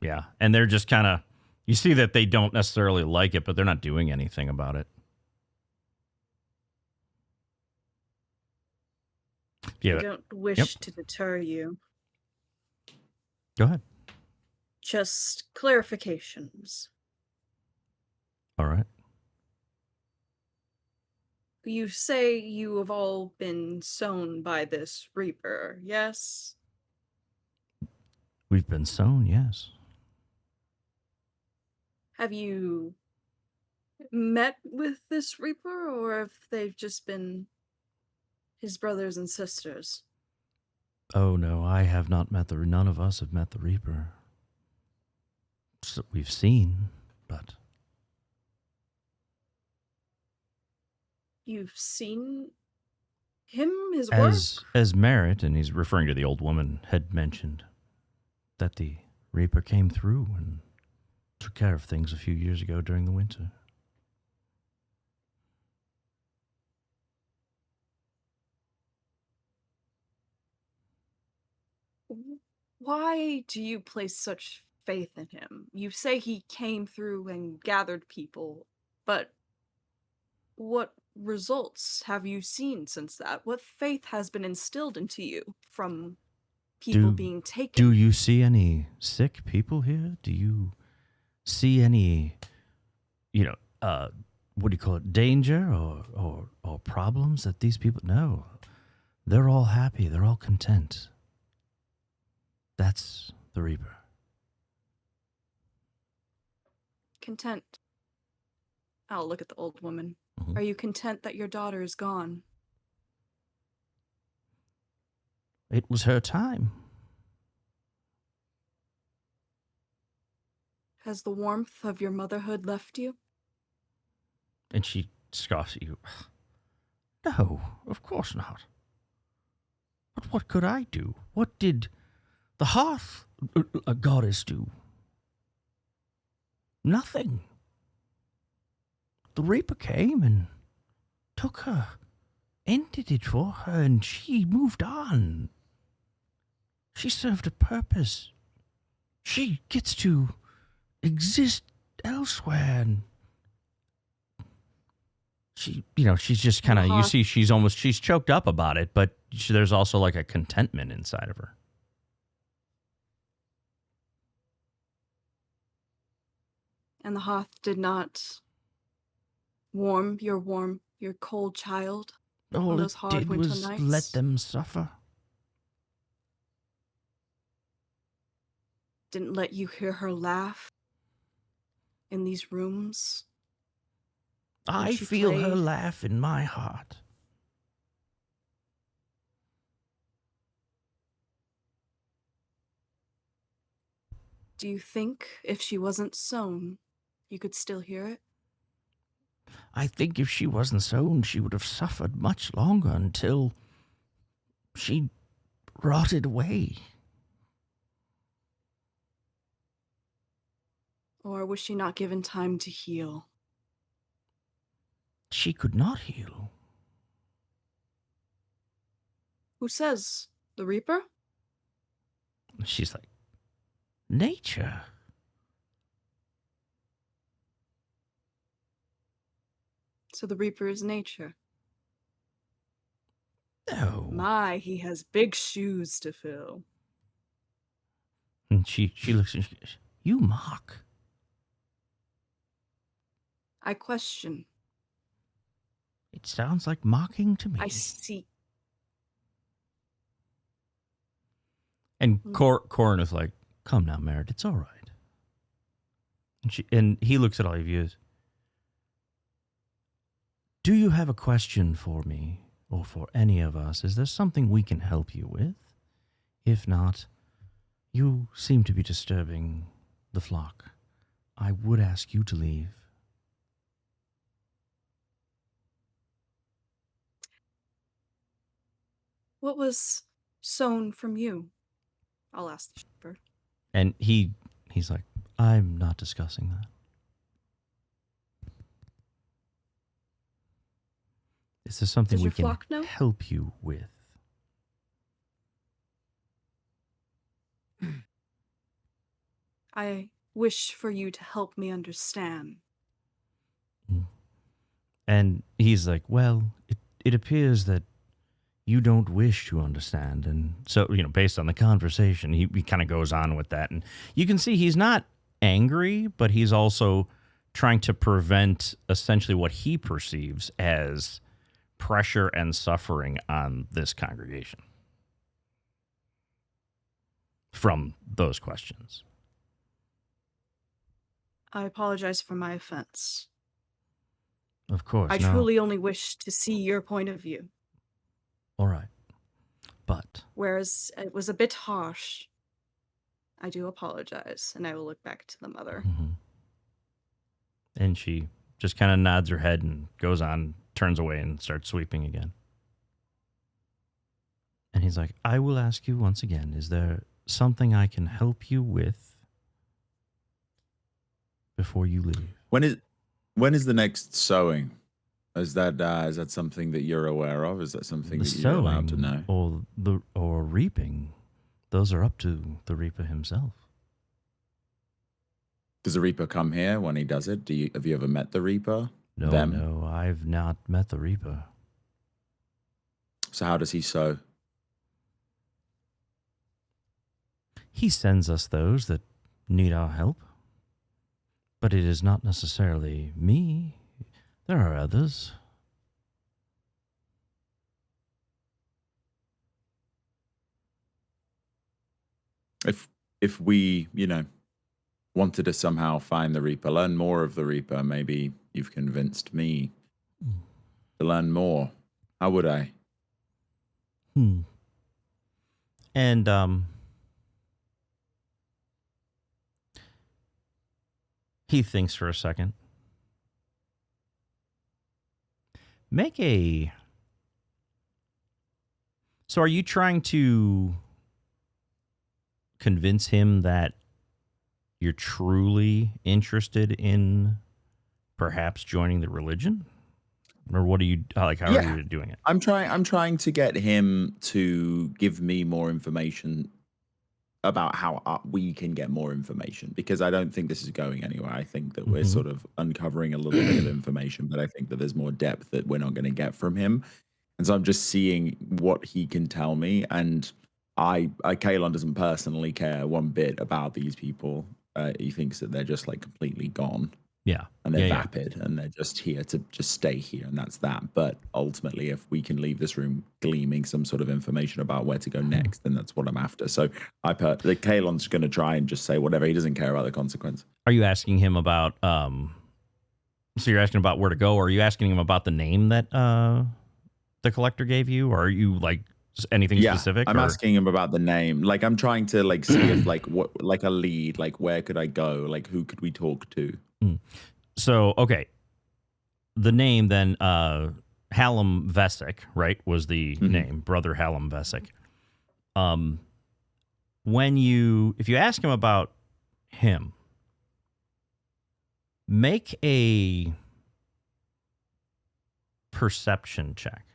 Yeah. And they're just kind of, you see that they don't necessarily like it, but they're not doing anything about it. Yeah. I don't wish to deter you. Go ahead. Just clarifications. All right. You say you have all been sown by this Reaper, yes? We've been sown, yes. Have you met with this Reaper, or have they just been his brothers and sisters? Oh, no, I have not met none of us have met the Reaper. So we've seen, but... You've seen him, his work? As Merritt, and he's referring to the old woman, had mentioned that the Reaper came through and took care of things a few years ago during the winter. Why do you place such faith in him? You say he came through and gathered people, but what results have you seen since that? What faith has been instilled into you from people being taken? Do you see any sick people here? Do you see any, what do you call it, danger or problems that these people... No, they're all happy. They're all content. That's the Reaper. Content. I'll look at the old woman. Mhm. Are you content that your daughter is gone? It was her time. Has the warmth of your motherhood left you? And she scoffs at you. No, of course not. But what could I do? What did the hearth goddess do? Nothing. The Reaper came and took her, ended it for her, and she moved on. She served a purpose. She gets to exist elsewhere, and she's just kind of, you see, she's choked up about it, but there's also like a contentment inside of her. And the hearth did not warm your cold child All on it those hard did winter was nights? let them suffer. Didn't let you hear her laugh in these rooms? I she feel her played? laugh in my heart. Do you think if she wasn't sewn, you could still hear it? I think if she wasn't sewn, she would have suffered much longer until she rotted away. Or was she not given time to heal? She could not heal. Who says? The Reaper? She's like, nature. So the Reaper is nature. No. My, he has big shoes to fill. And she looks and she goes, you mock. I question. It sounds like mocking to me. I seek. And Corin is like, come now, Merritt, it's all right. And he looks at all of you as, do you have a question for me or for any of us? Is there something we can help you with? If not, you seem to be disturbing the flock. I would ask you to leave. What was sewn from you? I'll ask the shepherd. And he's like, I'm not discussing that. Is there something Does we your can flock know? help you with? I wish for you to help me understand. And he's like, well, it appears that you don't wish to understand. And so, based on the conversation, he kind of goes on with that. And you can see he's not angry, but he's also trying to prevent essentially what he perceives as pressure and suffering on this congregation from those questions. I apologize for my offense. Of course. I no. truly only wish to see your point of view. All right. But Whereas it was a bit harsh, I do apologize, and I will look back to the mother. Mhm. And she just kind of nods her head and goes on, turns away, and starts sweeping again. he's like, I will ask you once again, is there something I can help you with before you leave? When is the next sowing? Is that something that you're aware of? Is that something The that you're allowed to know? or reaping, those are up to the reaper himself. Does the Reaper come here when he does it? Have you ever met the Reaper? No, Them? no, I've not met the reaper. So how does he sow? He sends us those that need our help. But it is not necessarily me. There are others. If we, wanted to somehow find the Reaper, learn more of the Reaper, maybe you've convinced me to learn more. How would I? And he thinks for a second. So are you trying to convince him that you're truly interested in perhaps joining the religion? Or what are you like? How are you doing it? I'm trying to get him to give me more information about how we can get more information, because I don't think this is going anywhere. I think that we're sort of uncovering a little bit of information, but I think that there's more depth that we're not going to get from him. And so I'm just seeing what he can tell me. And Kalon doesn't personally care one bit about these people. He thinks that they're just like completely gone. Yeah. And they're vapid and they're just here to just stay here, and that's that. But ultimately, if we can leave this room gleaming some sort of information about where to go next, then that's what I'm after. So the Kalon's going to try and just say whatever. He doesn't care about the consequence. Are you asking him about so you're asking about where to go, or are you asking him about the name that the collector gave you, or are you like anything specific? I'm asking him about the name. Like I'm trying to like see if like what like a lead, like where could I go? Like who could we talk to? So, okay. The name then, Hallam Vesic, right, was the name, Brother Hallam Vesic. If you ask him about him, make a perception check.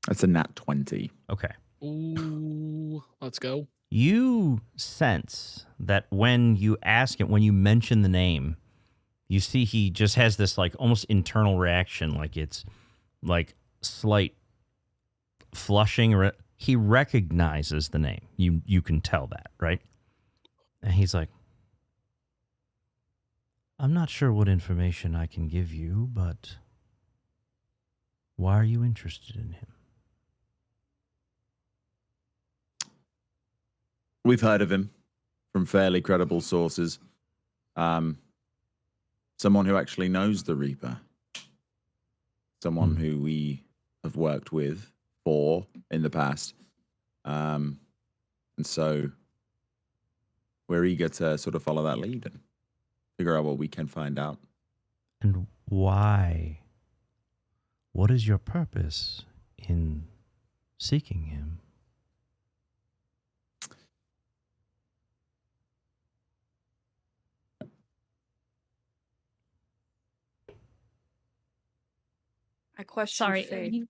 That's a nat 20. Okay. Ooh, let's go. You sense that when you ask him, when you mention the name, you see he just has this like almost internal reaction, like it's like slight flushing. He recognizes the name. You can tell that, right? And he's like, I'm not sure what information I can give you, but why are you interested in him? We've heard of him from fairly credible sources. Someone who actually knows the Reaper. Someone who we have worked with in the past. And so we're eager to sort of follow that lead and figure out what we can find out. And why? What is your purpose in seeking him? I question Sorry, Faye.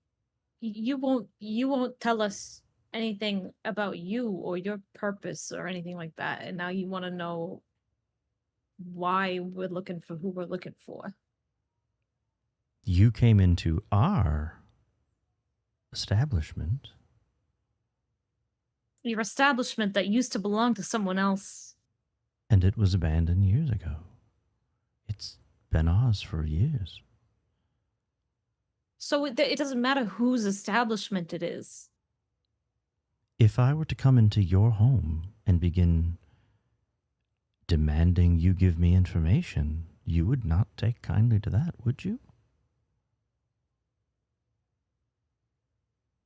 you won't tell us anything about you or your purpose or anything like that. And now you want to know why we're looking for who we're looking for. You came into our establishment. Your establishment that used to belong to someone else. And it was abandoned years ago. It's been ours for years. So it doesn't matter whose establishment it is. If I were to come into your home and begin demanding you give me information, you would not take kindly to that, would you?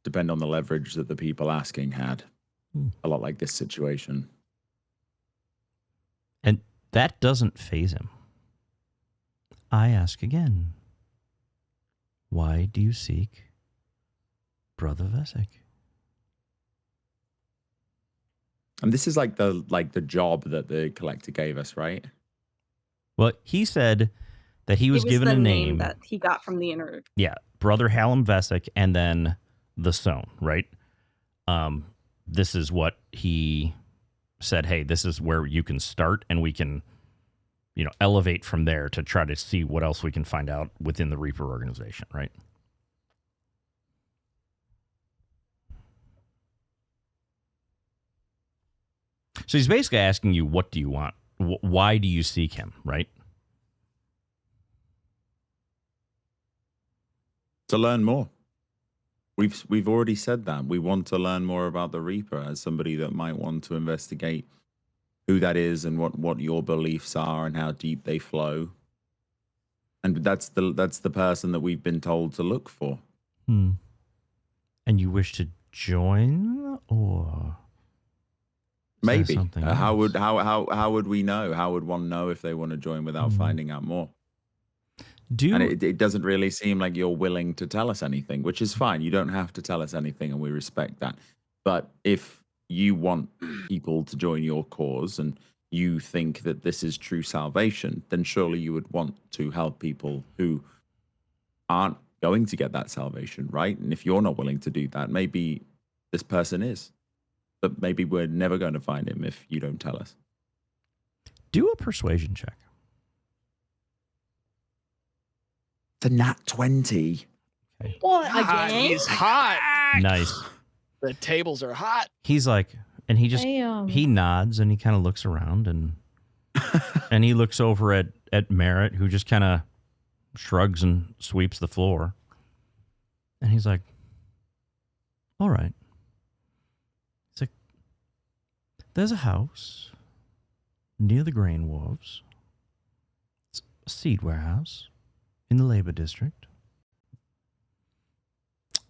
Depend on the leverage that the people asking had. A lot like this situation. And that doesn't faze him. I ask again. Why do you seek Brother Vesic. And this is like the job that the collector gave us, right? Well, he said that he was given the a name. that he got from the inner. Yeah, Brother Hallam Vesic, and then the Sown, right? This is what he said, hey, this is where you can start, and we can, elevate from there to try to see what else we can find out within the Reaper organization, right? So he's basically asking you, what do you want? Why do you seek him, right? To learn more. We've already said that. We want to learn more about the Reaper as somebody that might want to investigate who that is and what your beliefs are and how deep they flow. And that's the person that we've been told to look for. And you wish to join, or maybe something how else? would we know? How would one know if they want to join without finding out more? And it doesn't really seem like you're willing to tell us anything, which is fine. You don't have to tell us anything, and we respect that. But if you want people to join your cause and you think that this is true salvation, then surely you would want to help people who aren't going to get that salvation, right? And if you're not willing to do that, maybe this person is. But maybe we're never going to find him if you don't tell us. Do a persuasion check. The nat 20. What? Again? He's hot. Nice. The tables are hot. He's like, and he just Damn. he nods and he kind of looks around and and he looks over at Merritt, who just kind of shrugs and sweeps the floor. And he's like, all right. He's like, there's a house near the grain wharves. It's a seed warehouse in the labor district.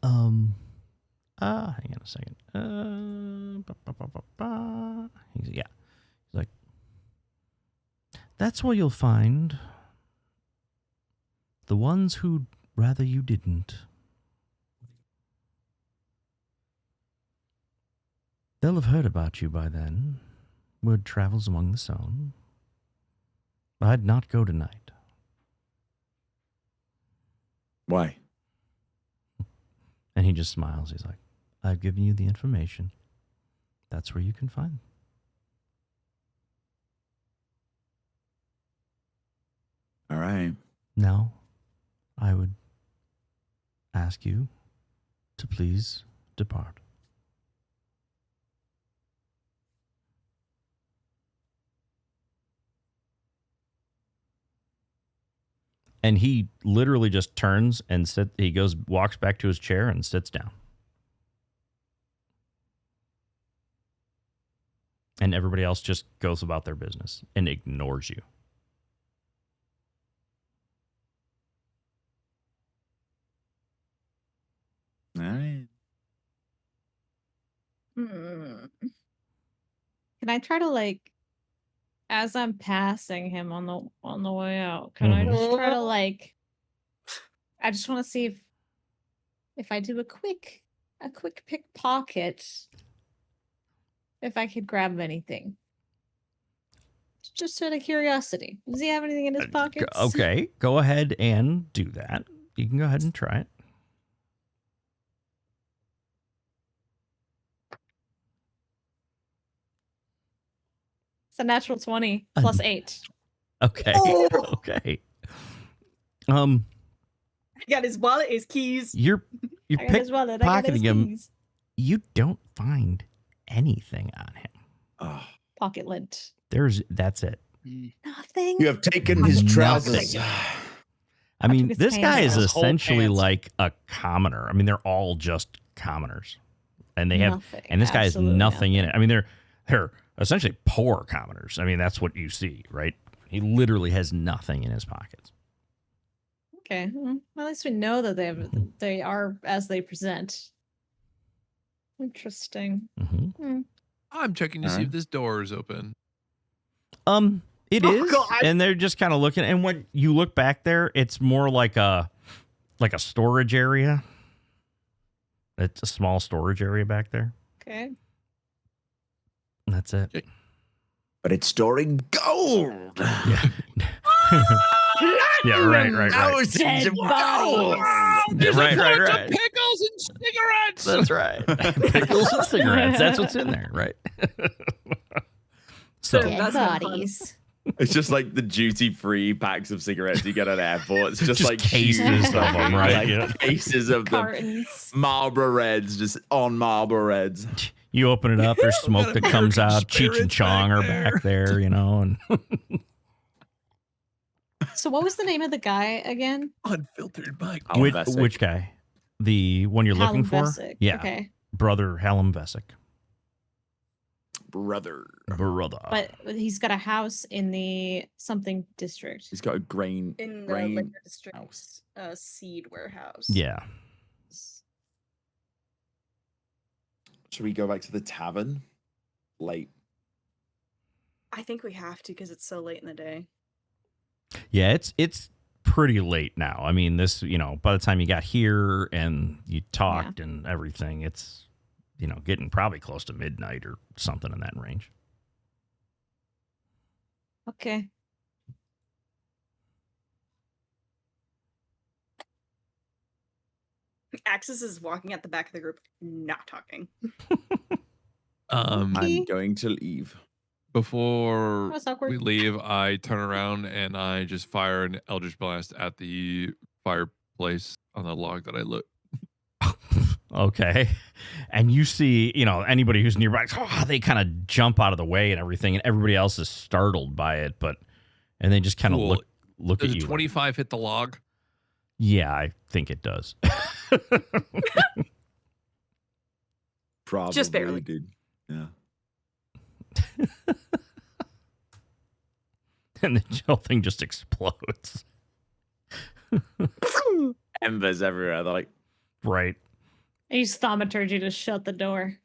Hang on a second. He's like, that's where you'll find the ones who'd rather you didn't. They'll have heard about you by then. Word travels among the Sown. I'd not go tonight. Why? And he just smiles. He's like, I've given you the information. That's where you can find them. All right. Now, I would ask you to please depart. And he literally just turns and walks back to his chair and sits down. And everybody else just goes about their business and ignores you. All right. Can I try to as I'm passing him on the way out, can I just try to I just want to see if I do a quick pickpocket, if I could grab anything. Just out of curiosity. Does he have anything in his pockets? Okay, go ahead and do that. You can go ahead and try it. It's a natural 20 plus 8. Okay. Okay. He got his wallet, his keys. You're I got his wallet, I got his pickpocketing him. keys. You don't find anything on him. Oh, Pocket lint. That's it. Nothing. You have taken his trousers. Nothing. I I mean, took his this guy pants is off. Whole essentially pants. like a commoner. I mean, they're all just commoners, and they have, Nothing. and this guy has Absolutely nothing in it. I mean, they're essentially poor commoners. I mean, that's what you see, right? He literally has nothing in his pockets. Okay. Well, at least we know that they are as they present. Interesting. Mm-hmm. I'm checking to see if this door is open. It Oh, is, God. and they're just kind of looking. And when you look back there, it's more like a storage area. It's a small storage area back there. Okay. And that's it. Okay. But it's storing gold. Yeah. Yeah, right. Dead bodies. There's Right, a bunch right. of pickles and cigarettes. That's right. Pickles and cigarettes. That's what's in there, right? So Dead Dead That's been bodies. It's just like the duty-free packs of cigarettes you get at airports. Just like cases huge, of them, right? like Yeah. cases of them. Cartons. Marlboro Reds, just on Marlboro Reds. you open it up, there's smoke got that comes American out. Cheech and spirits Chong back are there. back there, and So what was the name of the guy again? Unfiltered Mike. Alan Vesic. which guy? The one you're looking Hallam for? Vesic. Yeah, Okay. brother Hallam Vesic. Brother. Brother. But he's got a house in the something district. He's got a grain. in the grain liquor district house. seed warehouse. Yeah. Should we go back to the tavern? Late. I think we have to because it's so late in the day. Yeah, it's pretty late now. I mean, this, by the time you got here and you talked and everything, it's, getting probably close to midnight or something in that range. Okay. Axis is walking at the back of the group, not talking. I'm Okay. going to leave. Before That was awkward. we leave, I turn around and I just fire an Eldritch Blast at the fireplace on the log that I lit. Okay. And you see, anybody who's nearby, they kind of jump out of the way and everything, and everybody else is startled by it, and they just kind of Cool. look Does at a you. like, 25 hit the log? yeah, I think it does. Probably, barely. dude. Yeah. And the whole thing just explodes. Embers everywhere. They're like, Right. I use thaumaturgy to shut the door.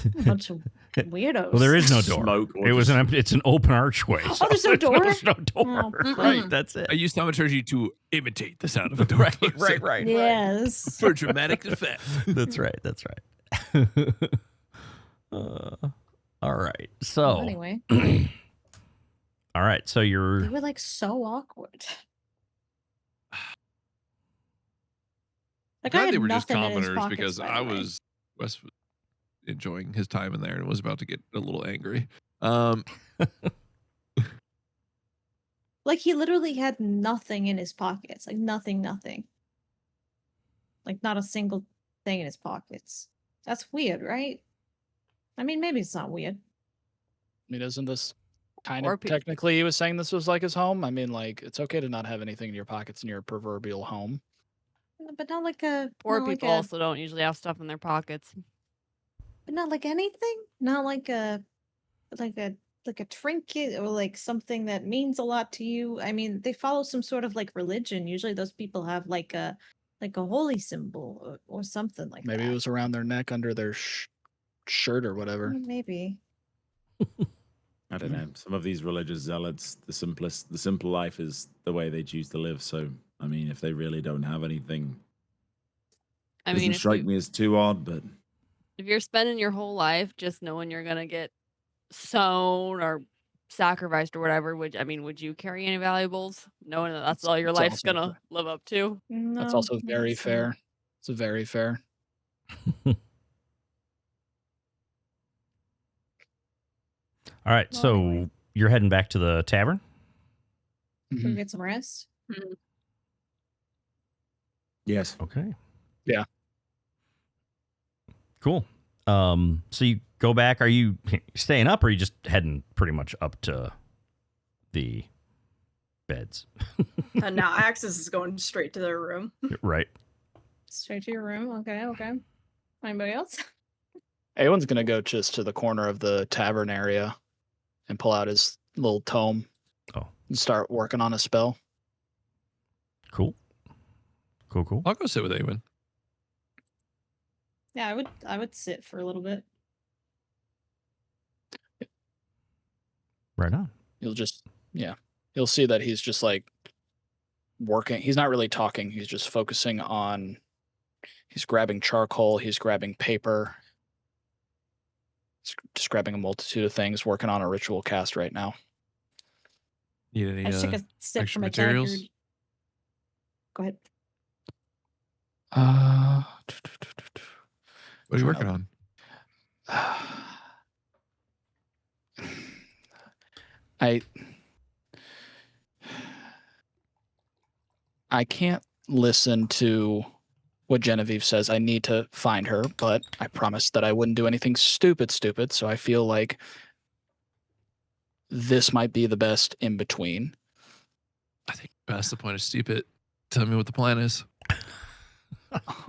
A bunch of weirdos. Well, there is no door. Smoke or It was just- it's an open archway. so there's no door? There's no door. Oh, Right. That's it. I use thaumaturgy to imitate the sound of a door. Right. Yes. For dramatic effect. That's right. That's right. All right. So, Well, anyway, all right. So they you're were like so awkward. Like I Glad had they were just nothing in his commoners pockets, because by the I way. was Wes was enjoying his time in there and was about to get a little angry. Like he literally had nothing in his pockets. Like nothing. Like not a single thing in his pockets. That's weird, right? I mean, maybe it's not weird. I mean, isn't this kind Or of people- technically he was saying this was like his home? I mean, like it's okay to not have anything in your pockets in your proverbial home. But not like a Poor not like people a- also don't usually have stuff in their pockets. but not like anything. Not like a trinket or like something that means a lot to you. I mean, they follow some sort of like religion. Usually, those people have like a holy symbol or something like Maybe that. it was around their neck under their shirt or whatever. Maybe. I don't know. Some of these religious zealots, the simple life is the way they choose to live. So, I mean, if they really don't have anything, I doesn't mean, if, strike me as too odd. But if you're spending your whole life just knowing you're gonna get sewn or sacrificed or whatever, would you carry any valuables, knowing that that's all your It's life's also gonna live up to? That's No, also not very so. fair. It's very fair. all right. Well, So anyway. you're heading back to the tavern. Can we Mhm. get some rest? yes, Okay. Yeah. Cool. So you go back. Are you staying up, or are you just heading pretty much up to the beds? And now Axis is going straight to their room. Right. Straight to your room. Okay. Anybody else? Awen's gonna go just to the corner of the tavern area and pull out his little tome. Oh. And start working on a spell. Cool. Cool. I'll go sit with Awen. Yeah, I would sit for a little bit. Right on. You'll see that he's just like working. He's not really talking. He's just focusing on He's grabbing charcoal. He's grabbing paper. He's just grabbing a multitude of things, working on a ritual cast right now. Need any I just took a sip extra from a materials? tankard. Go ahead. What are you working on? I can't listen to what Genevieve says. I need to find her, but I promised that I wouldn't do anything stupid, so I feel like this might be the best in between. I think past the point of stupid. Tell me what the plan is.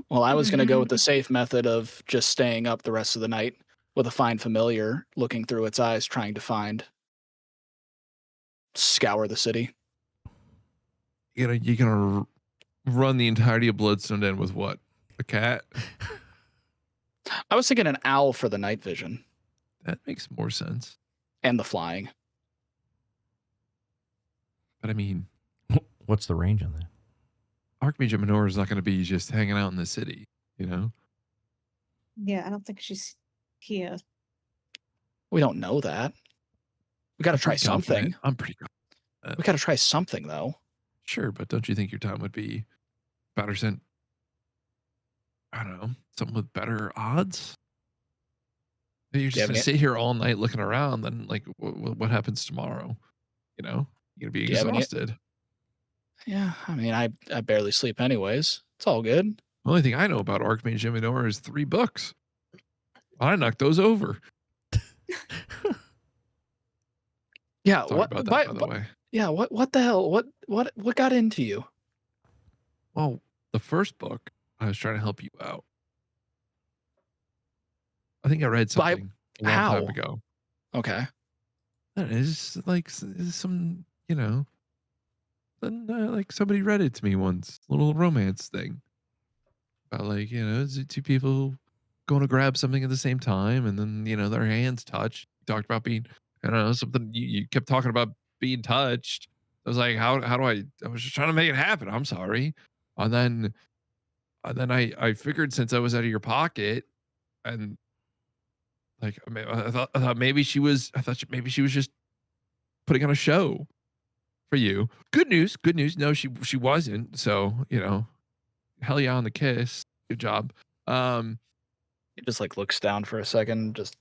Well, I was going to go with the safe method of just staying up the rest of the night with a fine familiar, looking through its eyes, trying to scour the city. You're gonna run the entirety of Bloodstone Den with what? A cat? I was thinking an owl for the night vision That makes more sense. and the flying. But I mean, What's the range on that? Archmage Minora is not going to be just hanging out in the city, you know? Yeah, I don't think she's here. We don't know that. We got to try pretty confident. something. I'm pretty confident. We got to try something, though. Sure, but don't you think your time would be better sent? I don't know, something with better odds? If you're just going to sit here all night looking around, then like, what happens tomorrow? You know, you're going to be exhausted. Yeah, I mean, I barely sleep anyways. It's all good. The only thing I know about Archmage Minora is 3 books. I knocked those over. Yeah, Sorry about that, by the way. Yeah, what the hell? What got into you? Well, the first book, I was trying to help you out. I think I read something a long time ago. Okay. It's like some, you know, then like somebody read it to me once, a little romance thing about like, you know, two people going to grab something at the same time, and then, you know, their hands touch. You talked about being, I don't know, something you kept talking about being touched. I was like, how do I was just trying to make it happen. I'm sorry. And then I figured since I was out of your pocket, and like I thought maybe she was just putting on a show for you. Good news. No, she wasn't. So, you know, hell yeah on the kiss. Good job. He just like looks down for a second, just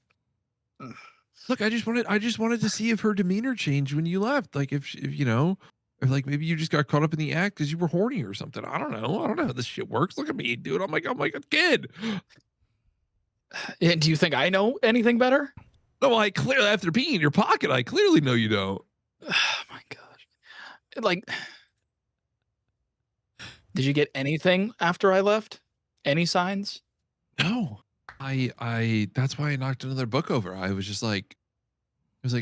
look, I just wanted to see if her demeanor changed when you left. Like if you know, if like maybe you just got caught up in the act because you were horny or something. I don't know how this shit works. Look at me, dude. I'm like a kid. Do you think I know anything better? No, I clearly, after being in your pocket, I clearly know you don't. Oh my gosh. Like, did you get anything after I left? Any signs? No. I that's why I knocked another book over. I was like,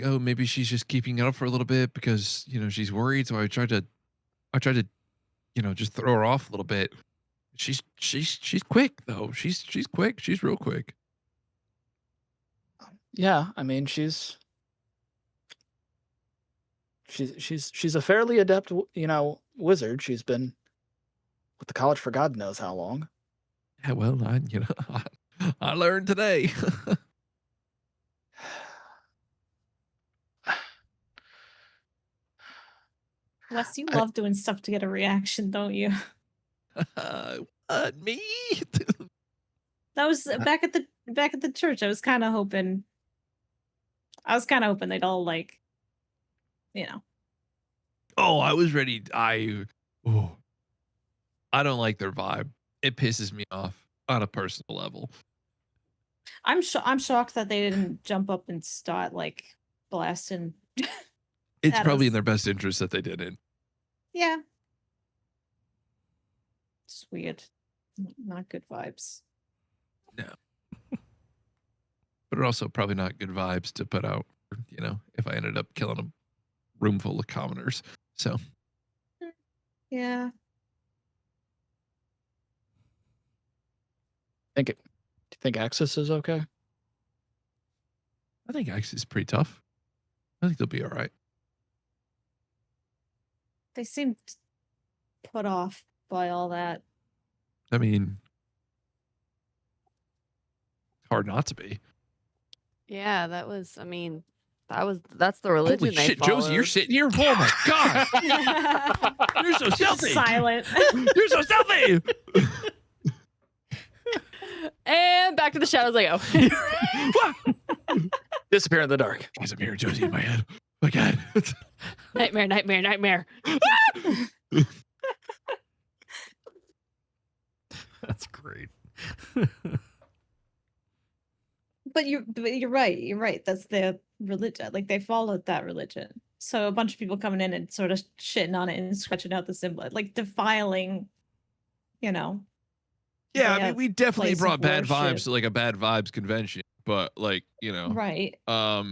oh, maybe she's just keeping it up for a little bit because, you know, she's worried. So I tried to, you know, just throw her off a little bit. She's quick though. She's quick. She's real quick. Yeah, I mean, she's a fairly adept, you know, wizard. She's been with the college for God knows how long. Yeah, well, I learned today. Wes, you love doing stuff to get a reaction, don't you? Me? That was back at the church. I was kind of hoping they'd all like, you know. Oh, I was ready. I don't like their vibe. It pisses me off on a personal level. I'm shocked that they didn't jump up and start like blasting. It's probably in their best interest that they didn't. Yeah. It's weird. Not good vibes. No. But also probably not good vibes to put out, you know, if I ended up killing a room full of commoners. So. Yeah. Do you think Axis is okay? I think Axis is pretty tough. I think they'll be all right. They seemed put off by all that. I mean, hard not to be. Yeah, that was. I mean, that's the religion Holy they shit, Josie, you're followed. sitting here. Oh my god, you're so stealthy. Silent. You're so stealthy. And back to the shadows I go. Disappear in the dark. Guys, I'm hearing Josie in my head. My god. Nightmare, nightmare, nightmare. That's great. But you're right. You're right. That's the religion. Like they followed that religion. So a bunch of people coming in and sort of shitting on it and scratching out the symbol, like defiling, you know. Yeah, I their mean, we definitely place of brought bad worship. vibes to like a bad vibes convention, but like, you know, Right. yeah,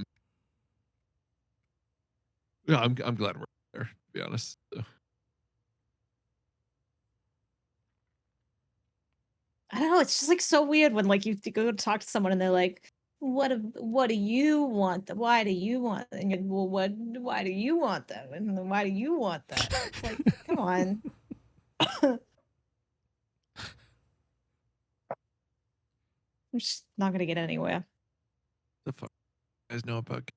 I'm glad we're there, to be honest. So. I don't know. It's just like so weird when like you go to talk to someone and they're like, what do you want? Why do you want that? And you're like, well, why do you want that? And then why do you want that? It's like, come on. I'm just not gonna get anywhere. The fuck you guys know about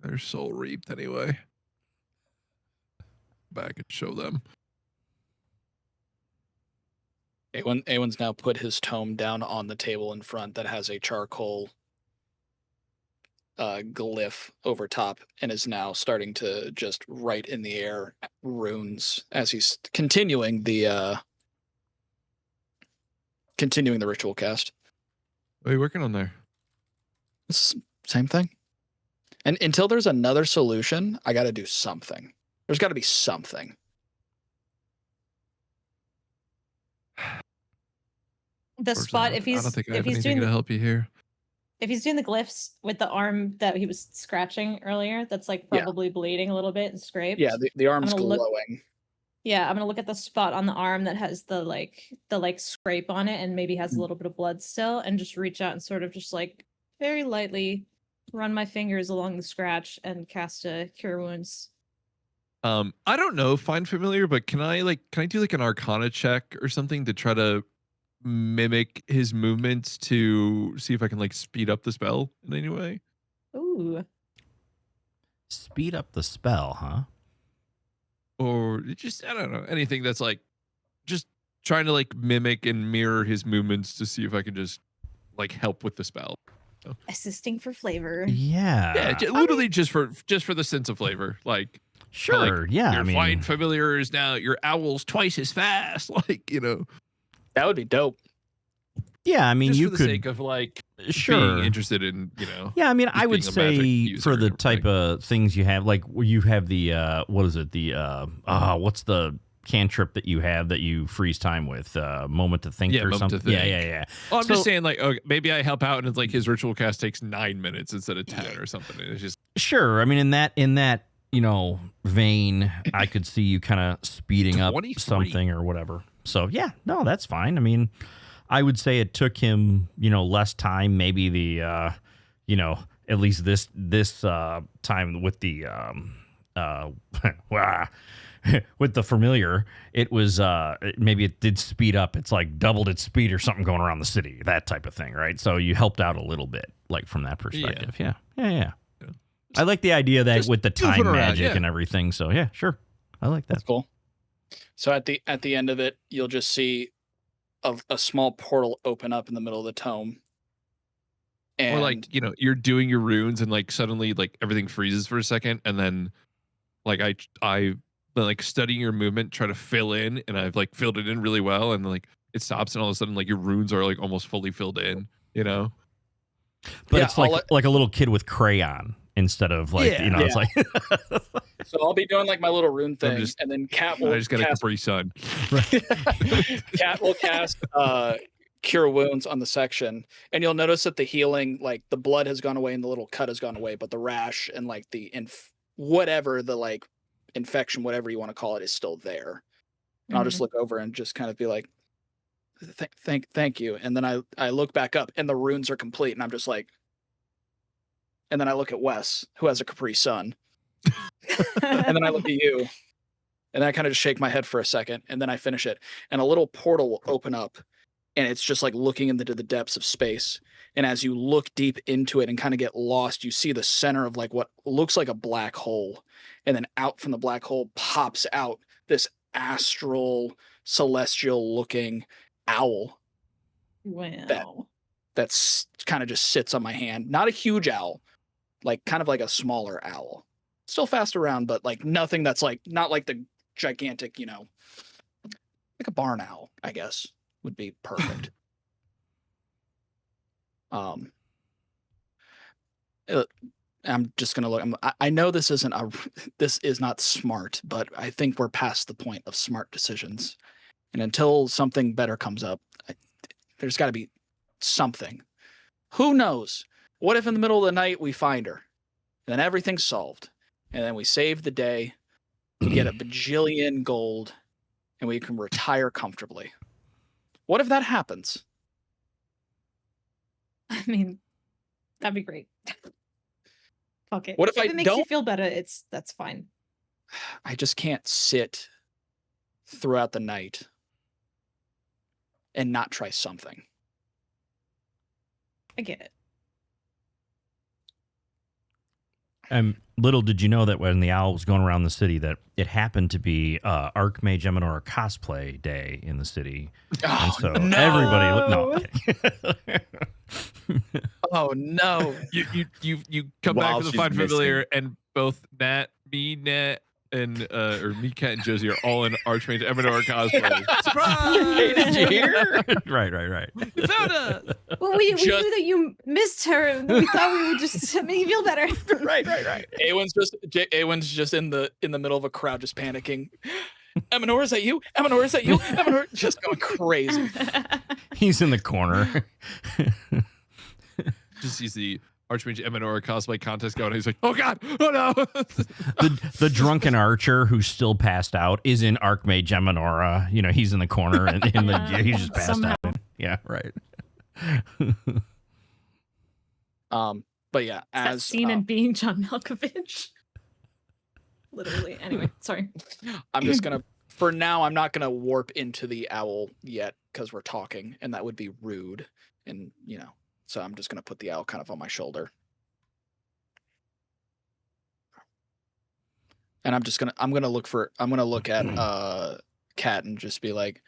their soul reaped anyway. Back and show them. Awen's now put his tome down on the table in front that has a charcoal glyph over top and is now starting to just write in the air runes as he's continuing the ritual cast. What are you working on there? It's same thing. And until there's another solution, I got to do something. There's got to be something. The spot if I don't he's think I have if he's anything doing to help you here. if he's doing the glyphs with the arm that he was scratching earlier, that's like Yeah. probably bleeding a little bit and scraped. Yeah, the arm's gonna look- glowing. Yeah, I'm gonna look at the spot on the arm that has the scrape on it and maybe has a little bit of blood still, and just reach out and sort of just like very lightly run my fingers along the scratch and cast a cure wounds. I don't know, find familiar, but can I do like an arcana check or something to try to mimic his movements to see if I can like speed up the spell in any way? Ooh. Speed up the spell, huh? Or just, I don't know, anything that's like just trying to like mimic and mirror his movements to see if I can just like help with the spell. Assisting for flavor. Yeah. Yeah, literally just for the sense of flavor. Like, Sure. Yeah. your I mean, find familiar is now your owl's twice as fast. Like, you know, That would be dope. yeah. I mean, just you for the could. sake of like Sure. being interested in, you know. Yeah, I mean, just I would being a magic say user for the and type of things you have, like where you have the what is it? The what's the cantrip that you have that you freeze time with? Moment to think Yeah, or moment to something. Yeah, think. yeah, yeah. Well, I'm just So- saying, like, okay, maybe I help out and it's like his ritual cast takes 9 minutes instead of 10 or something. And it's just Sure. I mean, in that vein, I could see you kind of speeding up 23. something or whatever. So yeah, no, that's fine. I mean, I would say it took him, less time. Maybe the, at least this time with the, with the familiar, it was maybe it did speed up. It's like doubled its speed or something going around the city, that type of thing, right? So you helped out a little bit, like from that perspective. Yeah. I like the idea that Just with the goofing time around, magic yeah. and everything. So yeah, sure, I like that. That's cool. So at the end of it, you'll just see a small portal open up in the middle of the tome. And or like, you know, you're doing your runes and like suddenly like everything freezes for a second, and then like I like studying your movement, try to fill in, and I've like filled it in really well, and like it stops, and all of a sudden like your runes are like almost fully filled in, you know? But Yeah, it's like a little kid with crayon instead of like Yeah. it's like so I'll be doing like my little rune thing, just- and then Cat will I just got a cast Capri Sun. Cat will cast cure wounds on the section, and you'll notice that the healing, like the blood has gone away and the little cut has gone away, but the rash and like the whatever the like infection, whatever you want to call it, is still there. And I'll just look over and just kind of be like, thank you. And then I look back up and the runes are complete, and I'm just like, and then I look at Wes, who has a Capri Sun, and then I look at you, and I kind of just shake my head for a second, and then I finish it, and a little portal will open up, and it's just like looking into the depths of space, And as you look deep into it and kind of get lost, you see the center of like what looks like a black hole. And then out from the black hole pops out this astral, celestial looking owl Wow. that's kind of just sits on my hand. Not a huge owl, like kind of like a smaller owl. Still fast around, but like nothing that's like not like the gigantic, you know, like a barn owl, I guess would be perfect. I'm just gonna look. I know this isn't this is not smart, but I think we're past the point of smart decisions. And until something better comes up, there's got to be something. Who knows? What if in the middle of the night we find her, and then everything's solved, and then we save the day, we get a bajillion gold, and we can retire comfortably. What if that happens? I mean, that'd be great. Fuck it. What if I it makes you don't- feel better? That's fine. I just can't sit throughout the night and not try something. I get it. Little did you know that when the owl was going around the city, that it happened to be Archmage Eminora cosplay day in the city, and Oh, so no. everybody. No. Oh no. You come While back to the she's Find Familiar, missing. and both Nat, and me, Cat, and Josie are all in Archmage Eminor cosplay. Surprise! Did you hear? Right. You found us. Well, we Just- knew that you missed her, and we thought we would just make you feel better. right. Awen's just in the middle of a crowd, just panicking. Eminor, is that you? Eminor, is that you? Eminor, just going crazy. He's in the corner. Just sees the Archmage Eminor cosplay contest going. He's like, oh god, oh no. The drunken archer who's still passed out is in Archmage Eminora. You know, he's in the corner and he's just passed Somehow. out. Yeah, right. But yeah, That as scene in Being John Malkovich. Literally. Anyway, sorry. I'm just gonna, for now, I'm not gonna warp into the owl yet because we're talking, and that would be rude, and you know, so I'm just gonna put the owl kind of on my shoulder, and I'm gonna look at Cat and just be like,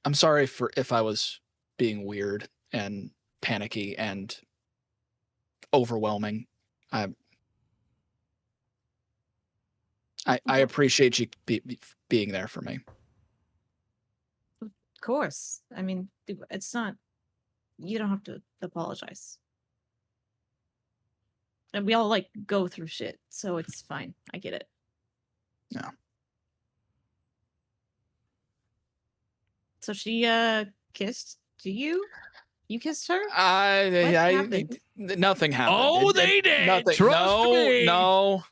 I'm sorry for if I was being weird and panicky and overwhelming. I appreciate you being there for me. Of course. I mean, it's not. You don't have to apologize. And we all like go through shit, so it's fine. I get it. Yeah. So she kissed. Do you? You kissed her? Nothing happened. Oh, they did. Nothing. Trust no, me. no.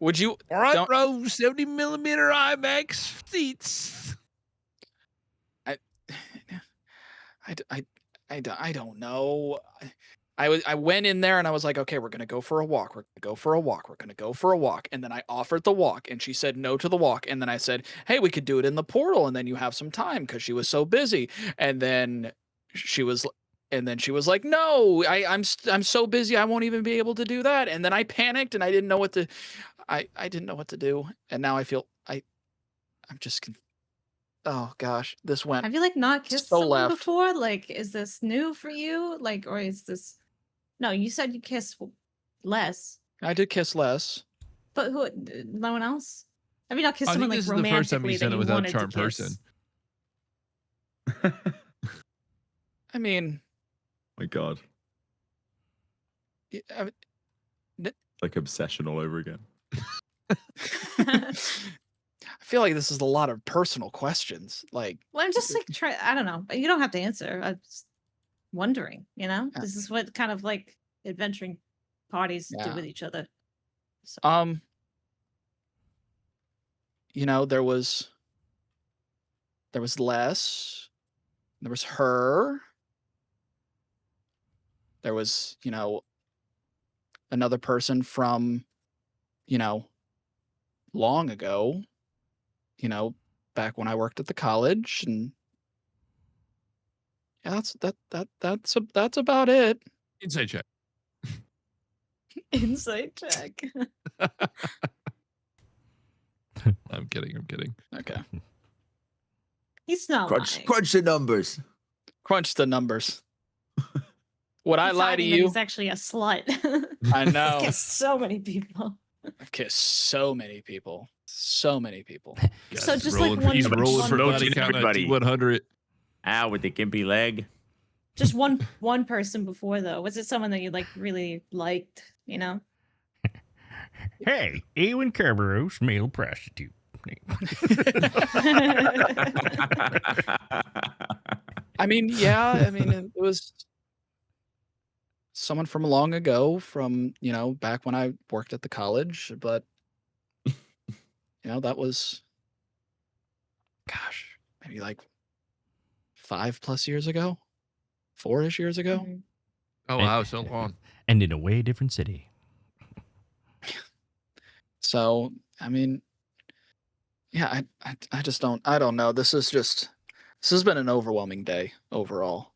Would you? Front Don't- row 70mm IMAX seats. I don't know. I went in there and I was like, okay, we're gonna go for a walk. We're gonna go for a walk. We're gonna go for a walk. And then I offered the walk, and she said no to the walk. And then I said, hey, we could do it in the portal, and then you have some time because she was so busy. And then she was like, no, I'm so busy, I won't even be able to do that. And then I panicked and I didn't know what to. I didn't know what to do, and now I feel I'm just. Oh gosh, this went. Have you like not kissed so someone left. before? Like, is this new for you? Like, or is this? No, you said you kissed less, I did kiss less. but who? No one else. Have you not kissed I someone think like this is the first time romantically you've that done it you without wanted charm to kiss? person. I mean, My God, y- I mean, like obsession all over again. I feel like this is a lot of personal questions. Like, Well, I'm just like try. I don't know. You don't have to answer. I'm just wondering. You know, Yeah. this is what kind of like adventuring parties do Yeah. with each other. So, you know, there was Les, there was her, there was, you know, another person from, you know, long ago, you know, back when I worked at the college, and Yeah, that's about it. Inside check. Insight check. I'm kidding. Okay. He's not lying. Crunch the numbers. Crunch the numbers. Would I He's lie to hiding that you? He's actually a slut. I know. He's kissed so many people. I've kissed so many people. So many people. So He's just like rolling, one- he's rolling one- for one- body count at everybody. 100. Ah, with the gimpy leg. Just one person before though. Was it someone that you like really liked? You know. Hey, Ewan Kerberos, male prostitute. I mean, yeah. I mean, it was someone from long ago, from back when I worked at the college. But that was, gosh, maybe like 5+ years ago, 4-ish years ago. Mhm. Oh, wow, so long. And in a way different city. So, I mean, yeah, I just I don't know. This has been an overwhelming day overall.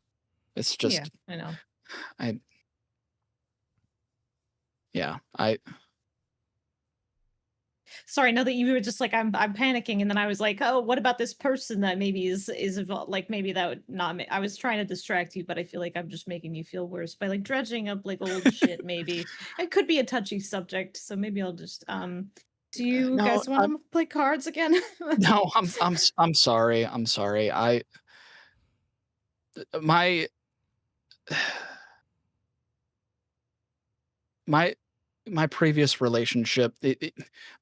It's just, Yeah, I know. I Sorry, now that you were just like I'm panicking, and then I was like, oh, what about this person that maybe is like maybe that would not. I was trying to distract you, but I feel like I'm just making you feel worse by like dredging up like old shit. Maybe it could be a touchy subject, so maybe I'll just Do you No, guys want to play cards again? no, I'm sorry. I'm sorry. My my previous relationship,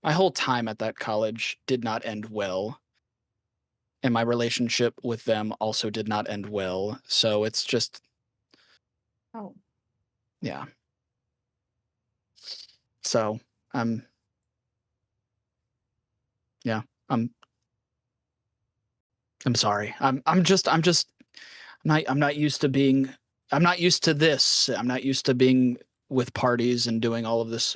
my whole time at that college did not end well, and my relationship with them also did not end well. So it's just, Oh, yeah. So I'm sorry. I'm not used to being. I'm not used to this. I'm not used to being with parties and doing all of this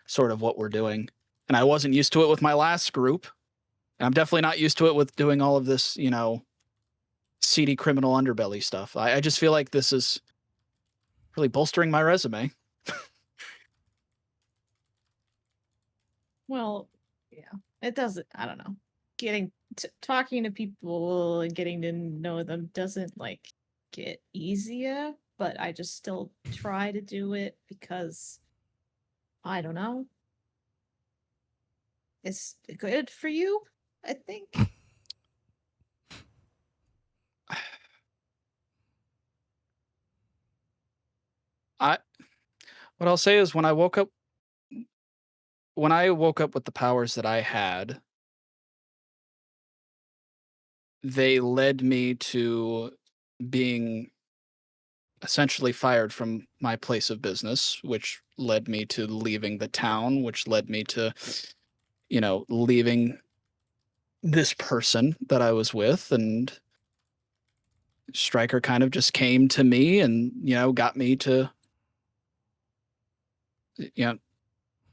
sort of what we're doing. And I wasn't used to it with my last group. And I'm definitely not used to it with doing all of this, seedy criminal underbelly stuff. I just feel like this is really bolstering my resume. well, yeah. It doesn't. I don't know. Talking to people and getting to know them doesn't like get easier, but I just still try to do it because I don't know. It's good for you, I think. What I'll say is when I woke up with the powers that I had, they led me to being essentially fired from my place of business, which led me to leaving the town, which led me to, leaving this person that I was with. And Stryker kind of just came to me and, got me to,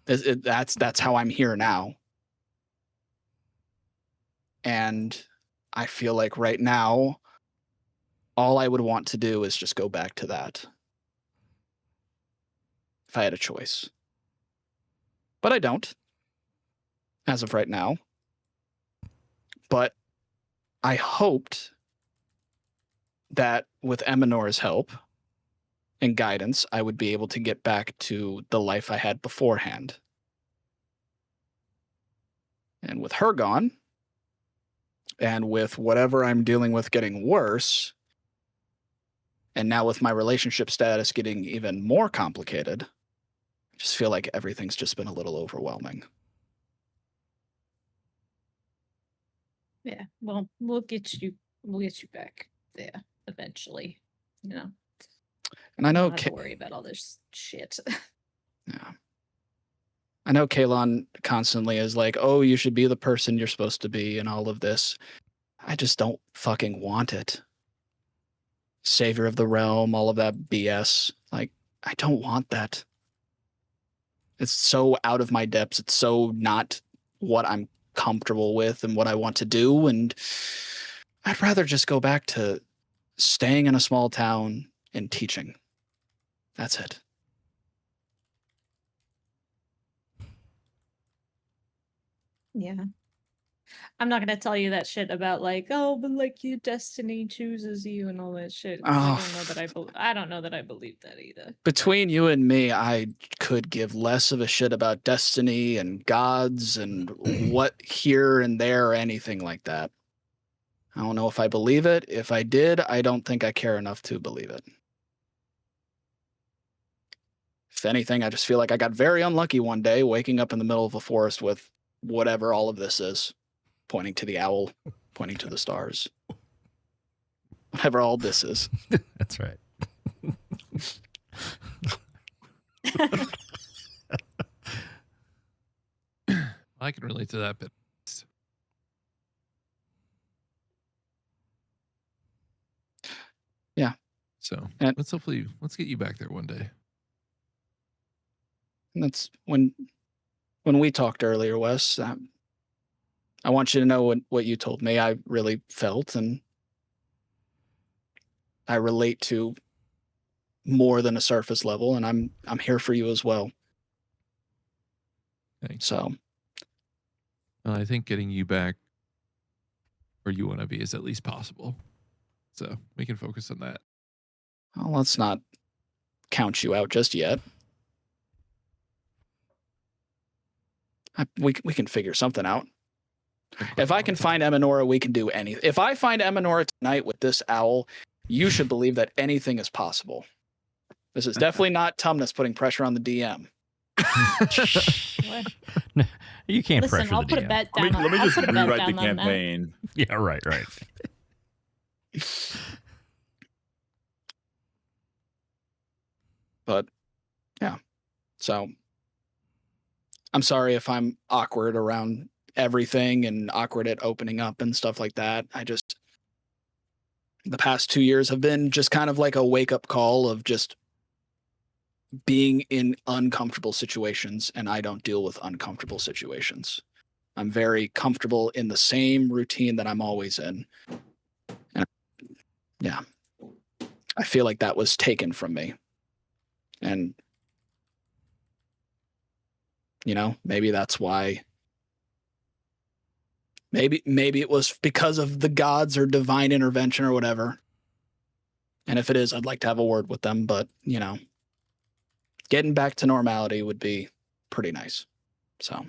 that's how I'm here now. And I feel like right now, all I would want to do is just go back to that if I had a choice. But I don't, as of right now. But I hoped that with Eminor's help and guidance, I would be able to get back to the life I had beforehand. And with her gone, and with whatever I'm dealing with getting worse, and now with my relationship status getting even more complicated, I just feel like everything's just been a little overwhelming. Yeah, well, we'll get you back there eventually, And I know Don't have to worry about all this shit. Yeah. I know Kalon constantly is like, oh, you should be the person you're supposed to be and all of this. I just don't fucking want it. Savior of the realm, all of that BS. Like, I don't want that. It's so out of my depths. It's so not what I'm comfortable with and what I want to do. And I'd rather just go back to staying in a small town and teaching. That's it. Yeah. I'm not gonna tell you that shit about like, oh, but like your destiny chooses you and all that shit. 'Cause Oh, I don't know that I don't know that I believe that either. between you and me, I could give less of a shit about destiny and gods and what here and there or anything like that. I don't know if I believe it. If I did, I don't think I care enough to believe it. If anything, I just feel like I got very unlucky one day waking up in the middle of a forest with whatever all of this is, pointing to the owl, pointing to the stars. Whatever all this is. That's right. I can relate to that bit. Yeah. So And- let's get you back there one day. And that's when we talked earlier, Wes. I want you to know what you told me. I really felt, and I relate to more than a surface level, and I'm here for you as well. Thanks. So I think getting you back where you want to be is at least possible. So we can focus on that. well, let's not count you out just yet. We can figure something out. If I can find Eminora, we can do anything. If I find Eminora tonight with this owl, you should believe that anything is possible. This is definitely not Tumnus putting pressure on the DM. What? You can't Listen, pressure I'll the put a DM. bet Let me, down. let me I'll just put a bet rewrite the down on that. campaign. Yeah, right. But yeah, so I'm sorry if I'm awkward around everything and awkward at opening up and stuff like that. The past 2 years have been just kind of like a wake up call of just being in uncomfortable situations, and I don't deal with uncomfortable situations. I'm very comfortable in the same routine that I'm always in. And yeah, I feel like that was taken from me. And maybe that's why. Maybe it was because of the gods or divine intervention or whatever. And if it is, I'd like to have a word with them. But getting back to normality would be pretty nice. So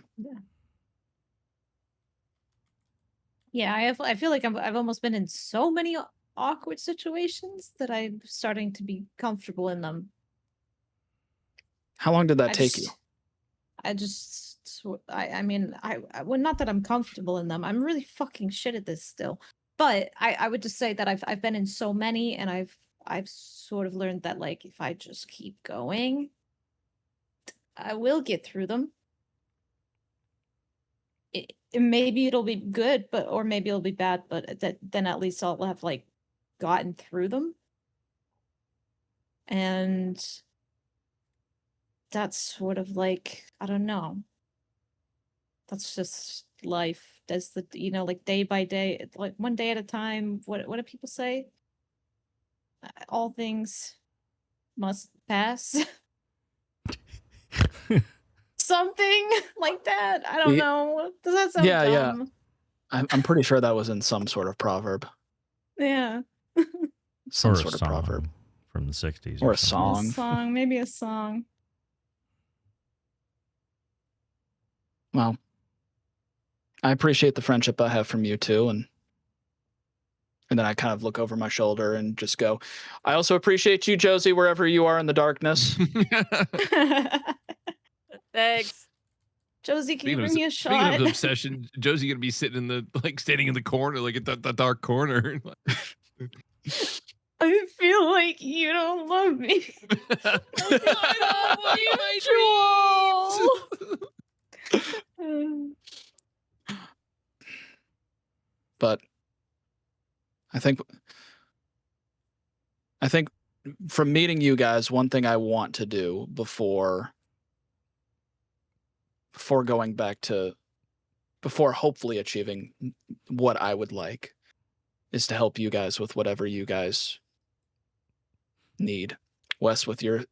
Yeah, I feel like I've almost been in so many awkward situations that I'm starting to be comfortable in them. how long did that take you? I mean, well, not that I'm comfortable in them. I'm really fucking shit at this still. But I would just say that I've been in so many, and I've sort of learned that like if I just keep going, I will get through them. Maybe it'll be good, or maybe it'll be bad, but then at least I'll have like gotten through them. And that's sort of like, I don't know. That's just life. That's the like day by day, like one day at a time. What do people say? All things must pass. Something like that. I don't know. Does that sound Yeah, yeah. dumb? I'm pretty sure that was in some sort of proverb. Yeah. Some Or sort a of song proverb. from the 60s. Or a something. A song, maybe a song. Well, I appreciate the friendship I have from you too, and then I kind of look over my shoulder and just go, I also appreciate you, Josie, wherever you are in the darkness. Thanks. Josie, can you bring me a shot? Speaking of obsession, Josie gonna be sitting in the standing in the corner, like at the dark corner. I feel like you don't love me. But I think from meeting you guys, one thing I want to do before hopefully achieving what I would like is to help you guys with whatever you guys need. Wes, with your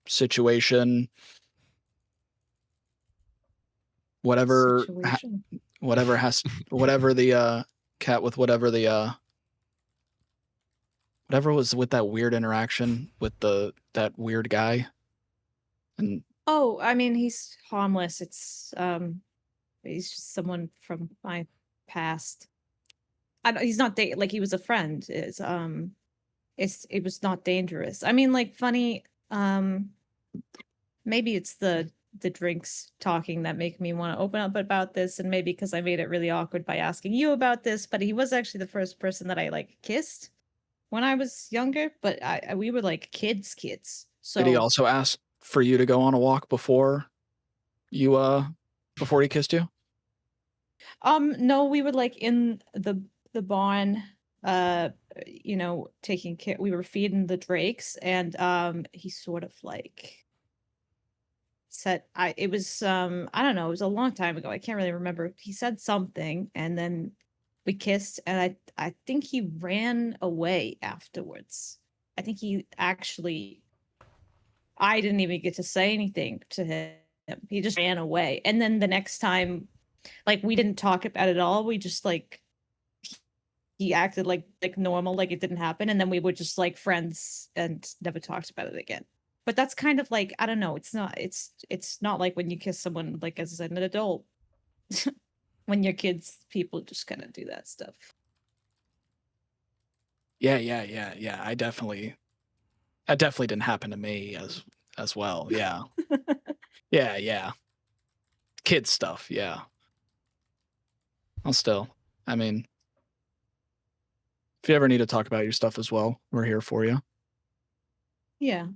situation, whatever Situation. whatever the cat with whatever was with that weird interaction with that weird guy. And Oh, I mean, he's harmless. It's he's just someone from my past. He's not like he was a friend. It was not dangerous. I mean, like funny. Maybe it's the drinks talking that make me want to open up about this, and maybe because I made it really awkward by asking you about this. But he was actually the first person that I like kissed when I was younger. But we were like kids. So did he also ask for you to go on a walk before you before he kissed you? No, we were like in the barn, taking care. We were feeding the drakes, and he sort of like said, it was I don't know, it was a long time ago. I can't really remember. He said something, and then we kissed, and I think he ran away afterwards. I think he actually, I didn't even get to say anything to him. He just ran away. And then the next time, like, we didn't talk about it at all. We just like, he acted like normal, like it didn't happen. And then we were just like friends and never talked about it again. But that's kind of like, I don't know. It's not like when you kiss someone like as an adult. When you're kids, people just kind of do that stuff. Yeah. That definitely didn't happen to me as well. Yeah. yeah. Kid stuff, yeah. Well, still, I mean, if you ever need to talk about your stuff as well, we're here for you. Yeah.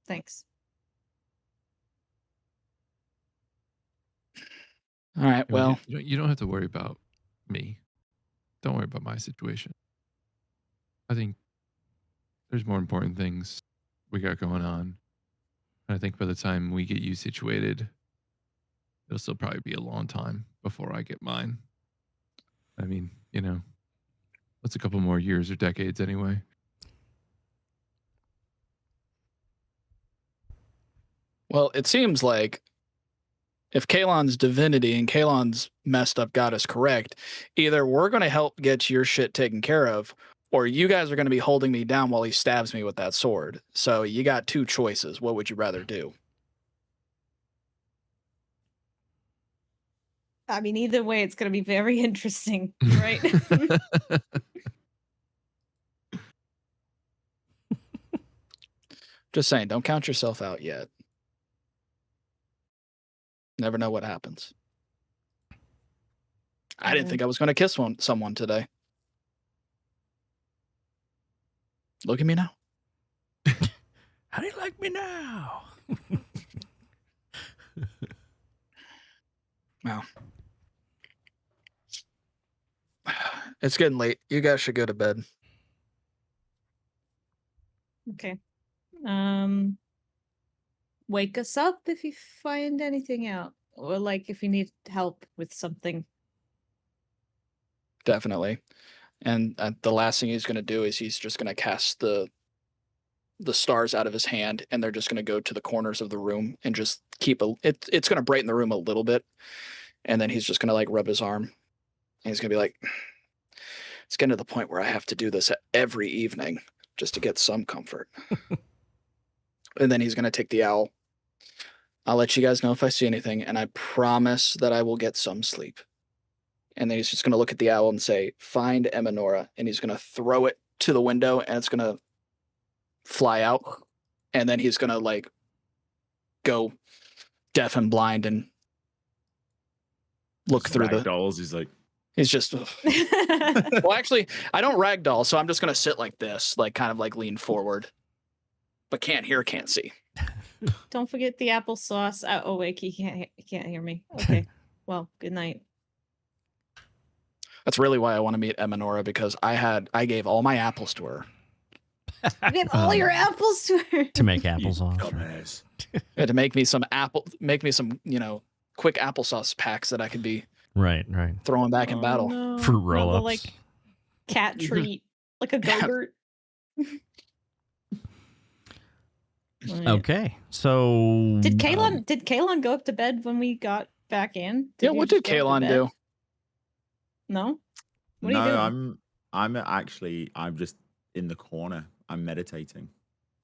Thanks. All right, well, you don't have to worry about me. Don't worry about my situation. I think there's more important things we got going on. And I think by the time we get you situated, it'll still probably be a long time before I get mine. I mean, what's a couple more years or decades anyway? well, it seems like if Kalon's divinity and Kalon's messed up God is correct, either we're going to help get your shit taken care of, or you guys are going to be holding me down while he stabs me with that sword. So you got two choices. What would you rather do? I mean, either way, it's going to be very interesting, right? Just saying, don't count yourself out yet. Never know what happens. I didn't think I was going to kiss someone today. Look at me now. How do you like me now? Wow. It's getting late. You guys should go to bed. Okay. Wake us up if you find anything out, or like if you need help with something. Definitely. And the last thing he's going to do is he's just going to cast the stars out of his hand, and they're just going to go to the corners of the room and just keep it's going to brighten the room a little bit. And then he's just going to like rub his arm. And he's going to be like, it's getting to the point where I have to do this every evening just to get some comfort. And then he's going to take the owl. I'll let you guys know if I see anything, and I promise that I will get some sleep. And then he's just going to look at the owl and say, find Eminora. And he's going to throw it to the window, and it's going to fly out. And then he's going to like go deaf and blind and look through the dolls. He's like, he's just well, actually, I don't ragdoll, so I'm just going to sit like this, like kind of like lean forward, but can't hear, can't see. Don't forget the applesauce. Oh wait, he can't hear me. Okay. Well, good night. That's really why I want to meet Eminora, because I gave all my apples to her. You gave all your apples to her. To make applesauce. dumbass. Yeah, to make me some quick applesauce packs that I could be Right. throw him back in battle. No. Fruit Not the, roll-ups. like cat treat, like a Go-Gurt. Right. Okay. So Did Kalon go up to bed when we got back in? Yeah, you what just did go up to Kalon bed? do? No. What are no, you doing? I'm just in the corner. I'm meditating,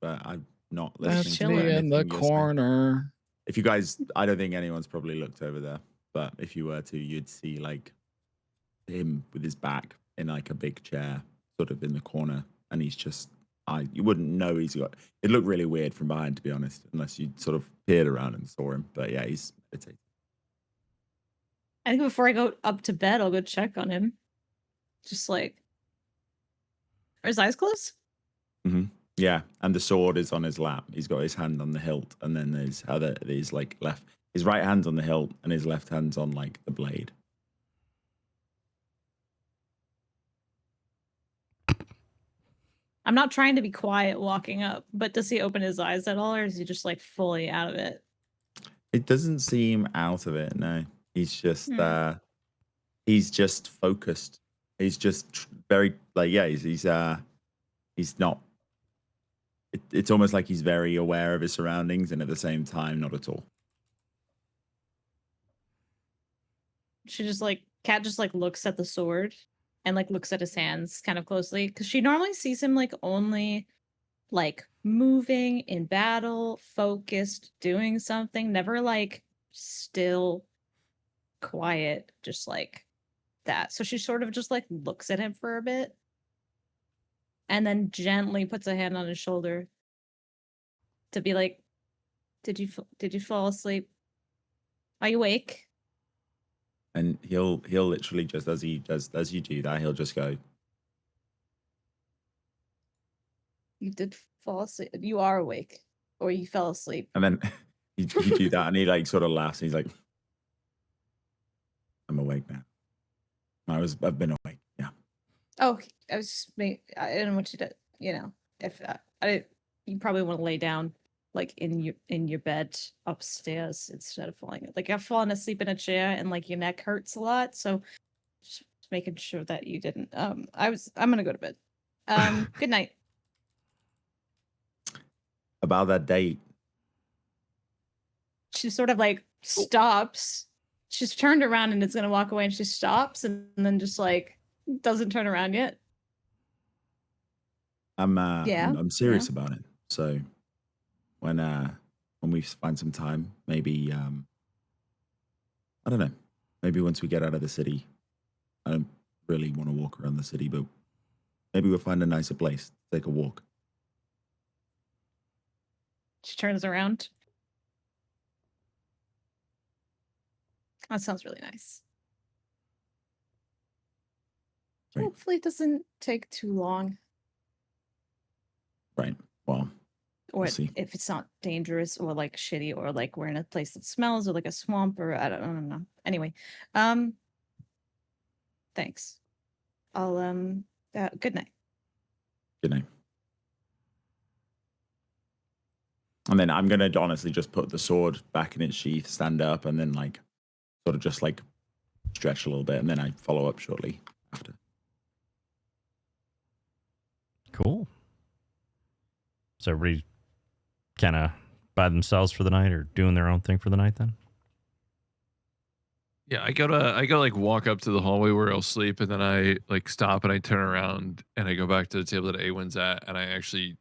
but I'm not That's listening to me in the anything you're saying. corner. If you guys, I don't think anyone's probably looked over there, but if you were to, you'd see like him with his back in like a big chair, sort of in the corner, and he's just, you wouldn't know he's got. It looked really weird from behind, to be honest, unless you sort of peered around and saw him. But yeah, he's meditating. I think before I go up to bed, I'll go check on him. Just like, are his eyes closed? Yeah, and the sword is on his lap. He's got his hand on the hilt, and then there's like his right hand's on the hilt, and his left hand's on like the blade. I'm not trying to be quiet walking up, but does he open his eyes at all, or is he just like fully out of it? It doesn't seem out of it. No, he's just focused. He's just very like he's not. It's almost like he's very aware of his surroundings, and at the same time, not at all. She just like Cat just like looks at the sword and like looks at his hands kind of closely because she normally sees him like only like moving in battle, focused, doing something, never like still, quiet, just like that. So she sort of just like looks at him for a bit and then gently puts a hand on his shoulder to be like, did you fall asleep? Are you awake? And he'll literally just as you do that, he'll just go, You did fall asleep. You are awake, or you fell asleep. and then you do that, and he like sort of laughs. And he's like, "I'm awake now. I've been awake. Yeah." Oh, I was just I didn't want you to, if you probably want to lay down like in your bed upstairs instead of falling. Like I've fallen asleep in a chair and like your neck hurts a lot, so just making sure that you didn't. I'm gonna go to bed. Good night. About that date, She sort of like stops. She's turned around and is gonna walk away, and she stops and then just like doesn't turn around yet. I'm serious about it. So when we find some time, maybe I don't know, maybe once we get out of the city, I don't really want to walk around the city, but maybe we'll find a nicer place to take a walk. She turns around. That sounds really nice. Right. Hopefully it doesn't take too long. Right. Well, Or we'll see. if it's not dangerous or like shitty or like we're in a place that smells or like a swamp or I don't know. Anyway, thanks. I'll good night. Good night. And then I'm gonna honestly just put the sword back in its sheath, stand up, and then like sort of just like stretch a little bit, and then I follow up shortly after. Cool. So everybody kind of by themselves for the night or doing their own thing for the night then? Yeah, I gotta like walk up to the hallway where I'll sleep, and then I like stop and I turn around and I go back to the table that Awen's at, and I actually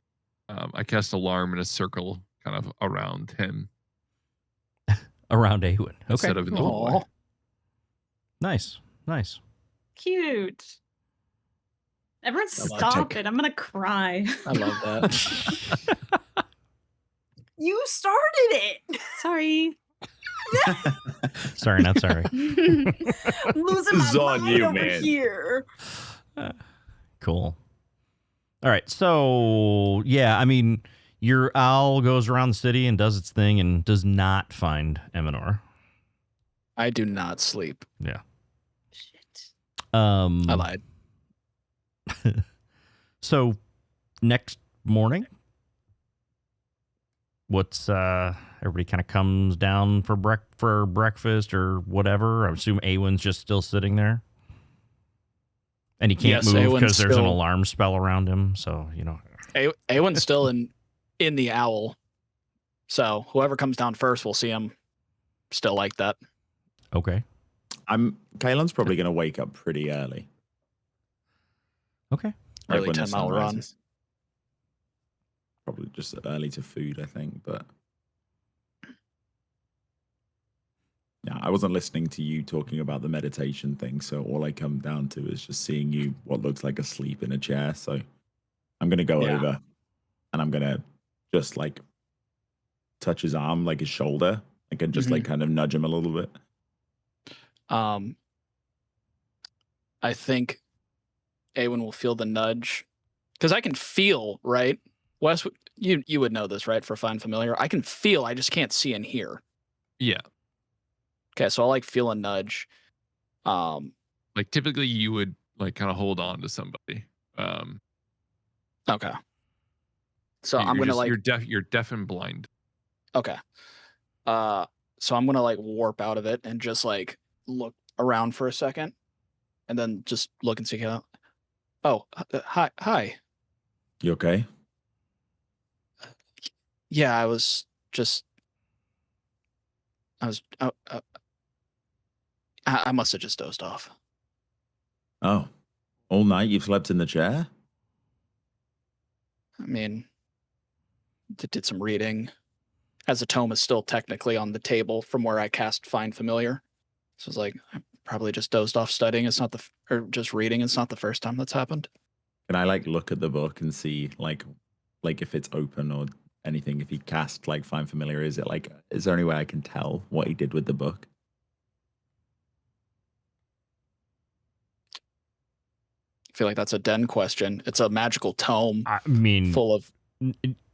I cast alarm in a circle kind of around him. Around Awen. Okay. Instead of in the hallway. Nice. Cute. Everyone stop it. I'm gonna cry. I love that. You started it. Sorry. Sorry, not sorry. I'm losing This is my on mind you, over man. here. Cool. All right. So, yeah, I mean, your owl goes around the city and does its thing and does not find Eminor. I do not sleep. Yeah. Shit. I lied. So, next morning, what's everybody kind of comes down for breakfast or whatever. I assume Awen's just still sitting there. And he can't Yes, move Awen's because there's an still- alarm spell around him. So, you know. Awen's still in the owl. So whoever comes down first will see him still like that. Okay. Kaelin's probably going to wake up pretty early. Okay. Early when the 10-mile sun run. rises. Probably just early to food, I think. But yeah, I wasn't listening to you talking about the meditation thing. So all I come down to is just seeing you what looks like asleep in a chair. So I'm going to go over and I'm going to just like touch his arm, like his shoulder. I can just like kind of nudge him a little bit. I think Awen will feel the nudge because I can feel, right? Wes, you would know this, right? For Find Familiar, I can feel. I just can't see and hear. Yeah. Okay, so I'll like feel a nudge. Like typically you would like kind of hold on to somebody. Okay. So I'm you're gonna just- like you're deaf and blind. okay. So I'm gonna like warp out of it and just like look around for a second, and then just look and see how. Oh, hi. You okay? Yeah, I was just. I must have just dozed off. Oh, all night you've slept in the chair? I mean, did some reading. As the tome is still technically on the table from where I cast Find Familiar. So it's like, I probably just dozed off studying. It's not or just reading. It's not the first time that's happened. Can I like look at the book and see like if it's open or anything? If he cast like Find Familiar, is there any way I can tell what he did with the book? I feel like that's a Den question. It's a magical tome I mean, full of.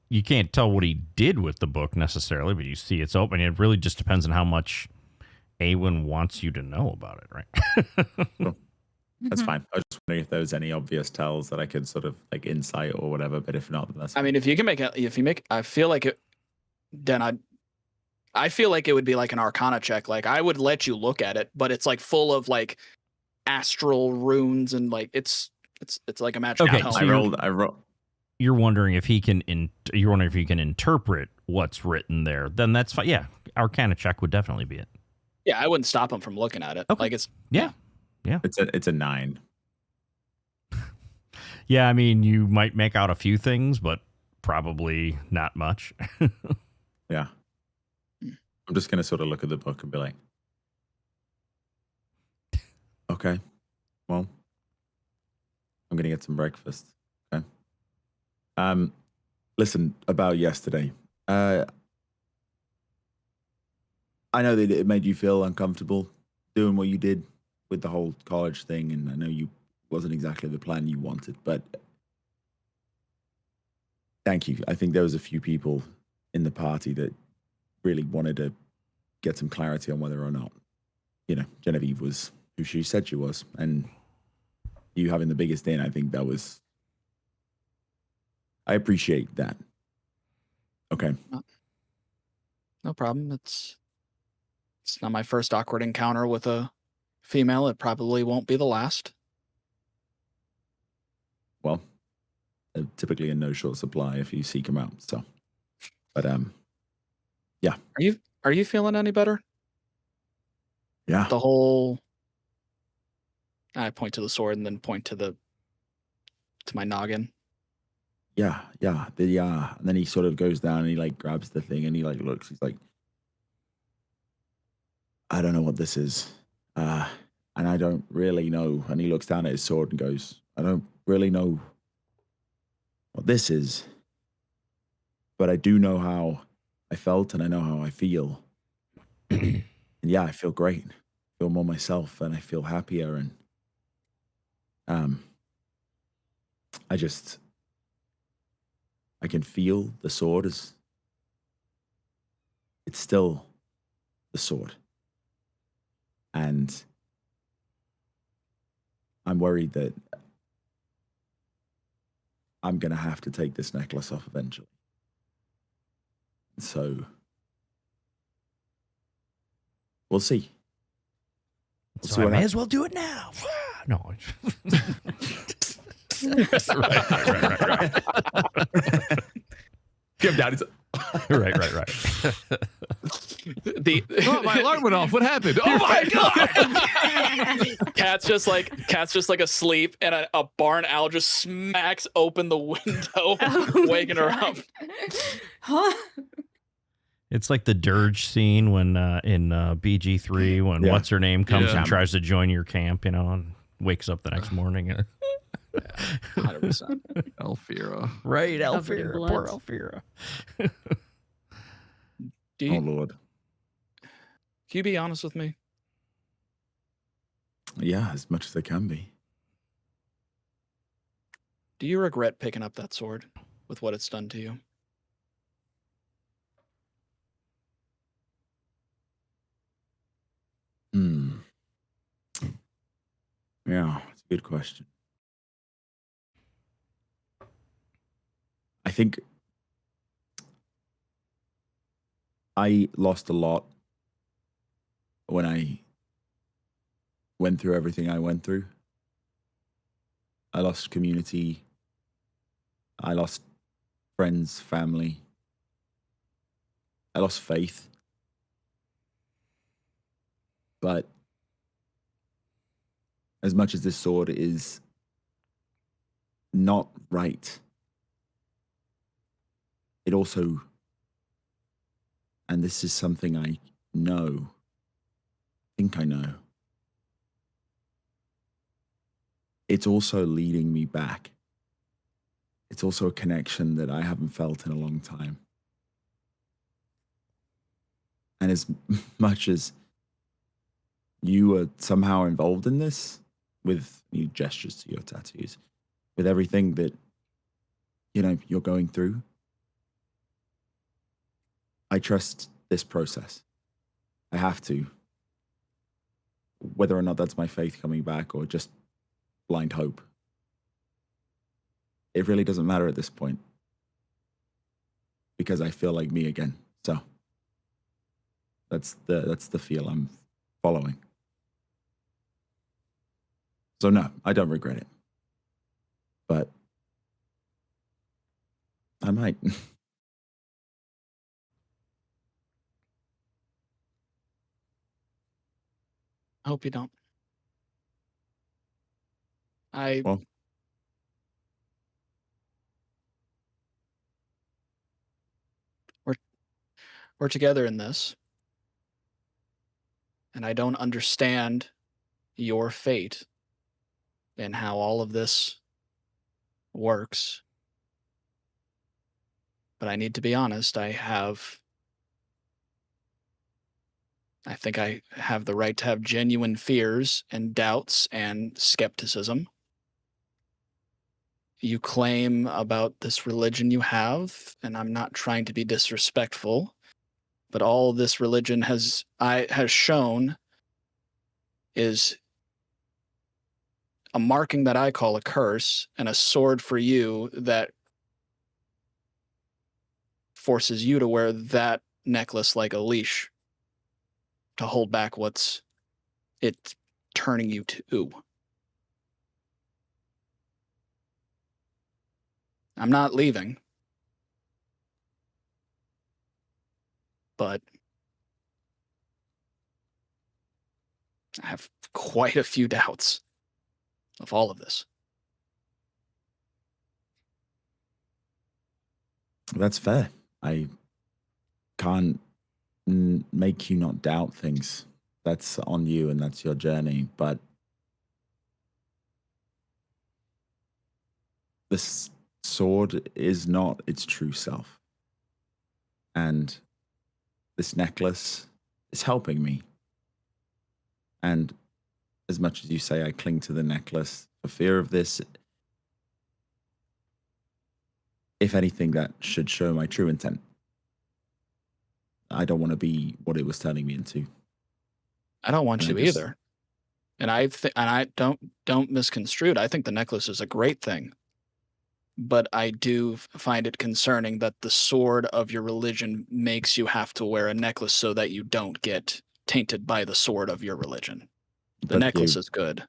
you can't tell what he did with the book necessarily, but you see it's open. It really just depends on how much Awen wants you to know about it, right? That's fine. I was just wondering if there was any obvious tells that I could sort of like insight or whatever, but if not, then that's I mean, if you can I feel like it, then I feel like it would be like an Arcana check. Like I would let you look at it, but it's like full of like astral runes and like it's like a magical Okay, tome. so I rolled. You're wondering if he can interpret what's written there. Then that's fine. Yeah, Arcana check would definitely be it. Yeah, I wouldn't stop him from looking at it. Okay. Like it's Yeah. It's a 9. Yeah, I mean, you might make out a few things, but probably not much. Yeah. I'm just gonna sort of look at the book and be like, okay, well, I'm gonna get some breakfast. Okay. Listen, about yesterday. I know that it made you feel uncomfortable doing what you did with the whole college thing, and I know you wasn't exactly the plan you wanted, but thank you. I think there was a few people in the party that really wanted to get some clarity on whether or not, Genevieve was who she said she was, and you having the biggest in, I think I appreciate that. Okay. no problem. It's not my first awkward encounter with a female. It probably won't be the last. Well, they're typically in no short supply if you seek them out. So, but yeah. Are you feeling any better? Yeah. The whole. I point to the sword and then point to my noggin. Yeah. And then he sort of goes down and he like grabs the thing and he like looks. He's like, I don't know what this is, and I don't really know. And he looks down at his sword and goes, I don't really know what this is, but I do know how I felt and I know how I feel. And yeah, I feel great. I feel more myself and I feel happier. And I can feel the sword it's still the sword. And I'm worried that I'm going to have to take this necklace off eventually. So we'll see. We'll So see I what may happens. as well do it now. No. Right. Give him down. He's right. Oh, my alarm went off. What happened? Oh my god! Cat's just like asleep, and a barn owl just smacks open the window, waking her up. Huh? It's like the dirge scene when in BG3 when Yeah. what's her name comes Yeah. and tries to join your camp, and wakes up the next morning. 100%. Elfira. Right, Covered in Elfira, poor blood. Elfira. Do oh you, Lord. can you be honest with me? Yeah, as much as I can be. Do you regret picking up that sword with what it's done to you? Yeah, it's a good question. I think I lost a lot when I went through everything I went through. I lost community. I lost friends, family. I lost faith. But as much as this sword is not right, it also, and this is something I know, think I know, it's also leading me back. It's also a connection that I haven't felt in a long time. And as much as you are somehow involved in this, with new gestures to your tattoos, with everything that, you're going through, I trust this process. I have to. Whether or not that's my faith coming back or just blind hope. It really doesn't matter at this point. Because I feel like me again. So that's the feel I'm following. So no, I don't regret it. But I might. I hope you don't. Well, We're together in this, and I don't understand your fate and how all of this works. But I need to be honest, I think I have the right to have genuine fears and doubts and skepticism. You claim about this religion you have, and I'm not trying to be disrespectful, but all this religion has shown is a marking that I call a curse and a sword for you that forces you to wear that necklace like a leash to hold back what's it's turning you to. I'm not leaving, but I have quite a few doubts of all of this. that's fair. I can't make you not doubt things. That's on you and that's your journey. But this sword is not its true self. And this necklace is helping me. And as much as you say I cling to the necklace for fear of this, if anything, that should show my true intent. I don't want to be what it was turning me into. I don't want And you I just- either. And I don't misconstrue it. I think the necklace is a great thing. But I do find it concerning that the sword of your religion makes you have to wear a necklace so that you don't get tainted by the sword of your religion. The But necklace you- is good.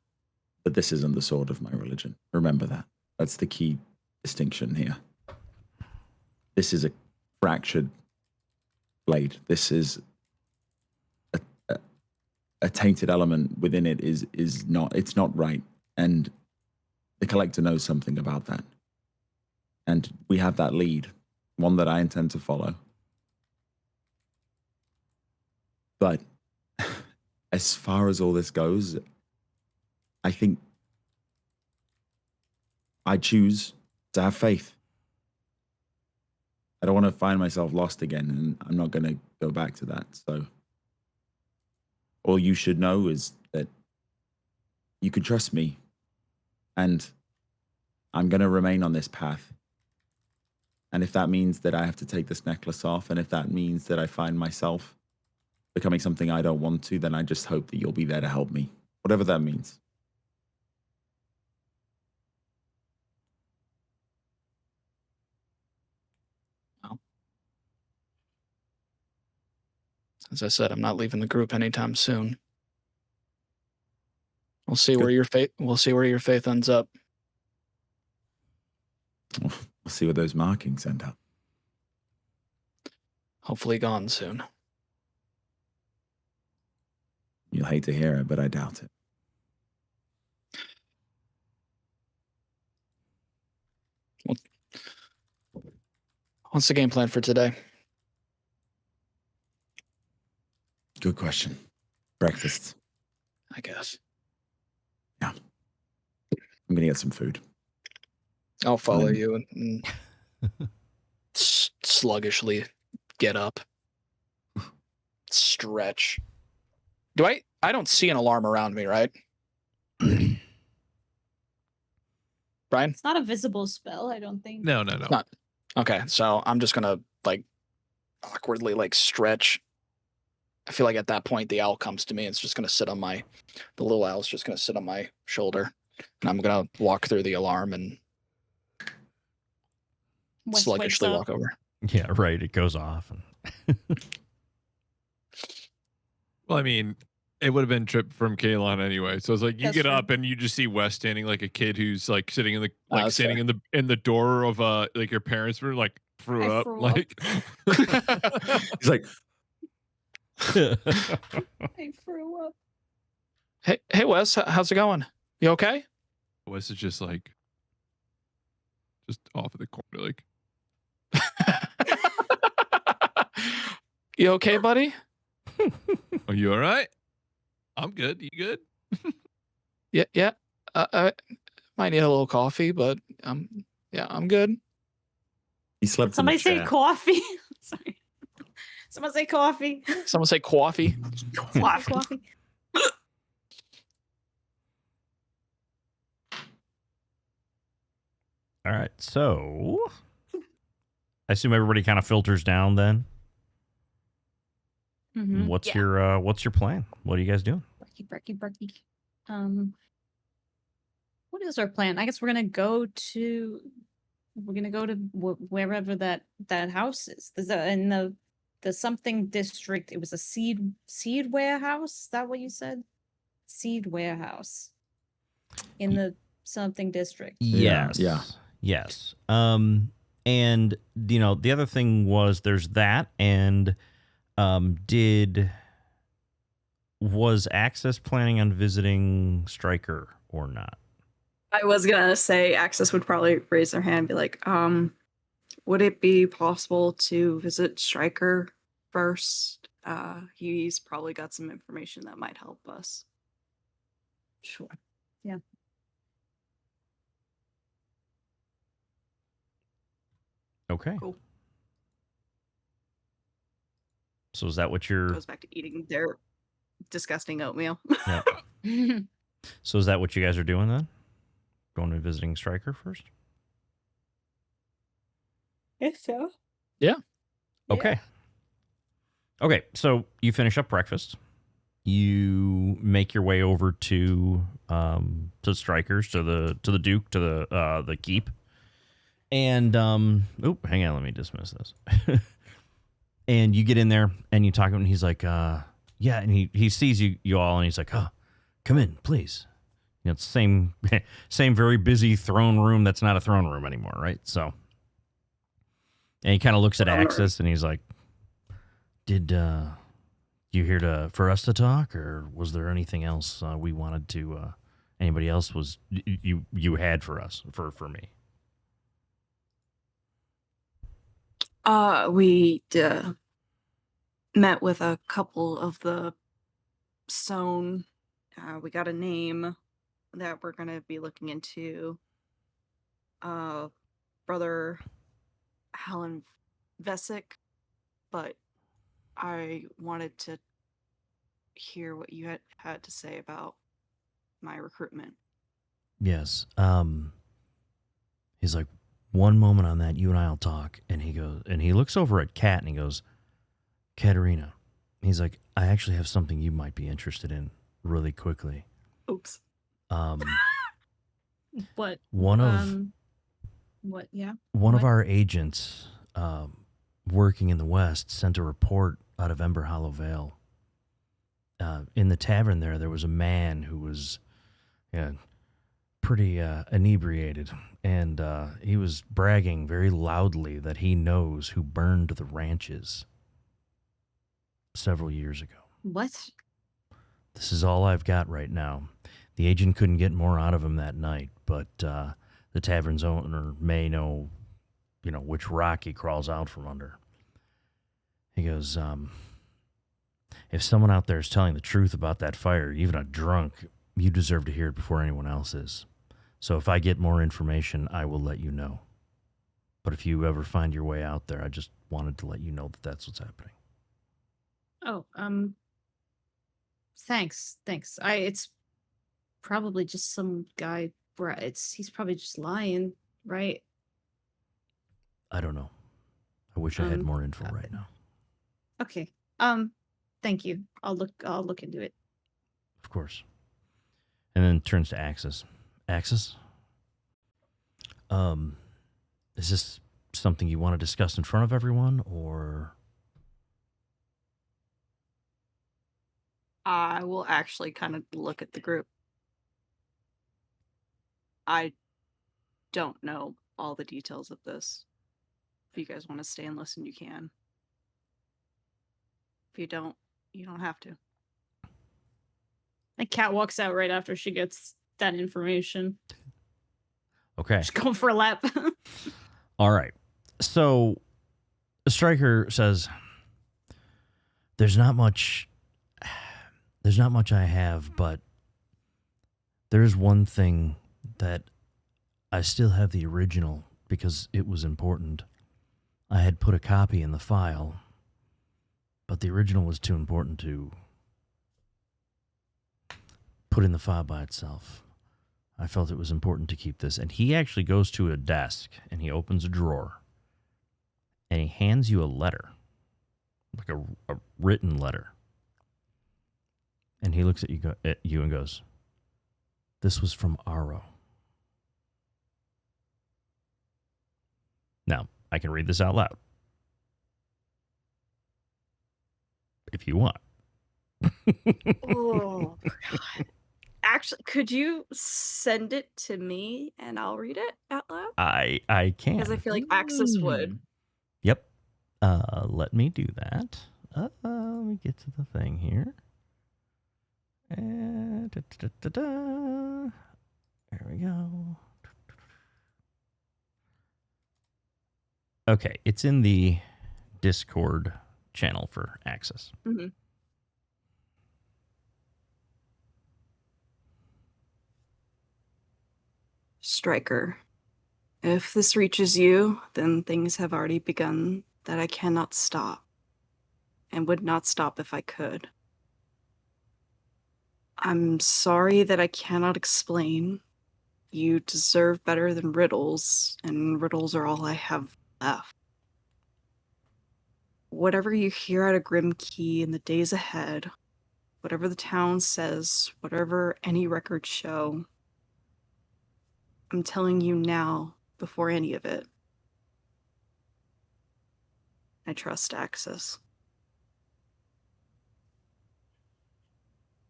But this isn't the sword of my religion. Remember that. That's the key distinction here. This is a fractured blade. This is a tainted element within it is not, it's not right. And the collector knows something about that. And we have that lead, one that I intend to follow. But as far as all this goes, I think I choose to have faith. I don't want to find myself lost again, and I'm not going to go back to that. So all you should know is that you can trust me, and I'm going to remain on this path. And if that means that I have to take this necklace off, and if that means that I find myself becoming something I don't want to, then I just hope that you'll be there to help me, whatever that means. As I said, I'm not leaving the group anytime soon. We'll see where your faith. We'll see where your faith ends up. We'll see what those markings end up. Hopefully, gone soon. You'll hate to hear it, but I doubt it. What's the game plan for today? Good question. Breakfast. I guess I'm gonna get some food. I'll follow then- you and sluggishly get up, stretch. Do I don't see an alarm around me, right? Brian? It's not a visible spell, I don't think. No. Not- Okay, so I'm just gonna like awkwardly like stretch. I feel like at that point the owl comes to me. It's just gonna sit on the little owl's just gonna sit on my shoulder, and I'm gonna walk through the alarm and Wes wakes sluggishly up. walk over. Yeah, right. It goes off. And Well, I mean, it would have been trip from Kalon anyway. So it's like you That's get true. up and you just see Wes standing like a kid who's like sitting in the that's standing in the door of like your parents' room, like threw I up. threw up. Like He's like, I threw up. Hey Wes, how's it going? You okay? Wes is just like just off of the corner, like You okay, buddy? are you all right? I'm good. You good? Yeah. I might need a little coffee, but yeah, I'm good. he slept Somebody in the say chair. coffee. Sorry. Someone say coffee. Someone say coffee. Someone say coffee. all right. So I assume everybody kind of filters down then. Mhm. What's Yeah. your plan? What are you guys doing? Berkey. What is our plan? I guess we're gonna go to wherever that house is. There's in the something district. It was a seed warehouse. Is that what you said? Seed warehouse in the something district. Yeah, Yes. yeah. Yes. And the other thing was there's that, and was Access planning on visiting Stryker or not? I was gonna say Access would probably raise their hand and be like, would it be possible to visit Stryker first? He's probably got some information that might help us. Sure. Yeah. Okay. Cool. So is that what you're Goes back to eating their disgusting oatmeal. So is that what you guys are doing then? Going and visiting Stryker first? Yes, so. Okay. Okay, so you finish up breakfast. You make your way over to Strikers, to the Duke, to the keep. And hang on, let me dismiss this. And you get in there and you talk to him, and he's like, Yeah, and he sees you all, and he's like, "Oh, come in, please." You know, it's the same very busy throne room that's not a throne room anymore, right? So, and he kind of looks at Axis, and he's like, "Did you here for us to talk, or was there anything else we wanted to? Anybody else was you had for us for me?" We met with a couple of the Stone. We got a name that we're gonna be looking into. Brother Helen Vesic, but I wanted to hear what you had to say about my recruitment. Yes. He's like, "One moment on that, you and I'll talk." And he looks over at Kat and he goes, "Katerina." He's like, "I actually have something you might be interested in really quickly." Oops. What? One of What? Yeah. one of what? our agents working in the West sent a report out of Ember Hollow Vale. In the tavern there was a man who was pretty inebriated, and he was bragging very loudly that he knows who burned the ranches several years ago. What? This is all I've got right now. The agent couldn't get more out of him that night, but the tavern's owner may know, which rock he crawls out from under. He goes, if someone out there is telling the truth about that fire, even a drunk, you deserve to hear it before anyone else is. So if I get more information, I will let you know. But if you ever find your way out there, I just wanted to let you know that that's what's happening. Oh, thanks. It's probably just some guy. He's probably just lying, right? I don't know. I wish I had more info right now. Okay. Thank you. I'll look into it. Of course. And then turns to Axis. Axis? Is this something you want to discuss in front of everyone, or? I will actually kind of look at the group. I don't know all the details of this. If you guys want to stay and listen, you can. If you don't, you don't have to. And Kat walks out right after she gets that information. Okay. Just going for a lap. All right. So Stryker says, there's not much I have, but there's one thing that I still have the original because it was important. I had put a copy in the file, but the original was too important to put in the file by itself. I felt it was important to keep this. And he actually goes to a desk and he opens a drawer and he hands you a letter, like a written letter. And he looks at you and goes, "This was from Aro." Now, I can read this out loud if you want. Oh, God. Actually, could you send it to me and I'll read it out loud? I can. Because I feel like Axis would. Yep. Let me do that. Let me get to the thing here. There we go. Okay, it's in the Discord channel for Axis. Mm-hmm. Stryker, if this reaches you, then things have already begun that I cannot stop, and would not stop if I could. I'm sorry that I cannot explain. You deserve better than riddles, and riddles are all I have left. Whatever you hear out of Grimkey in the days ahead, whatever the town says, whatever any records show, I'm telling you now, before any of it. I trust Axis.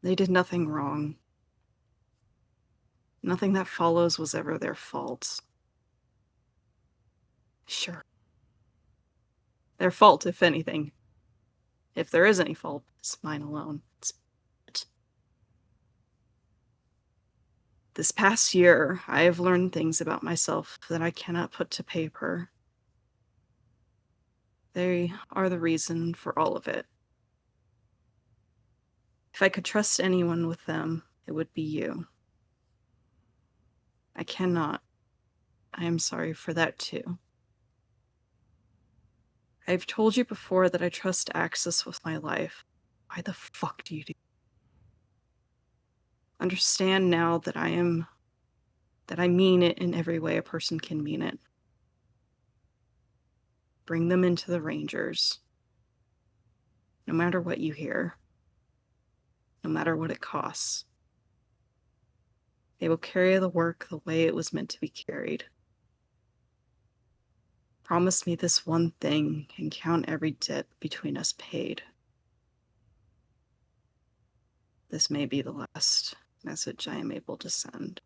They did nothing wrong. Nothing that follows was ever their fault. Sure. Their fault, if anything. If there is any fault, it's mine alone. This past year, I have learned things about myself that I cannot put to paper. They are the reason for all of it. If I could trust anyone with them, it would be you. I cannot. I am sorry for that too. I've told you before that I trust Axis with my life. Why the fuck do you do? Understand now that I mean it in every way a person can mean it. Bring them into the Rangers. No matter what you hear. No matter what it costs. They will carry the work the way it was meant to be carried. Promise me this one thing and count every debt between us paid. This may be the last message I am able to send.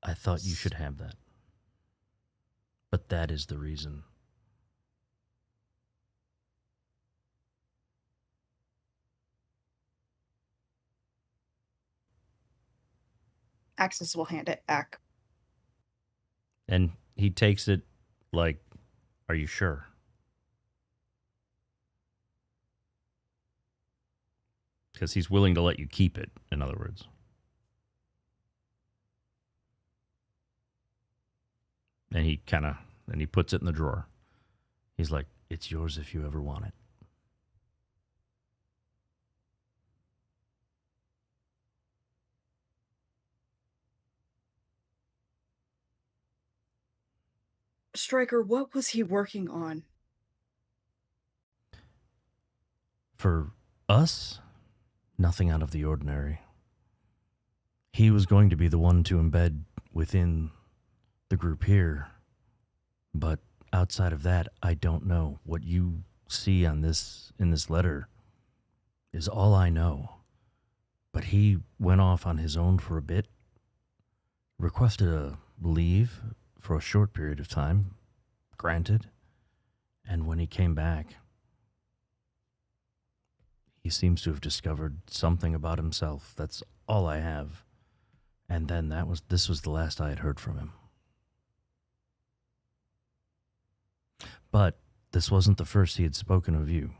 I thought you should have that. But that is the reason. Axis will hand it back. And he takes it like, are you sure? Because he's willing to let you keep it, in other words. And he puts it in the drawer. He's like, it's yours if you ever want it. Stryker, what was he working on? For us, nothing out of the ordinary. He was going to be the one to embed within the group here, but outside of that, I don't know. What you see in this letter is all I know. But he went off on his own for a bit, requested a leave for a short period of time, granted, and when he came back, he seems to have discovered something about himself. That's all I have. And then this was the last I had heard from him. But this wasn't the first he had spoken of you.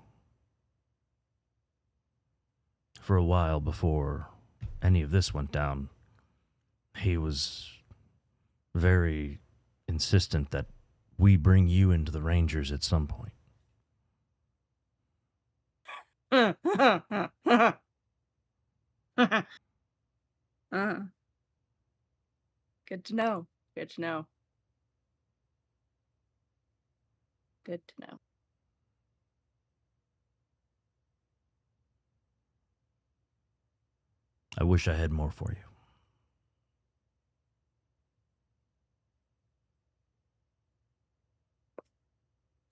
For a while before any of this went down, he was very insistent that we bring you into the Rangers at some point. Good to know. Good to know. Good to know. I wish I had more for you.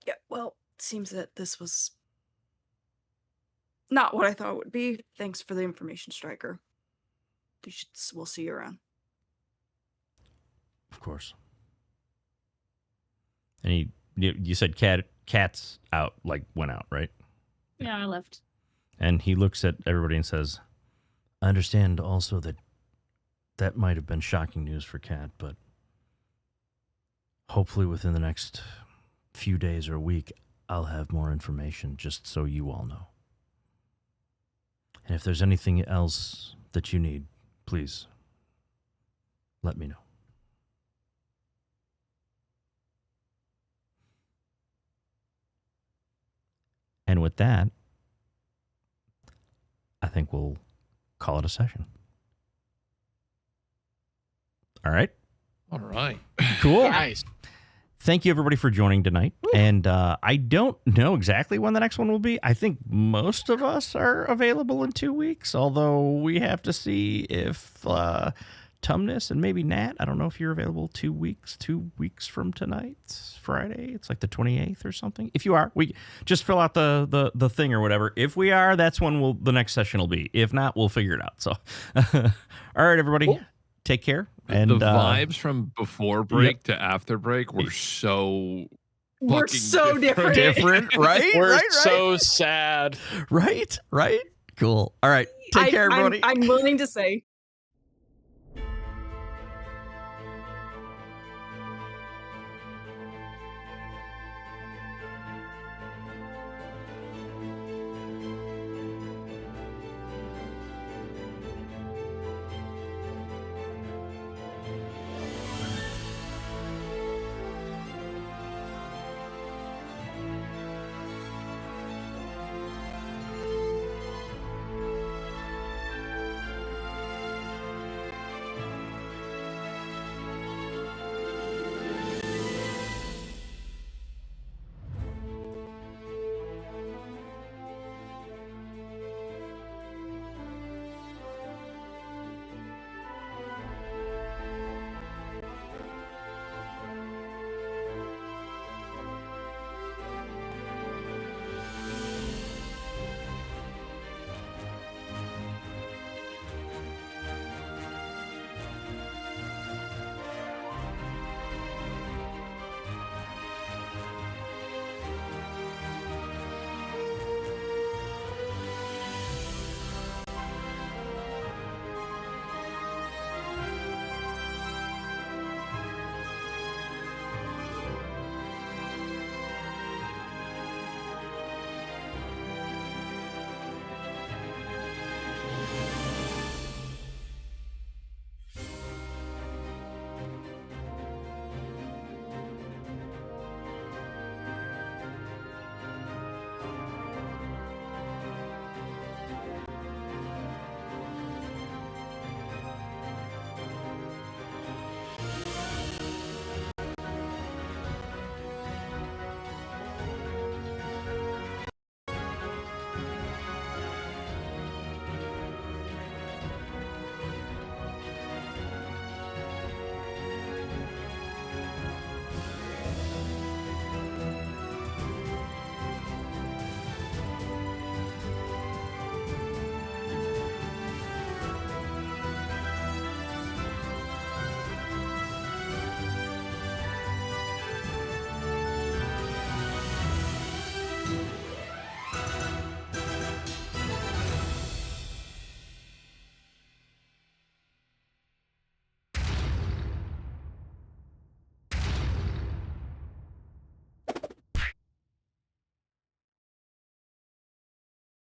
Yeah, well, it seems that this was not what I thought it would be. Thanks for the information, Stryker. We'll see you around. Of course. And you said cat's out, like went out, right? Yeah, I left. And he looks at everybody and says, I understand also that might have been shocking news for Cat, but hopefully within the next few days or a week, I'll have more information just so you all know. And if there's anything else that you need, please let me know. And with that, I think we'll call it a session. All right. All right. Cool. Nice. Thank you, everybody, for joining tonight. And I don't know exactly when the next one will be. I think most of us are available in 2 weeks, although we have to see if Tumnus, and maybe Nat. I don't know if you're available 2 weeks from tonight, Friday. It's like the 28th or something. If you are, we just fill out the thing or whatever. If we are, that's when the next session will be. If not, we'll figure it out. So, all right, everybody, Cool. take care. And the vibes from before break to after break were so We're fucking so different. different, right? We're right, so sad. right. Cool. All right, take care, everybody. I'm willing to say